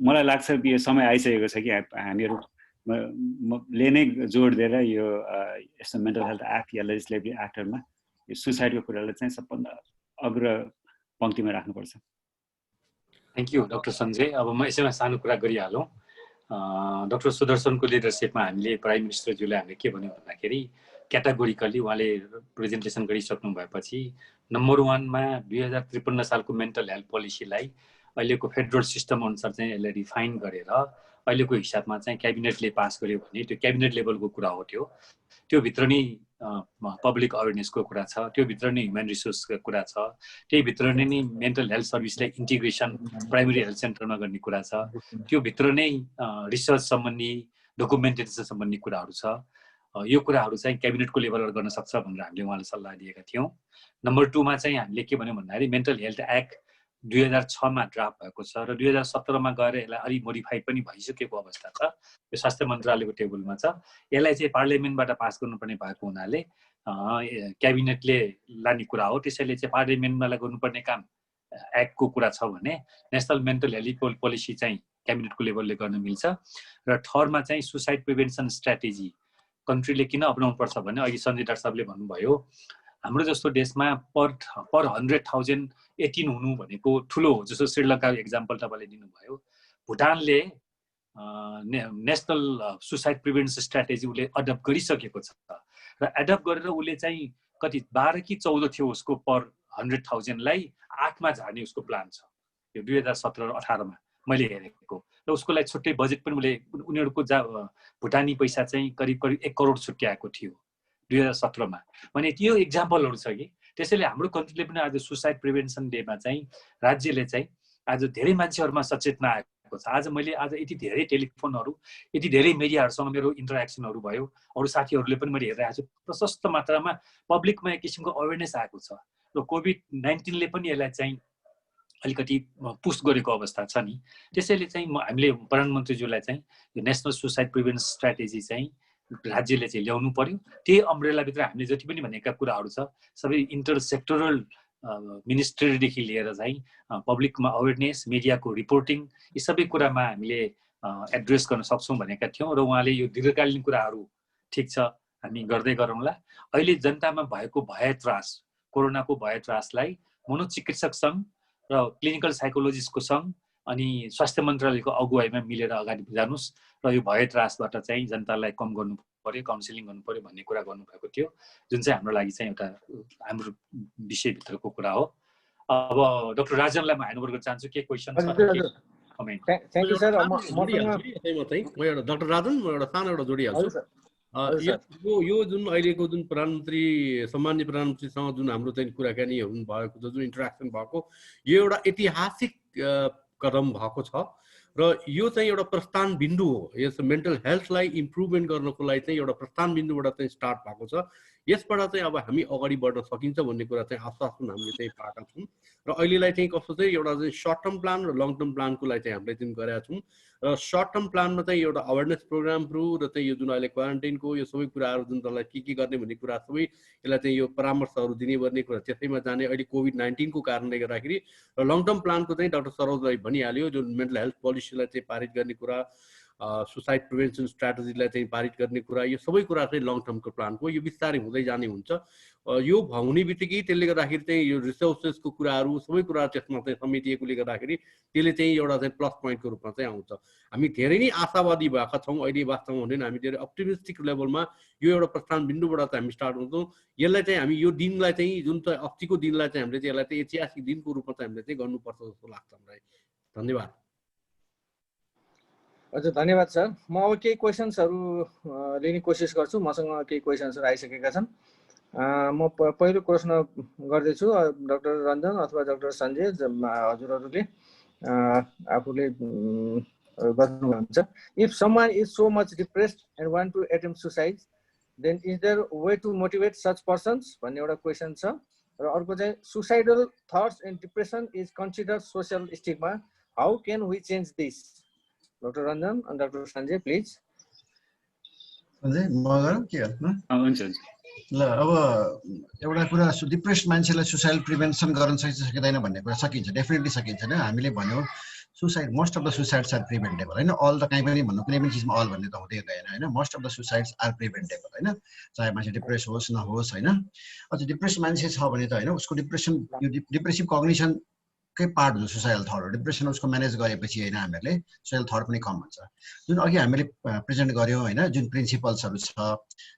मलाई लाग्छ कि यो समय आइसकेको छ कि हामीहरूले नै जोड दिएर यो यस्तो मेन्टल हेल्थ एक्ट या लेजिस्लेटिभ एक्टहरूमा यो सुसाइडको कुरालाई चाहिँ सबभन्दा अग्र पङ्क्तिमा राख्नुपर्छ। Thank you doctor Sanjay. अब म यसैमा सानो कुरा गरिहालौँ। डाक्टर सुदर्शनको लिडरसिपमा हामीले प्राइम मिनिस्टरज्यूले हामीले के भन्यो भन्दाखेरि क्याटेगोरिकली उहाँले प्रेजेन्टेसन गरिसक्नु भएपछि नम्बर 1मा 2053 सालको मेन्टल हेल्थ पोलिसीलाई अहिलेको फेडरल सिस्टम अनुसार चाहिँ यसलाई रिफाइन गरेर अहिलेको हिसाबमा चाहिँ क्याबिनेटले पास गर्यो भने त्यो क्याबिनेट लेभलको कुरा हो। त्यो भित्र नै पब्लिक अवेरनेसको कुरा छ, त्यो भित्र नै ह्युमन रिसोर्सको कुरा छ, त्यही भित्र नै मेन्टल हेल्थ सर्भिसलाई इन्टिग्रेसन प्राइमेरी हेल्थ सेन्टरमा गर्ने कुरा छ, त्यो भित्र नै रिसर्च सम्बन्धी डकुमेन्टेसन सम्बन्धी कुराहरू छ। यो कुराहरू चाहिँ क्याबिनेटको लेभलबाट गर्न सक्छ भनेर हामीले उहाँलाई सल्लाह दिएका थियौँ। नम्बर 2मा चाहिँ हामीले के भन्यौँ भन्दाखेरि मेन्टल हेल्थ एक्ट 2006मा ड्राफ्ट भएको छ र 2017मा गएर यसलाई अलिक मोडिफाई पनि भइसकेको अवस्था छ। यो स्वास्थ्य मन्त्रालयको टेबलमा छ। यसलाई चाहिँ पार्लियामेन्टबाट पास गर्नुपर्ने भएको हुनाले क्याबिनेटले लाने कुरा हो। त्यसैले चाहिँ पार्लियामेन्टमा गर्नुपर्ने काम एक्टको कुरा छ भने नेसनल मेन्टल हेल्थ पोलिसी चाहिँ क्याबिनेटको लेभलले गर्न मिल्छ। र थर्डमा चाहिँ सुसाइड प्रिभेन्सन स्ट्राटेजी कन्ट्रीले किन अपनाउनु पर्छ भने अघि सञ्जय डाक्टर साहबले भन्नुभयो हाम्रो जस्तो देशमा पर 100,000 18 हुनु भनेको ठुलो हो। जस्तो श्रीलङ्का एक्जाम्पल तपाईँले दिनुभयो, भुटानले नेसनल सुसाइड प्रिभेन्सन स्ट्राटेजी उसले एडप्ट गरिसकेको छ र एडप्ट गरेर उसले चाहिँ कति 12 कि 14 थियो उसको पर 100,000लाई 8 मा झार्ने उसको प्लान छ। यो 2017-18 मा मैले हेरेको र उसको लागि छुट्टै बजेट पनि उनीहरूको भुटानी पैसा चाहिँ करिब 1 करोड छुट्याएको थियो 2017 मा। भने त्यो एक्जाम्पलहरू छ कि त्यसैले हाम्रो कन्ट्रीले पनि आज सुसाइड प्रिभेन्सन डेमा चाहिँ राज्यले चाहिँ आज धेरै मान्छेहरूमा सचेतना आएको छ। आज मैले यति धेरै टेलिफोनहरू, यति धेरै मिडियाहरूसँग मेरो इन्टरेक्सनहरू भयो, अरू साथीहरूले पनि मैले हेरिरहेको छु, प्रशस्त मात्रामा पब्लिकमा एक किसिमको अवेरनेस आएको छ र कोभिड-19ले पनि यसलाई चाहिँ अलिकति पुस्ट गरेको अवस्था छ नि। त्यसैले चाहिँ हामीले प्रधानमन्त्रीज्यूलाई चाहिँ यो नेसनल सुसाइड प्रिभेन्सन स्ट्राटेजी चाहिँ राज्यले चाहिँ ल्याउनु पर्यो। त्यही अम्ब्रेलाभित्र हामीले जति पनि भनेका कुराहरू छ सबै इन्टरसेक्टरल मिनिस्ट्रीदेखि लिएर चाहिँ पब्लिकमा अवेरनेस, मिडियाको रिपोर्टिङ, यी सबै कुरामा हामीले एड्रेस गर्न सक्छौँ भनेका थियौँ र उहाँले यो दीर्घकालीन कुराहरू ठिक छ हामी गर्दै गरौँला। अहिले जनतामा भएको भयत्रास, कोरोनाको भयत्रासलाई मनोचिकित्सक सङ्घ र क्लिनिकल साइकोलोजिस्टको सङ्घ अनि स्वास्थ्य मन्त्रालयको अगुवाईमा मिलेर अगाडि जानुस् र यो भयत्रासबाट चाहिँ जनतालाई कम गर्नु पर्यो, काउन्सिलिङ गर्नु पर्यो भन्ने कुरा गर्नुभएको थियो, जुन चाहिँ हाम्रो लागि चाहिँ एउटा हाम्रो विषयभित्रको कुरा हो। अब डाक्टर राजनलाई म ह्यान्ड ओभर गर्न चाहन्छु। के क्वेसन छ? Thank you sir. Doctor Rajan म एउटा सानो एउटा जोडिहाल्छु। यो जुन अहिलेको जुन प्रधानमन्त्री सम्माननीय प्रधानमन्त्रीसँग जुन हाम्रो चाहिँ कुराकानी भएको छ, जुन इन्टरेक्सन भएको, यो एउटा ऐतिहासिक कदम भएको छ र यो चाहिँ एउटा प्रस्थान बिन्दु हो। यस मेन्टल हेल्थलाई इम्प्रुभमेन्ट गर्नको लागि चाहिँ एउटा प्रस्थान बिन्दुबाट चाहिँ स्टार्ट भएको छ। यसबाट चाहिँ अब हामी अगाडि बढ्न सकिन्छ भन्ने कुरा चाहिँ आश्वासन हामीले चाहिँ पाएका छौँ र अहिलेलाई चाहिँ कस्तो चाहिँ एउटा चाहिँ सर्ट टर्म प्लान र लङ टर्म प्लानको लागि चाहिँ हामीले चाहिँ गरेका छौँ र सर्ट टर्म प्लानमा चाहिँ एउटा अवेरनेस प्रोग्रामहरू र चाहिँ यो जुन अहिले क्वारेन्टाइनको यो सबै कुराहरू जुन त्यसलाई के गर्ने भन्ने कुरा सबै यसलाई चाहिँ यो परामर्शहरू दिने भन्ने कुरा त्यसैमा जाने अहिले कोभिड-19को कारणले गर्दाखेरि र लङ टर्म प्लानको चाहिँ डाक्टर सरोजले भनिहाल्यो जुन मेन्टल हेल्थ पोलिसीलाई चाहिँ पारित गर्ने कुरा, सुसाइड प्रिभेन्सन स्ट्राटेजीलाई चाहिँ पारित गर्ने कुरा, यो सबै कुरा चाहिँ लङ टर्मको प्लानको यो बिस्तारै हुँदै जाने हुन्छ। यो हुने बित्तिकै त्यसले गर्दाखेरि चाहिँ यो रिसोर्सेसको कुराहरू सबै कुरा त्यसमा चाहिँ समेटिएकोले गर्दाखेरि त्यसले चाहिँ एउटा चाहिँ प्लस पोइन्टको रूपमा चाहिँ आउँछ। हामी धेरै नै आशावादी भएका छौँ अहिले वास्तवमा हुँदैन, हामी धेरै अप्टिमिस्टिक लेभलमा यो एउटा प्रस्थान बिन्दुबाट चाहिँ हामी स्टार्ट हुन्छौँ। यसलाई चाहिँ हामी यो दिनलाई चाहिँ जुन चाहिँ अस्तिको दिनलाई चाहिँ हामीले चाहिँ यसलाई चाहिँ ऐतिहासिक दिनको रूपमा चाहिँ हामीले चाहिँ गर्नुपर्छ जस्तो लाग्छ हामीलाई। धन्यवाद। हजुर धन्यवाद सर। म अब केही क्वेसन्सहरू लिने कोसिस गर्छु। मसँग केही क्वेसन्सहरू आइसकेका छन्। म पहिलो प्रश्न गर्दैछु डाक्टर रञ्जन अथवा डाक्टर सञ्जय, हजुरहरूले आफूले गर्नुहुन्छ। If someone is so much depressed and want to attempt suicide then is there way to motivate such persons भन्ने एउटा क्वेसन छ। र अर्को चाहिँ suicidal thoughts and depression is considered social stigma, how can we change this? Doctor Ranjan अनि doctor Sanjay please. Sanjay म गरौँ के गर्नु? हुन्छ। ल अब एउटा कुरा, डिप्रेस्ड मान्छेलाई सुसाइड प्रिभेन्सन गर्न सकिन्छ सकिँदैन भन्ने कुरा सकिन्छ, डेफिनेटली सकिन्छ। होइन हामीले भन्यो suicide, most of the suicides are preventable. होइन अल त कहीँ पनि भन्नु, कुनै पनि चिजमा अल भन्ने त हुँदै गएन। होइन most of the suicides are preventable. होइन चाहे मान्छे डिप्रेस होस् नहोस्। होइन अझ डिप्रेस मान्छे छ भने त होइन उसको डिप्रेसन, यो डिप्रेसिभ कग्निसन कै पार्ट हुन्छ सुसाइडल थट हो। डिप्रेसन उसको म्यानेज गरेपछि होइन हामीहरूले सुसाइडल थट पनि कम हुन्छ। जुन अघि हामीले प्रेजेन्ट गऱ्यौँ होइन जुन प्रिन्सिपल्सहरू छ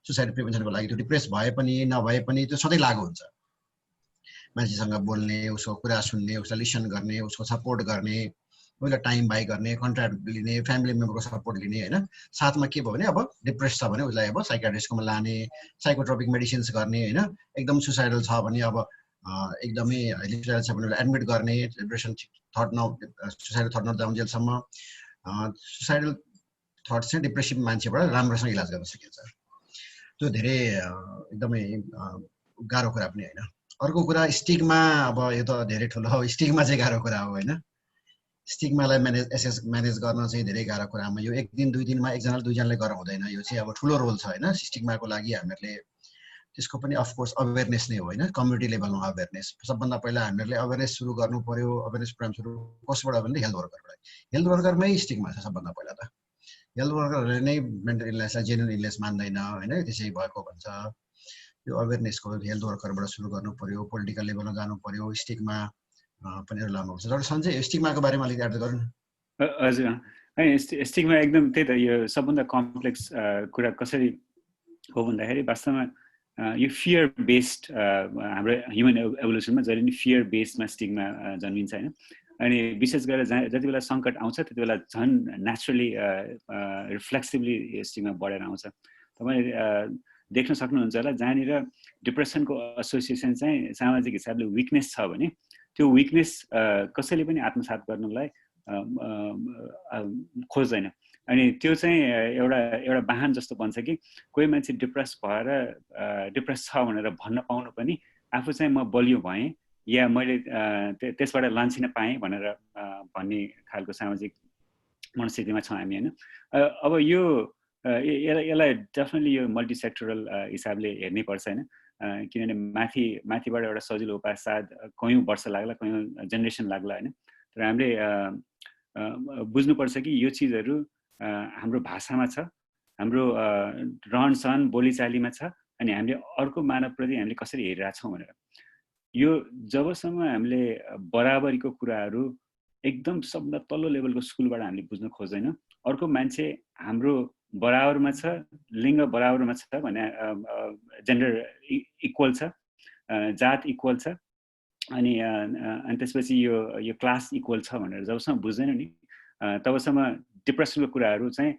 सुसाइड प्रिभेन्सनको लागि, त्यो डिप्रेस भए पनि नभए पनि त्यो सधैँ लागु हुन्छ। मान्छेसँग बोल्ने, उसको कुरा सुन्ने, उसलाई लिसन गर्ने, उसको सपोर्ट गर्ने, उसलाई टाइम बाई गर्ने, कन्ट्र्याक्ट लिने, फ्यामिली मेम्बरको सपोर्ट लिने। होइन साथमा के भयो भने अब डिप्रेस छ भने उसलाई अब साइकाट्रिस्टकोमा लाने, साइकोट्रोपिक मेडिसिन्स गर्ने। होइन एकदम सुसाइडल छ भने अब एकदमै हाइली सुसाइडल छ भने एडमिट गर्ने, डिप्रेसन थट सुसाइडल थट नजाउन्जेलसम्म। सुसाइडल थट चाहिँ डिप्रेसिभ मान्छेबाट राम्रोसँग इलाज गर्न सकिन्छ। त्यो धेरै एकदमै गाह्रो कुरा पनि होइन। अर्को कुरा स्टिग्मा, अब यो त धेरै ठुलो हो। स्टिग्मा चाहिँ गाह्रो कुरा हो। होइन स्टिग्मालाई म्यानेज गर्न चाहिँ धेरै गाह्रो कुरामा यो एक दिन दुई दिनमा एकजनाले दुईजनाले गर्न हुँदैन। यो चाहिँ अब ठुलो रोल छ। होइन स्टिग्माको लागि हामीहरूले त्यसको पनि अफकोर्स अवेरनेस नै हो। होइन कम्युनिटी लेभलमा अवेरनेस सबभन्दा पहिला हामीहरूले अवेरनेस सुरु गर्नु पर्यो। अवेरनेस प्रोग्राम सुरु कसबाट भने हेल्थ वर्करबाट। हेल्थ वर्करमै स्टिग्मा छ सबभन्दा पहिला त। हेल्थ वर्करहरूले नै मेन्टल इलनेसलाई जेन्युन इलनेस मान्दैन। होइन त्यसै भएको भन्छ। यो अवेरनेसको हेल्थ वर्करबाट सुरु गर्नु पर्यो, पोलिटिकल लेभलमा जानु पर्यो, स्टिगमा पनि लानु पर्छ। डाक्टर सञ्जय स्टिगमाको बारेमा अलिकति एड गर्नु। हजुर होइन, स्टिगमा एकदम त्यही त यो सबभन्दा कम्प्लेक्स कुरा कसरी हो भन्दाखेरि वास्तवमा यो फियर बेस्ड हाम्रो ह्युमन एभोल्युसनमा जहिले नि फियर बेस्डमा स्टिगमा जन्मिन्छ होइन। अनि विशेष गरेर जति बेला सङ्कट आउँछ त्यति बेला झन् नेचुरली रिफ्लेक्सिभली स्टिगमा बढेर आउँछ। तपाईँले देख्न सक्नुहुन्छ होला जहाँनिर डिप्रेसनको एसोसिएसन चाहिँ सामाजिक हिसाबले विकनेस छ भने त्यो विकनेस कसैले पनि आत्मसात गर्नलाई खोज्दैन। अनि त्यो चाहिँ एउटा वाहन जस्तो बन्छ कि कोही मान्छे डिप्रेस भएर डिप्रेस छ भनेर भन्न पाउनु पनि आफू चाहिँ म बलियो भएँ या मैले त्यसबाट लान्छिन पाएँ भनेर भन्ने खालको सामाजिक मनस्थितिमा छौँ हामी होइन। अब यो यसलाई डेफिनेटली यो मल्टिसेक्टरल हिसाबले हेर्नै पर्छ होइन, किनभने माथिबाट एउटा सजिलो उपाय सायद कयौँ वर्ष लाग्ला, कयौँ जेनेरेसन लाग्ला होइन। तर हामीले बुझ्नुपर्छ कि यो चिजहरू हाम्रो भाषामा छ, हाम्रो रहन सहन बोलीचालीमा छ, अनि हामीले अर्को मानवप्रति हामीले कसरी हेरिरहेछौँ भनेर। यो जबसम्म हामीले बराबरीको कुराहरू एकदम सबभन्दा तल्लो लेभलको स्कुलबाट हामीले बुझ्न खोज्दैनौँ, अर्को मान्छे हाम्रो बराबरमा छ, लिङ्ग बराबरमा छ भने जेन्डर इक्वल छ, जात इक्वल छ, अनि त्यसपछि यो क्लास इक्वल छ भनेर जबसम्म बुझ्दैनौँ नि तबसम्म डिप्रेसनको कुराहरू चाहिँ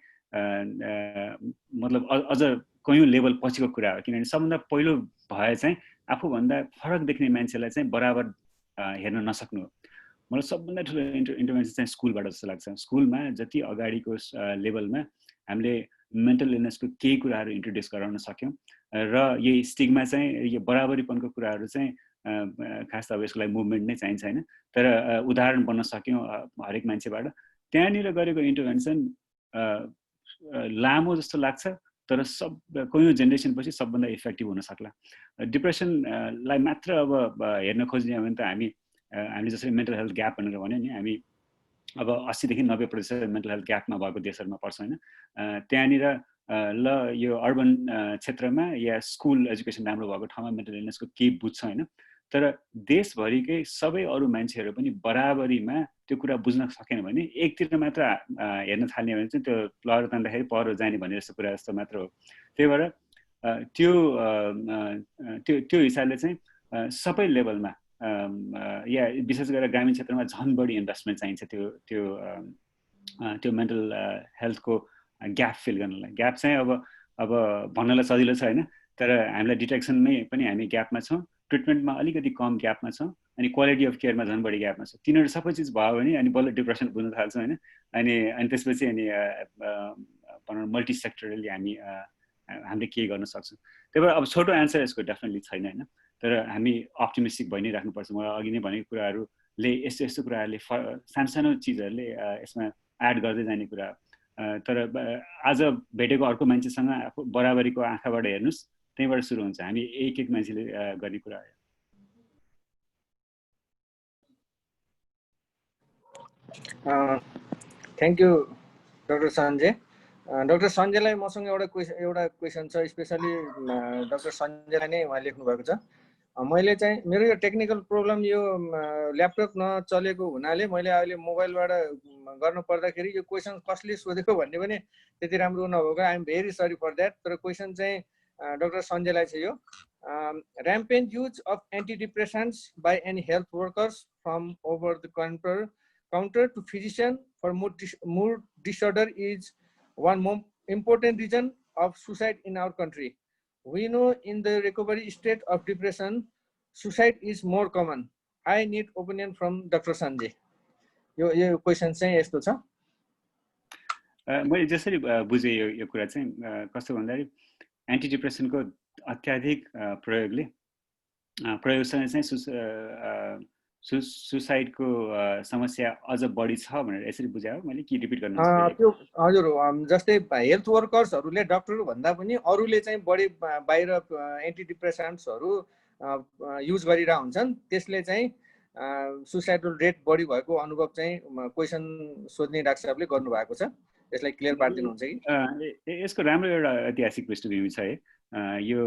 मतलब अझ कयौँ लेभल पछिको कुरा हो। किनभने सबभन्दा पहिलो भए चाहिँ आफूभन्दा फरक देख्ने मान्छेलाई चाहिँ बराबर हेर्न नसक्नु हो। मलाई सबभन्दा ठुलो इन्टरभेन्सन चाहिँ स्कुलबाट जस्तो लाग्छ। स्कुलमा जति अगाडिको लेभलमा हामीले मेन्टल इलनेसको केही कुराहरू इन्ट्रोड्युस गराउन सक्यौँ र यही स्टिगमा चाहिँ यो बराबरीपनको कुराहरू चाहिँ खास त अब यसको लागि मुभमेन्ट नै चाहिन्छ होइन, तर उदाहरण बन्न सक्यौँ हरेक मान्छेबाट। त्यहाँनिर गरेको इन्टरभेन्सन लामो जस्तो लाग्छ तर कयौँ जेनेरेसन पछि सबभन्दा इफेक्टिभ हुन सक्ला। डिप्रेसनलाई मात्र अब हेर्न खोज्ने हो भने त हामीले जसरी मेन्टल हेल्थ ग्याप भनेर भन्यो नि, हामी अब 80 देखि 90% मेन्टल हेल्थ ग्यापमा भएको देशहरूमा पर्छ होइन। त्यहाँनिर ल यो अर्बन क्षेत्रमा या स्कुल एजुकेसन राम्रो भएको ठाउँमा मेन्टल इलनेसको केही बुझ्छ होइन, तर देशभरिकै सबै अरू मान्छेहरू पनि बराबरीमा त्यो कुरा बुझ्न सकेन भने एकतिर मात्र हेर्न थाल्ने भने चाहिँ त्यो लहर तान्दाखेरि पहरो जाने भन्ने जस्तो कुरा जस्तो मात्र हो। त्यही भएर त्यो हिसाबले चाहिँ सबै लेभलमा या विशेष गरेर ग्रामीण क्षेत्रमा झन् बढी इन्भेस्टमेन्ट चाहिन्छ त्यो मेन्टल हेल्थको ग्याप फिल गर्नलाई। ग्याप चाहिँ अब भन्नलाई सजिलो छ होइन, तर हामीलाई डिटेक्सनमै पनि हामी ग्यापमा छौँ, ट्रिटमेन्टमा अलिकति कम ग्यापमा छौँ, अनि क्वालिटी अफ केयरमा झन् बढी ग्यापमा छ। तिनीहरू सबै चिज भयो भने अनि बल्ल डिप्रेसन बुझ्न थाल्छौँ होइन। अनि त्यसपछि अनि भनौँ मल्टिसेक्टरली हामीले के गर्न सक्छौँ। त्यही भएर अब छोटो एन्सर यसको डेफिनेटली छैन होइन, तर हामी अप्टिमिस्टिक भइ नै राख्नुपर्छ। मलाई अघि नै भनेको कुराहरूले यस्तो कुराहरूले सानो चिजहरूले यसमा एड गर्दै जाने कुरा। तर आज भेटेको अर्को मान्छेसँग बराबरीको आँखाबाट हेर्नुहोस्, त्यहीँबाट सुरु हुन्छ। हामी एक मान्छेले गर्ने कुरा हो। Thank you doctor Sanjay. Doctor सञ्जयलाई मसँग एउटा क्वेसन छ, स्पेसली डाक्टर सञ्जयलाई नै उहाँ लेख्नु भएको छ। मैले चाहिँ मेरो यो टेक्निकल प्रब्लम यो ल्यापटप नचलेको हुनाले मैले अहिले मोबाइलबाट गर्नु पर्दाखेरि यो क्वेसन कसले सोधेको भन्ने पनि त्यति राम्रो नभएको, I am very sorry for that. तर क्वेसन चाहिँ डाक्टर सञ्जयलाई छ यो, rampant use of antidepressants by any health workers from over the counter to physician for mood disorder is one more important reason of suicide in our country. We know in the recovery state of depression, suicide is more common. I need opinion from Dr. Sanjay. यो question चाहिँ यस्तो छ। मैले जसरी बुझेँ यो कुरा चाहिँ कस्तो भन्दाखेरि एन्टिडिप्रेसनको अत्याधिक प्रयोगसँग चाहिँ सुसाइडको समस्या अझ बढी छ भनेर यसरी बुझायो मैले, कि रिपिट गर्न त्यो हजुर जस्तै हेल्थ वर्कर्सहरूले डक्टर भन्दा पनि अरूले चाहिँ बढी बाहिर एन्टिडिप्रेसेन्ट्सहरू युज गरिरहेका हुन्छन्, त्यसले चाहिँ सुसाइडल रेट बढी भएको अनुभव चाहिँ क्वेसन सोध्ने डाक्टर साहबले गर्नुभएको छ। यसलाई क्लियर पारिदिनुहुन्छ कि? यसको राम्रो एउटा ऐतिहासिक पृष्ठभूमि छ है। यो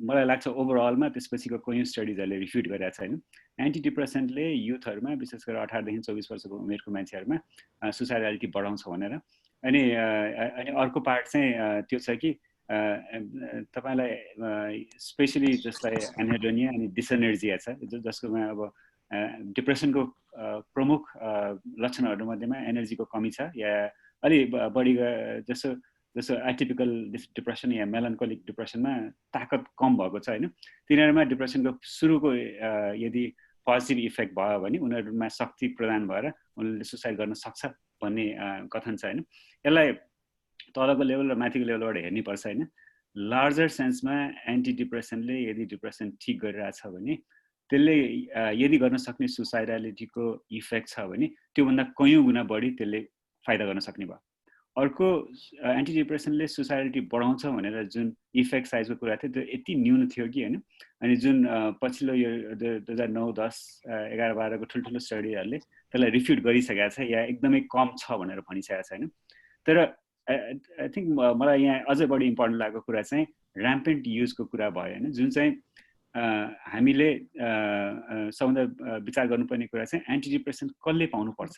मलाई लाग्छ ओभरअलमा त्यसपछिको कयौँ स्टडिजहरूले रिफ्युट गरेका छ होइन। एन्टी डिप्रेसेन्टले युथहरूमा विशेष गरेर 18 देखि 24 वर्षको उमेरको मान्छेहरूमा सुसाइडालिटी बढाउँछ भनेर। अनि अर्को पार्ट चाहिँ त्यो छ कि तपाईँलाई स्पेसली जसलाई एनहेडोनिया अनि डिसएनर्जिया छ, जसकोमा अब डिप्रेसनको प्रमुख लक्षणहरूमध्येमा एनर्जीको कमी छ या अलि बढी जस्तो एटिपिकल डिप्रेसन या मेलान्कोलिक डिप्रेसनमा ताकत कम भएको छ होइन। तिनीहरूमा डिप्रेसनको सुरुको यदि पोजिटिभ इफेक्ट भयो भने उनीहरूमा शक्ति प्रदान भएर उनीहरूले सुसाइड गर्न सक्छ भन्ने कथन छ होइन। यसलाई तलको लेभल र माथिको लेभलबाट हेर्नुपर्छ होइन। लार्जर सेन्समा एन्टी डिप्रेसनले यदि डिप्रेसन ठिक गरिरहेछ भने त्यसले यदि गर्न सक्ने सुसाइडालिटीको इफेक्ट छ भने त्योभन्दा कयौँ गुणा बढी त्यसले फाइदा गर्न सक्ने भयो। अर्को एन्टी डिप्रेसनले सुसाइडालिटी बढाउँछ भनेर जुन इफेक्ट साइजको कुरा थियो त्यो यति न्यून थियो कि होइन। अनि जुन पछिल्लो यो 2009, 10, 11, 12को ठुल्ठुलो स्टडीहरूले त्यसलाई रिफ्युट गरिसकेको छ या एकदमै कम छ भनेर भनिसकेको छ होइन। तर आई थिङ्क मलाई यहाँ अझै बढी इम्पोर्टेन्ट लागेको कुरा चाहिँ ऱ्याम्पेन्ट युजको कुरा भयो होइन। जुन चाहिँ हामीले सबभन्दा विचार गर्नुपर्ने कुरा चाहिँ एन्टी डिप्रेसन कसले पाउनुपर्छ।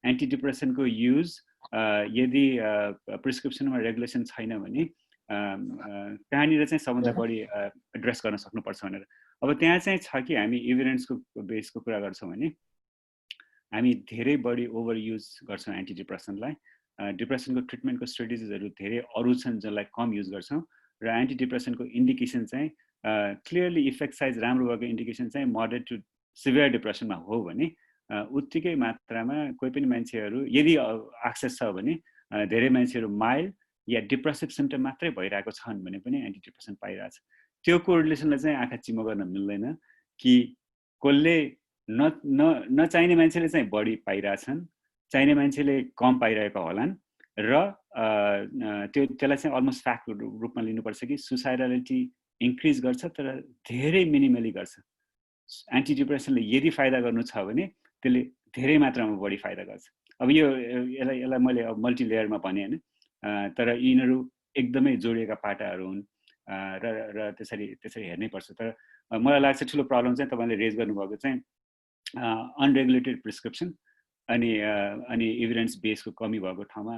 एन्टी डिप्रेसनको युज यदि प्रिस्क्रिप्सनमा रेगुलेसन छैन भने कहाँनिर चाहिँ सबभन्दा बढी एड्रेस गर्न सक्नुपर्छ भनेर। अब त्यहाँ चाहिँ छ कि हामी इभिडेन्सको बेसको कुरा गर्छौँ भने हामी धेरै बढी ओभर युज गर्छौँ एन्टी डिप्रेसनलाई। डिप्रेसनको ट्रिटमेन्टको स्ट्रेटेजिजहरू धेरै अरू छन् जसलाई कम युज गर्छौँ र एन्टी डिप्रेसनको इन्डिकेसन चाहिँ क्लियरली इफेक्ट साइज राम्रो भएको इन्डिकेसन चाहिँ मोडरेट टु सिभियर डिप्रेसनमा हो भने उत्तिकै मात्रामा कोही पनि मान्छेहरू यदि एक्सेस छ भने धेरै मान्छेहरू माइल्ड या डिप्रेसिभ सिम्पटम मात्रै भइरहेको छन् भने पनि एन्टी डिप्रेसन पाइरहेछ। त्यो कोरिलेसनलाई चाहिँ आँखा चिम्म गर्न मिल्दैन कि कसले नचाहिने मान्छेले चाहिँ बढी पाइरहेछन्, चाहिने मान्छेले कम पाइरहेको होलान् र त्यसलाई चाहिँ अलमोस्ट फ्याक्टको रूपमा लिनुपर्छ कि सुसाइडालिटी इन्क्रिज गर्छ तर धेरै मिनिमली गर्छ। एन्टी डिप्रेसनले यदि फाइदा गर्नु छ भने त्यसले धेरै मात्रामा बढी फाइदा गर्छ। अब यसलाई मैले अब मल्टी लेयरमा भने होइन, तर यिनीहरू एकदमै जोडिएका पाटाहरू हुन् र त्यसरी हेर्नै पर्छ। तर मलाई लाग्छ ठुलो प्रब्लम चाहिँ तपाईँले रेज गर्नुभएको चाहिँ अनरेगुलेटेड प्रिस्क्रिप्सन अनि एभिडेन्स बेसको कमी भएको ठाउँमा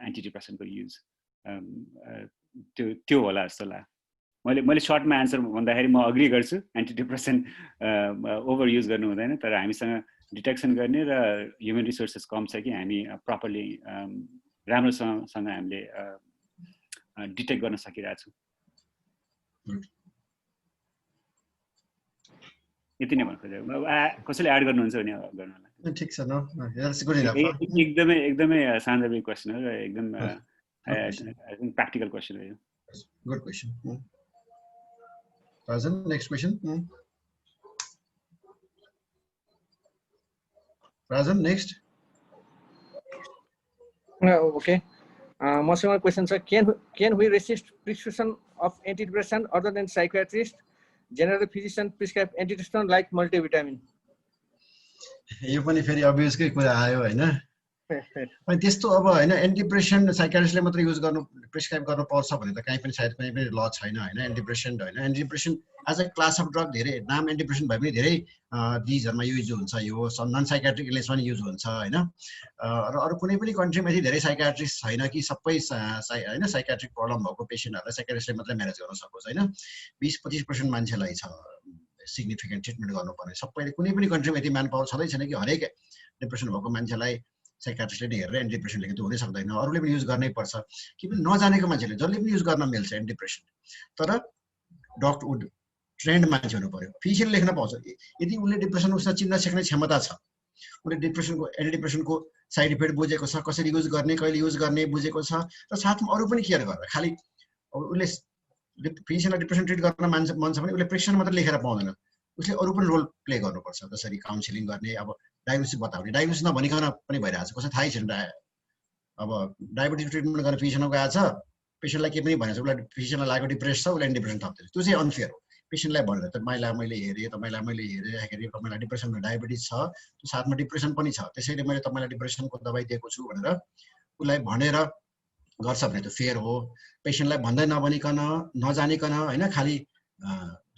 एन्टी डिप्रेसनको युज त्यो होला जस्तो लाग्छ। मैले सर्टमा एन्सर भन्दाखेरि म अग्री गर्छु एन्टी डिप्रेसन ओभर युज गर्नु हुँदैन, तर हामीसँग डिटेक्सन गर्ने र ह्युमन रिसोर्सेस कम छ कि हामी प्रपरली राम्रोसँग हामीले डिटेक्ट गर्न सकिरहेछौँ। यति नै भन्नु खोजेको। कसैले एड गर्नुहुन्छ भने गर्नु होला। ठिक छ न, एकदमै सान्दर्भिक क्वेसन हो र एकदम प्र्याक्टिकल क्वेसन हो यो। Good question. Rajan, next question. Rajan, next. Okay. Masimal question, sir. Can we resist prescription of antidepressant other than psychiatrist? General physician prescribe antidepressant like multivitamin. यो पनि फेरि अभियसकै कुरा आयो हैन। अनि त्यस्तो अब हैन एन्टिडिप्रेसन साइकियाट्रिस्टले मात्र युज गर्नु प्रिस्क्राइब गर्नु पर्छ भने त कहीँ पनि सायद कुनै पनि ल छैन हैन। एन्टिडिप्रेसन हैन, antidepression as a class of drug धेरै नाम एन्टिडिप्रेसन भए पनि धेरै डिजिजहरुमा युज हुन्छ। यो नन साइकियाट्रिक इलनेस पनि युज हुन्छ हैन। र अरु कुनै पनि कन्ट्रीमा यदि धेरै साइकियाट्रिस्ट छैन कि सबै हैन साइकियाट्रिक प्रब्लम भएको पेशेन्टहरुलाई साइकियाट्रिस्टले मात्रै म्यानेज गर्न सकोस् हैन। 20-25% मान्छेलाई छ सिग्निफिकेन्ट ट्रिटमेन्ट गर्नुपर्ने। सबैले कुनै पनि कन्ट्रीमा यति म्यान पावर छँदै छैन कि हरेक डिप्रेसन भएको मान्छेलाई साइकियाट्रिस्टले नै हेरेर एन्टिडिप्रेसन लेख्नु त हुनै सक्दैन। अरूले पनि युज गर्नै पर्छ कि पनि नजानेको मान्छेले जसले पनि युज गर्न मिल्छ एन्टिडिप्रेसन। तर डक्टर वुड ट्रेन्ड मान्छे हुनु पर्यो, फिजिशियन लेख्न पाउँछ। यदि उसले डिप्रेसन उसलाई चिन्न सक्ने क्षमता छ, उसले डिप्रेसनको एन्टिडिप्रेसनको साइड इफेक्ट बुझेको छ, कसरी युज गर्ने, कहिले युज गर्ने बुझेको छ र साथमा अरू पनि केयर गरेर खालि उसले फिजिशियनलाई डिप्रेसन ट्रिट गर्न मन छ भने उसले प्रेसक्रिप्सन मात्र लेखेर पाउँदैन, उसले अरू पनि रोल प्ले गर्नुपर्छ। जसरी काउन्सिलिङ गर्ने, अब डायग्नोसिस बताउने, डायग्नोसिस नभनिकन पनि भइरहेको छ, कसै थाहै छैन। अब डायबिटिज ट्रिटमेन्ट गर्ने फिजिशियन गएको छ, पेसेन्टलाई के पनि भनेको छ, उसलाई फिजिशियनलाई लागेको डिप्रेस छ, उसले एन्टिडिप्रेसन थप्दैन, त्यो चाहिँ अनफेयर हो। पेसेन्टलाई भनेर त मैले हेरेँ, तपाईँलाई मैले हेरिराखेँ, तपाईँलाई डिप्रेसन डायबिटिज छ, त्यो साथमा डिप्रेसन पनि छ, त्यसैले मैले तपाईँलाई डिप्रेसनको दबाई दिएको छु भनेर उसलाई भनेर गर्छ भने त्यो फेयर हो। पेसेन्टलाई भन्दै नभनिकन नजानिकन होइन, खालि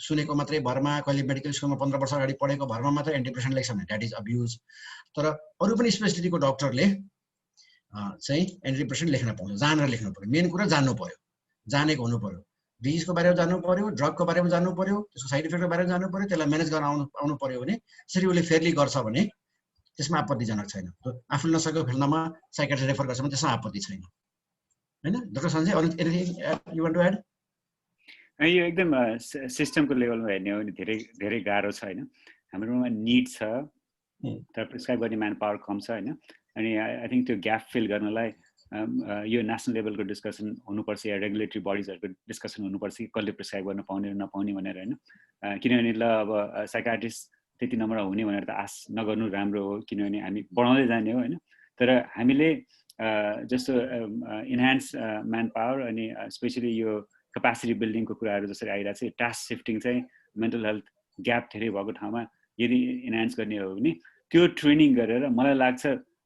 सुनेको मात्रै भरमा, कहिले मेडिकल स्कुलमा 15 वर्ष अगाडि पढेको भरमा मात्रै एन्टिडिप्रेसन लेख्छ भने द्याट इज अब्युज। तर अरू पनि स्पेसलिटीको डक्टरले चाहिँ एन्टिडिप्रेसन लेख्न पाउँछ, जानेर लेख्नु पर्यो। मेन कुरा जान्नु पर्यो, जानेको हुनु पर्यो, डिजिजको बारेमा जान्नु पर्यो, ड्रगको बारेमा जान्नु पर्यो, त्यसको साइड इफेक्टको बारेमा जान्नु पर्यो, त्यसलाई म्यानेज गर्न आउनु पर्यो भने यसरी उसले फेयरली गर्छ भने त्यसमा आपत्तिजनक छैन। आफूले नसकेको फिल्डमा साइकियाट्रिस्ट रेफर गर्छ भने त्यसमा आपत्ति छैन हैन। Doctor Sanjay, anything you want to add? यो एकदम सिस्टमको लेभलमा हेर्ने हो भने धेरै धेरै गाह्रो छ हैन। हाम्रोमा निड छ तर प्रिस्क्राइब गर्ने म्यान पावर कम छ हैन। अनि आई थिंक त्यो ग्याप फिल गर्नलाई यो नेसनल लेभलको डिस्कसन हुनुपर्छ या रेगुलेटरी बडिजहरुको डिस्कसन हुनुपर्छ कि कसले प्रिस्क्राइब गर्न पाउने र नपाउने भनेर हैन। किनभने ल अब साइकियाट्रिस्ट त्यति नम्बर हुने भनेर त आश नगर्नु राम्रो हो, किनभने हामी बढाउँदै जाने हो हैन। तर हामीले जस्तो इन्हान्स म्यान पावर अनि स्पेशली यो क्यापासिटी बिल्डिङको कुराहरू जसरी आइरहेको छ, टास्क सिफ्टिङ चाहिँ मेन्टल हेल्थ ग्याप धेरै भएको ठाउँमा यदि इन्हान्स गर्ने हो भने त्यो ट्रेनिङ गरेर मलाई लाग्छ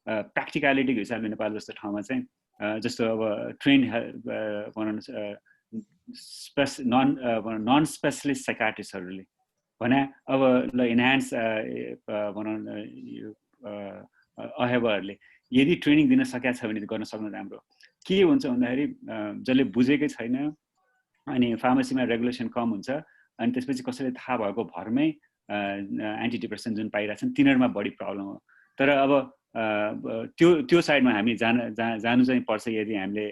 प्र्याक्टिकलिटीको हिसाबले नेपाल जस्तो ठाउँमा चाहिँ जस्तो अब ट्रेन नन स्पेसलिस्ट साइकियाट्रिस्टहरूले भने अब ल इन्हान्स भनौँ यो अहेबाहरूले यदि ट्रेनिङ दिन सकेको छ भने गर्न सक्नु राम्रो। के हुन्छ भन्दाखेरि जसले बुझेकै छैन अनि फार्मेसीमा रेगुलेसन कम हुन्छ अनि त्यसपछि कसैले थाहा भएको भरमै एन्टी डिप्रेसन जुन पाइरहेछन् तिनीहरूमा बढी प्रब्लम हो। तर अब त्यो साइडमा हामी जानु चाहिँ पर्छ यदि हामीले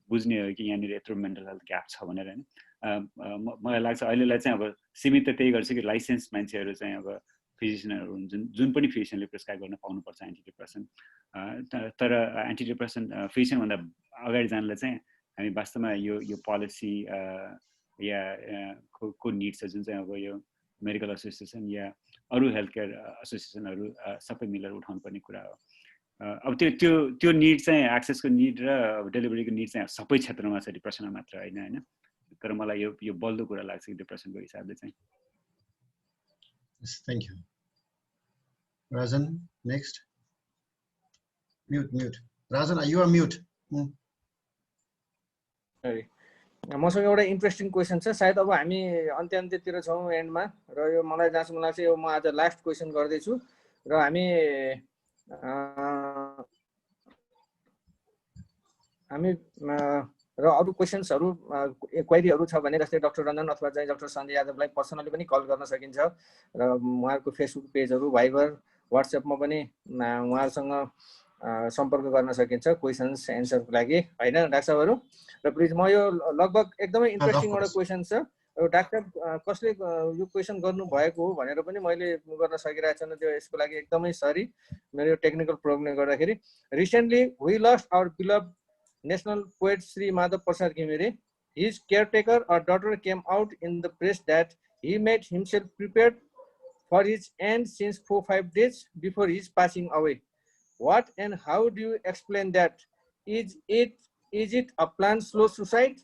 बुझ्ने हो कि यहाँनिर यत्रो मेन्टल हेल्थ ग्याप छ भनेर हैन। मलाई लाग्छ अहिलेलाई चाहिँ अब सीमित त त्यही गर्छ कि लाइसेन्स मान्छेहरू चाहिँ अब फिजिसियनहरू हुन्छन्, जुन पनि फिजिसियनले प्रिस्क्राइब गर्न पाउनुपर्छ एन्टी डिप्रेसन। तर एन्टी डिप्रेसन फिजिसियनभन्दा अगाडि जानलाई चाहिँ हामी वास्तवमा यो पोलिसी या को निड छ जुन चाहिँ अब यो मेडिकल एसोसिएसन या अरू हेल्थ केयर एसोसिएसनहरू सबै मिलेर उठाउनु पर्ने कुरा हो। अब त्यो निड चाहिँ एक्सेसको निड र डेलिभरीको निड चाहिँ सबै क्षेत्रमा छ, डिप्रेसनमा मात्र होइन। तर मलाई यो बल्दो कुरा लाग्छ कि डिप्रेसनको हिसाबले चाहिँ। Thank you. Rajan next. Mute Rajan, you are mute. मसँग एउटा इन्ट्रेस्टिङ क्वेसन छ, सायद अब हामी अन्त्यतिर छौँ एन्डमा, र यो मलाई जहाँसम्म लाग्छ यो म आज लास्ट क्वेसन गर्दैछु र हामी र अरू क्वेसन्सहरू क्वेरीहरू छ भने जस्तै डाक्टर रञ्जन अथवा चाहिँ डाक्टर सञ्जय यादवलाई पर्सनली पनि कल गर्न सकिन्छ र उहाँहरूको फेसबुक पेजहरू, भाइबर, वाट्सएपमा पनि उहाँहरूसँग सम्पर्क गर्न सकिन्छ क्वेसन्स एन्सरको लागि होइन डाक्टर साहबहरू। र प्लिज म यो लगभग एकदमै इन्ट्रेस्टिङ एउटा क्वेसन छ, डाक्टर कसले यो क्वेसन गर्नुभएको हो भनेर पनि मैले गर्न सकिरहेको छैन, त्यो यसको लागि एकदमै सरी, मेरो यो टेक्निकल प्रब्लमले गर्दाखेरि। Recently we lost our beloved National poet Sri Madhav Prasad Ghimire. His caretaker or daughter came out in the press that he made himself prepared for his end since 4-5 days before his passing away. What and how do you explain that? Is it a planned slow suicide?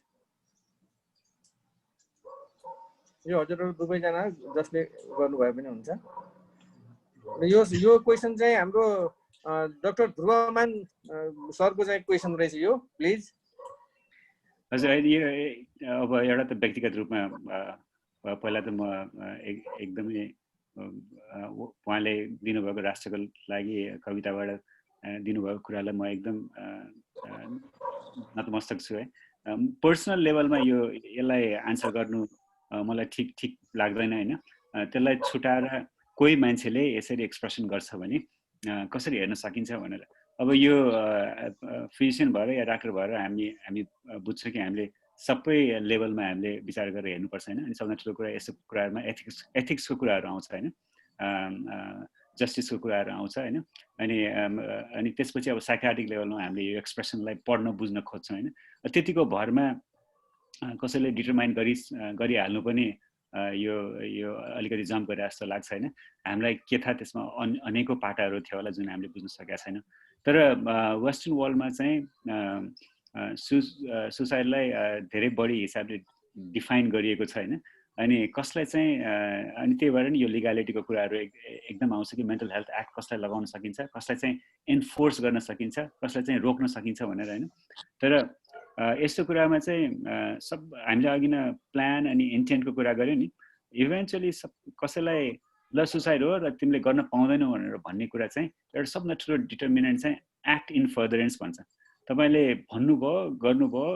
यो हजुरहरु दुवैजना जसले गर्नुभयो पनि हुन्छ। यो question चाहिँ हाम्रो doctor ध्रुवमान सरको चाहिँ क्वेसन रहेछ यो, प्लिज। हजुर, अब एउटा त व्यक्तिगत रूपमा पहिला त म एकदमै उहाँले दिनुभएको राष्ट्रको लागि कविताबाट दिनुभएको कुरालाई म एकदम नतमस्तक छु है। पर्सनल लेभलमा यसलाई आन्सर गर्नु मलाई ठिक लाग्दैन हैन। त्यसलाई छुटाएर कोही मान्छेले यसरी एक्सप्रेसन गर्छ भने कसरी हेर्न सकिन्छ भनेर। अब यो फिजिसियन भएर या डाक्टर भएर हामी बुझ्छौँ कि हामीले सबै लेभलमा हामीले विचार गरेर हेर्नुपर्छ हैन। अनि सबभन्दा ठुलो कुरा यस्तो कुराहरूमा एथिक्सको कुराहरू आउँछ हैन, जस्टिसको कुराहरू आउँछ हैन। अनि त्यसपछि अब साइकियाट्रिक लेभलमा हामीले यो एक्सप्रेसनलाई पढ्न बुझ्न खोज्छौँ हैन। त्यतिको भरमा कसैले डिटरमाइन गरिहाल्नु पनि यो अलिकति जम्प गरे जस्तो लाग्छ हैन। हामीलाई के थाहा त्यसमा अनेकौं पाटाहरू थियो होला जुन हामीले बुझ्न सकेका छैन। तर वेस्टर्न वर्ल्डमा चाहिँ सुसाइडलाई धेरै बढी हिसाबले डिफाइन गरिएको छ हैन। अनि कसलाई चाहिँ अनि त्यही भएर नि यो लिगालिटीको कुराहरू एकदम आउँछ कि मेन्टल हेल्थ एक्ट कसलाई लगाउन सकिन्छ, कसलाई चाहिँ इन्फोर्स गर्न सकिन्छ, कसलाई चाहिँ रोक्न सकिन्छ भनेर होइन। तर यस्तो कुरामा चाहिँ सब हामीले अघि नै प्लान अनि इन्टेन्टको कुरा गऱ्यौँ नि, इभेन्चुअली कसैलाई ल सुसाइड हो र तिमीले गर्न पाउँदैनौ भनेर भन्ने कुरा चाहिँ एउटा सबभन्दा ठुलो डिटर्मिनेन्ट चाहिँ एक्ट इन फर्दरेन्स भन्छ। तपाईँले भन्नुभयो, गर्नुभयो,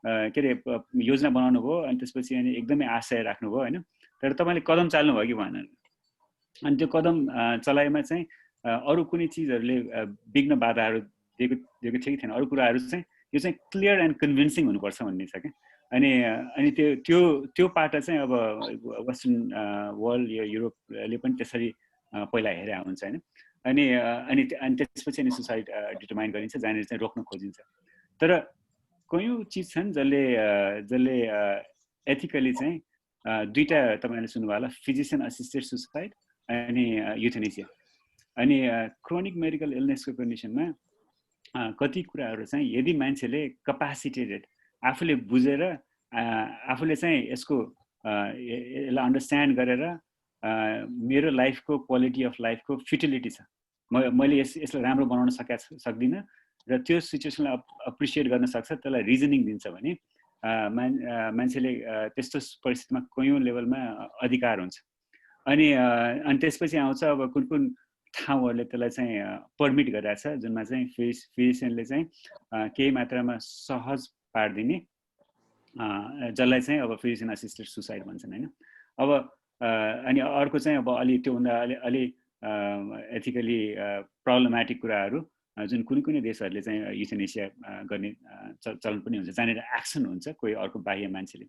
के अरे योजना बनाउनु भयो, अनि त्यसपछि अनि एकदमै आशय राख्नुभयो होइन, तर तपाईँले कदम चाल्नुभयो कि भएन। अनि त्यो कदम चलाइमा चाहिँ अरू कुनै चिजहरूले विघ्न बाधाहरू दिएको थियो कि थिएन, अरू कुराहरू चाहिँ यो चाहिँ क्लियर एन्ड कन्भिन्सिङ हुनुपर्छ भन्ने छ क्या। अनि त्यो पाटा चाहिँ अब वेस्टर्न वर्ल्ड यो युरोपले पनि त्यसरी पहिला हेरे हुन्छ होइन। अनि त्यसपछि अनि सुसाइड डिटर्माइन गरिन्छ, जहाँनिर चाहिँ रोक्न खोजिन्छ। तर कयौँ चिज छन् जसले एथिकली चाहिँ दुईटा तपाईँले सुन्नुभयो होला, फिजिसियन असिस्टेड सुसाइड अनि युथेनेसिया। अनि क्रोनिक मेडिकल इलनेसको कन्डिसनमा कति कुराहरू चाहिँ यदि मान्छेले कपासिटेटेड आफूले बुझेर आफूले चाहिँ यसको यसलाई अन्डरस्ट्यान्ड गरेर मेरो लाइफको क्वालिटी अफ लाइफको फिटिलिटी छ, मैले यसलाई राम्रो बनाउन सक्दिनँ र त्यो सिचुएसनलाई अप्रिसिएट गर्न सक्छ, त्यसलाई रिजनिङ दिन्छ भने मान्छेले त्यस्तो परिस्थितिमा कयौँ लेभलमा अधिकार हुन्छ। अनि त्यसपछि आउँछ अब कुन ठाउँहरूले त्यसलाई चाहिँ पर्मिट गरिरहेको छ, जुनमा चाहिँ फिजिसियनले चाहिँ केही मात्रामा सहज पारिदिने, जसलाई चाहिँ अब फिजिसियन असिस्टेड सुसाइड भन्छन् होइन। अब अनि अर्को चाहिँ अब अलि त्योभन्दा अलि एथिकली प्रब्लमेटिक कुराहरू जुन कुनै देशहरूले चाहिँ युथेनेसिया गर्ने चलन पनि हुन्छ, जहाँनिर एक्सन हुन्छ कोही अर्को बाह्य मान्छेले।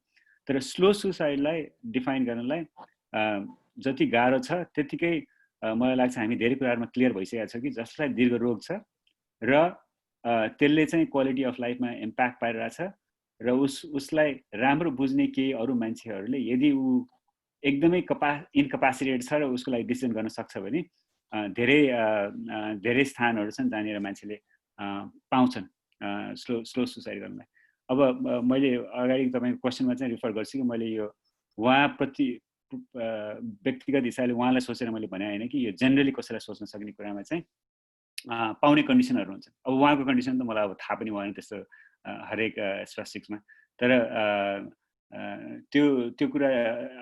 तर स्लो सुसाइडलाई डिफाइन गर्नलाई जति गाह्रो छ त्यतिकै मलाई लाग्छ हामी धेरै कुराहरूमा क्लियर भइसकेको छ कि जसलाई दीर्घ रोग छ र त्यसले चाहिँ क्वालिटी अफ लाइफमा इम्प्याक्ट पारिरहेछ र उसलाई राम्रो बुझ्ने केही अरू मान्छेहरूले यदि ऊ एकदमै इन्कपासिटेड छ र उसको लागि डिसिजन गर्न सक्छ भने धेरै स्थानहरू छन् जहाँनिर मान्छेले पाउँछन् स्लो सुसाइड गर्नलाई। अब मैले अगाडि तपाईँको क्वेसनमा चाहिँ रिफर गर्छु कि मैले यो उहाँप्रति व्यक्तिगत हिसाबले उहाँलाई सोचेर मैले भने होइन कि यो जेनरली कसैलाई सोच्न सक्ने कुरामा चाहिँ पाउने कन्डिसनहरू हुन्छ। अब उहाँको कन्डिसन त मलाई अब थाहा पनि भएन त्यस्तो हरेक स्पेसिफिक्समा, तर त्यो कुरा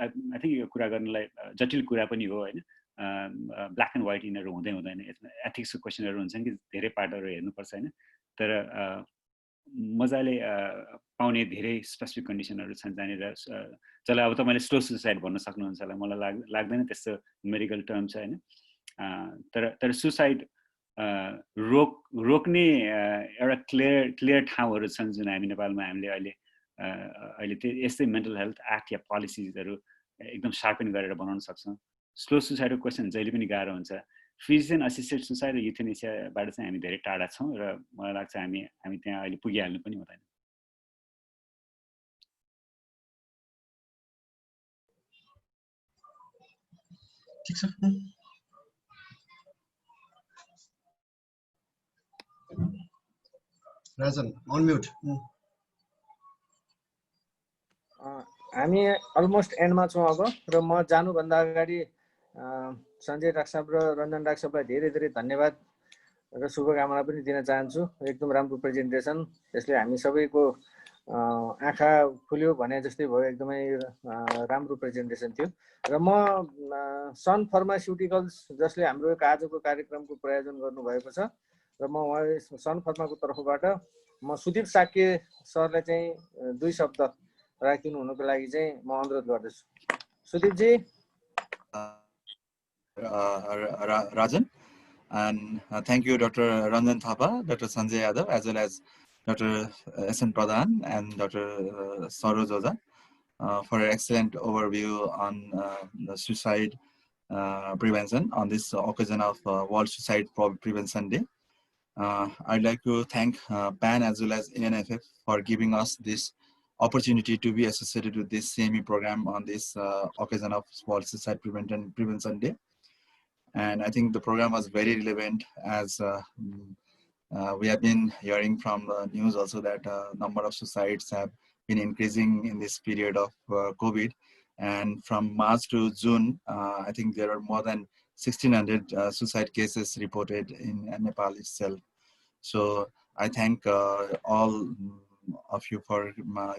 आई थिङ्क यो कुरा गर्नलाई जटिल कुरा पनि हो होइन। ब्ल्याक एन्ड व्हाइट यिनीहरू हुँदैन, यसमा एथिक्सको क्वेसनहरू हुन्छन् कि धेरै पार्टहरू हेर्नुपर्छ होइन। तर मजाले पाउने धेरै स्पेसिफिक कन्डिसनहरू छन् जहाँनिर जसलाई अब तपाईँले स्लो सुसाइड भन्न सक्नुहुन्छ होला, मलाई लाग्दैन त्यस्तो मेडिकल टर्म छ होइन। तर सुसाइड रोक्ने एउटा क्लियर ठाउँहरू छन् जुन हामी नेपालमा हामीले अहिले यस्तै मेन्टल हेल्थ एक्ट या पोलिसिजहरू एकदम सार्पन गरेर बनाउन सक्छौँ। स्लो सुसाइडको क्वेसन जहिले पनि गाह्रो हुन्छ। फिजिसियन असिस्टेड सुसाइड र युथेनेसियाबाट चाहिँ हामी धेरै टाढा छौँ र मलाई लाग्छ हामी त्यहाँ अहिले पुगिहाल्नु पनि हुँदैन। ठिक छ। राजन अनम्युट। हामी अलमोस्ट एन्डमा छौँ अब, र म जानुभन्दा अगाडि सञ्जय डाक्टर साहब र रञ्जन डाक्टर साहबलाई धेरै धेरै धन्यवाद र शुभकामना पनि दिन चाहन्छु। एकदम राम्रो प्रेजेन्टेसन, त्यसले हामी सबैको आँखा खुल्यो भने जस्तै भयो, एकदमै राम्रो प्रेजेन्टेसन थियो। र म सन फार्मास्युटिकल्स जसले हाम्रो आजको कार्यक्रमको प्रायोजन गर्नुभएको छ, र म उहाँ सन फार्माको तर्फबाट म सुदीप साक्य सरलाई चाहिँ 2 शब्द राखिदिनु हुनुको लागि चाहिँ म अनुरोध गर्दछु। सुदीपजी। Rajan, and thank you Dr. Ranjan Thapa, Dr. Sanjay Yadav, as well as Dr. S.N. Pradhan and Dr. Saroj Oza for an excellent overview on the suicide prevention on this occasion of World Suicide Prevention Day. I'd like to thank PAN as well as NNFF for giving us this opportunity to be associated with this CME program on this occasion of World Suicide Prevention Day. And I think the program was very relevant, as we have been hearing from the news also that number of suicides have been increasing in this period of COVID. And from March to June, I think there are more than 1,600 suicide cases reported in Nepal itself. So I thank all of you for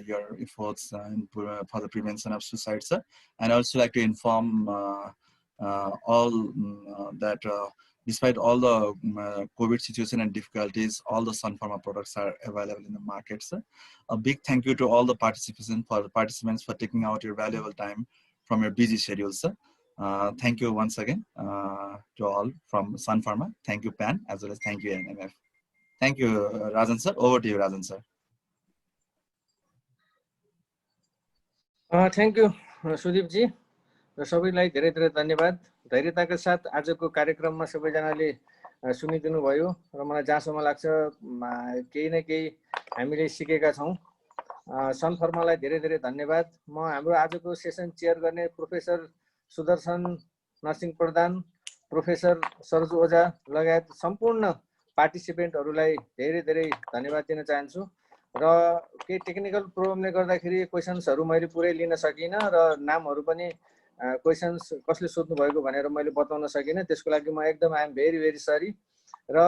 your efforts for the prevention of suicide, sir. And I also like to inform all that despite all the COVID situation and difficulties, all the Sun Pharma products are available in the market, sir. A big thank you to all the participants for taking out your valuable time from your busy schedule, sir. Thank you once again to all from Sun Pharma. Thank you, PAN, as well as thank you, NMF. Thank you, Rajan sir. Over to you, Rajan sir. Thank you, Sudeep जी र सबैलाई धेरै धेरै धन्यवाद। धैर्यताका साथ आजको कार्यक्रममा सबैजनाले सुनिदिनु भयो र मलाई जहाँसम्म लाग्छ केही न केही हामीले सिकेका छौँ। सन फर्मालाई धेरै धेरै धन्यवाद। म हाम्रो आजको सेसन चेयर गर्ने प्रोफेसर सुदर्शन नरसिंह प्रधान, प्रोफेसर सरोज ओझा लगायत सम्पूर्ण पार्टिसिपेन्टहरूलाई धेरै धेरै धन्यवाद दिन चाहन्छु। र केही टेक्निकल प्रब्लमले गर्दाखेरि क्वेसन्सहरू मैले पुरै लिन सकिनँ र नामहरू पनि क्वेसन्स कसले सोध्नु भएको भनेर मैले बताउन सकिनँ। त्यसको लागि म एकदम I am very very sorry. र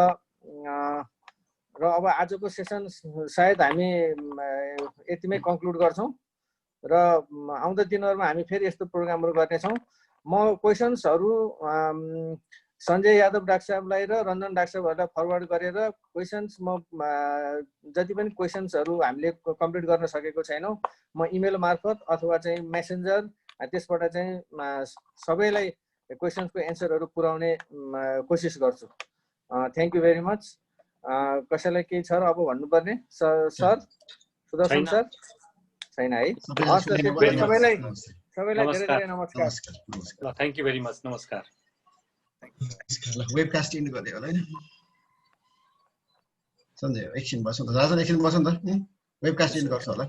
अब आजको सेसन सायद हामी यतिमै कन्क्लुड गर्छौँ र आउँदो दिनहरूमा हामी फेरि यस्तो प्रोग्रामहरू गर्नेछौँ। म क्वेसन्सहरू सञ्जय यादव डाक्टर साहबलाई र रञ्जन डाक्टर साहबहरूलाई फरवर्ड गरेर क्वेसन्स जति पनि क्वेसन्सहरू हामीले कम्प्लिट गर्न सकेको छैनौँ म इमेल मार्फत अथवा चाहिँ मेसेन्जर त्यसबाट चाहिँ सबैलाई क्वेसन्सको एन्सरहरू पुर्याउने कोसिस गर्छु। Thank you very much. कसैलाई केही छ र अब भन्नुपर्ने सर सुदर्शन सर? छैन है? सबैलाई धेरै धेरै नमस्कार। Thank you very much. नमस्कार। वेबकास्ट इन्ड गर्दै होला हैन? सन्जय एकछिन बस्नु त, राजन एकछिन बस्नु त, वेबकास्ट इन्ड गर्छ होला।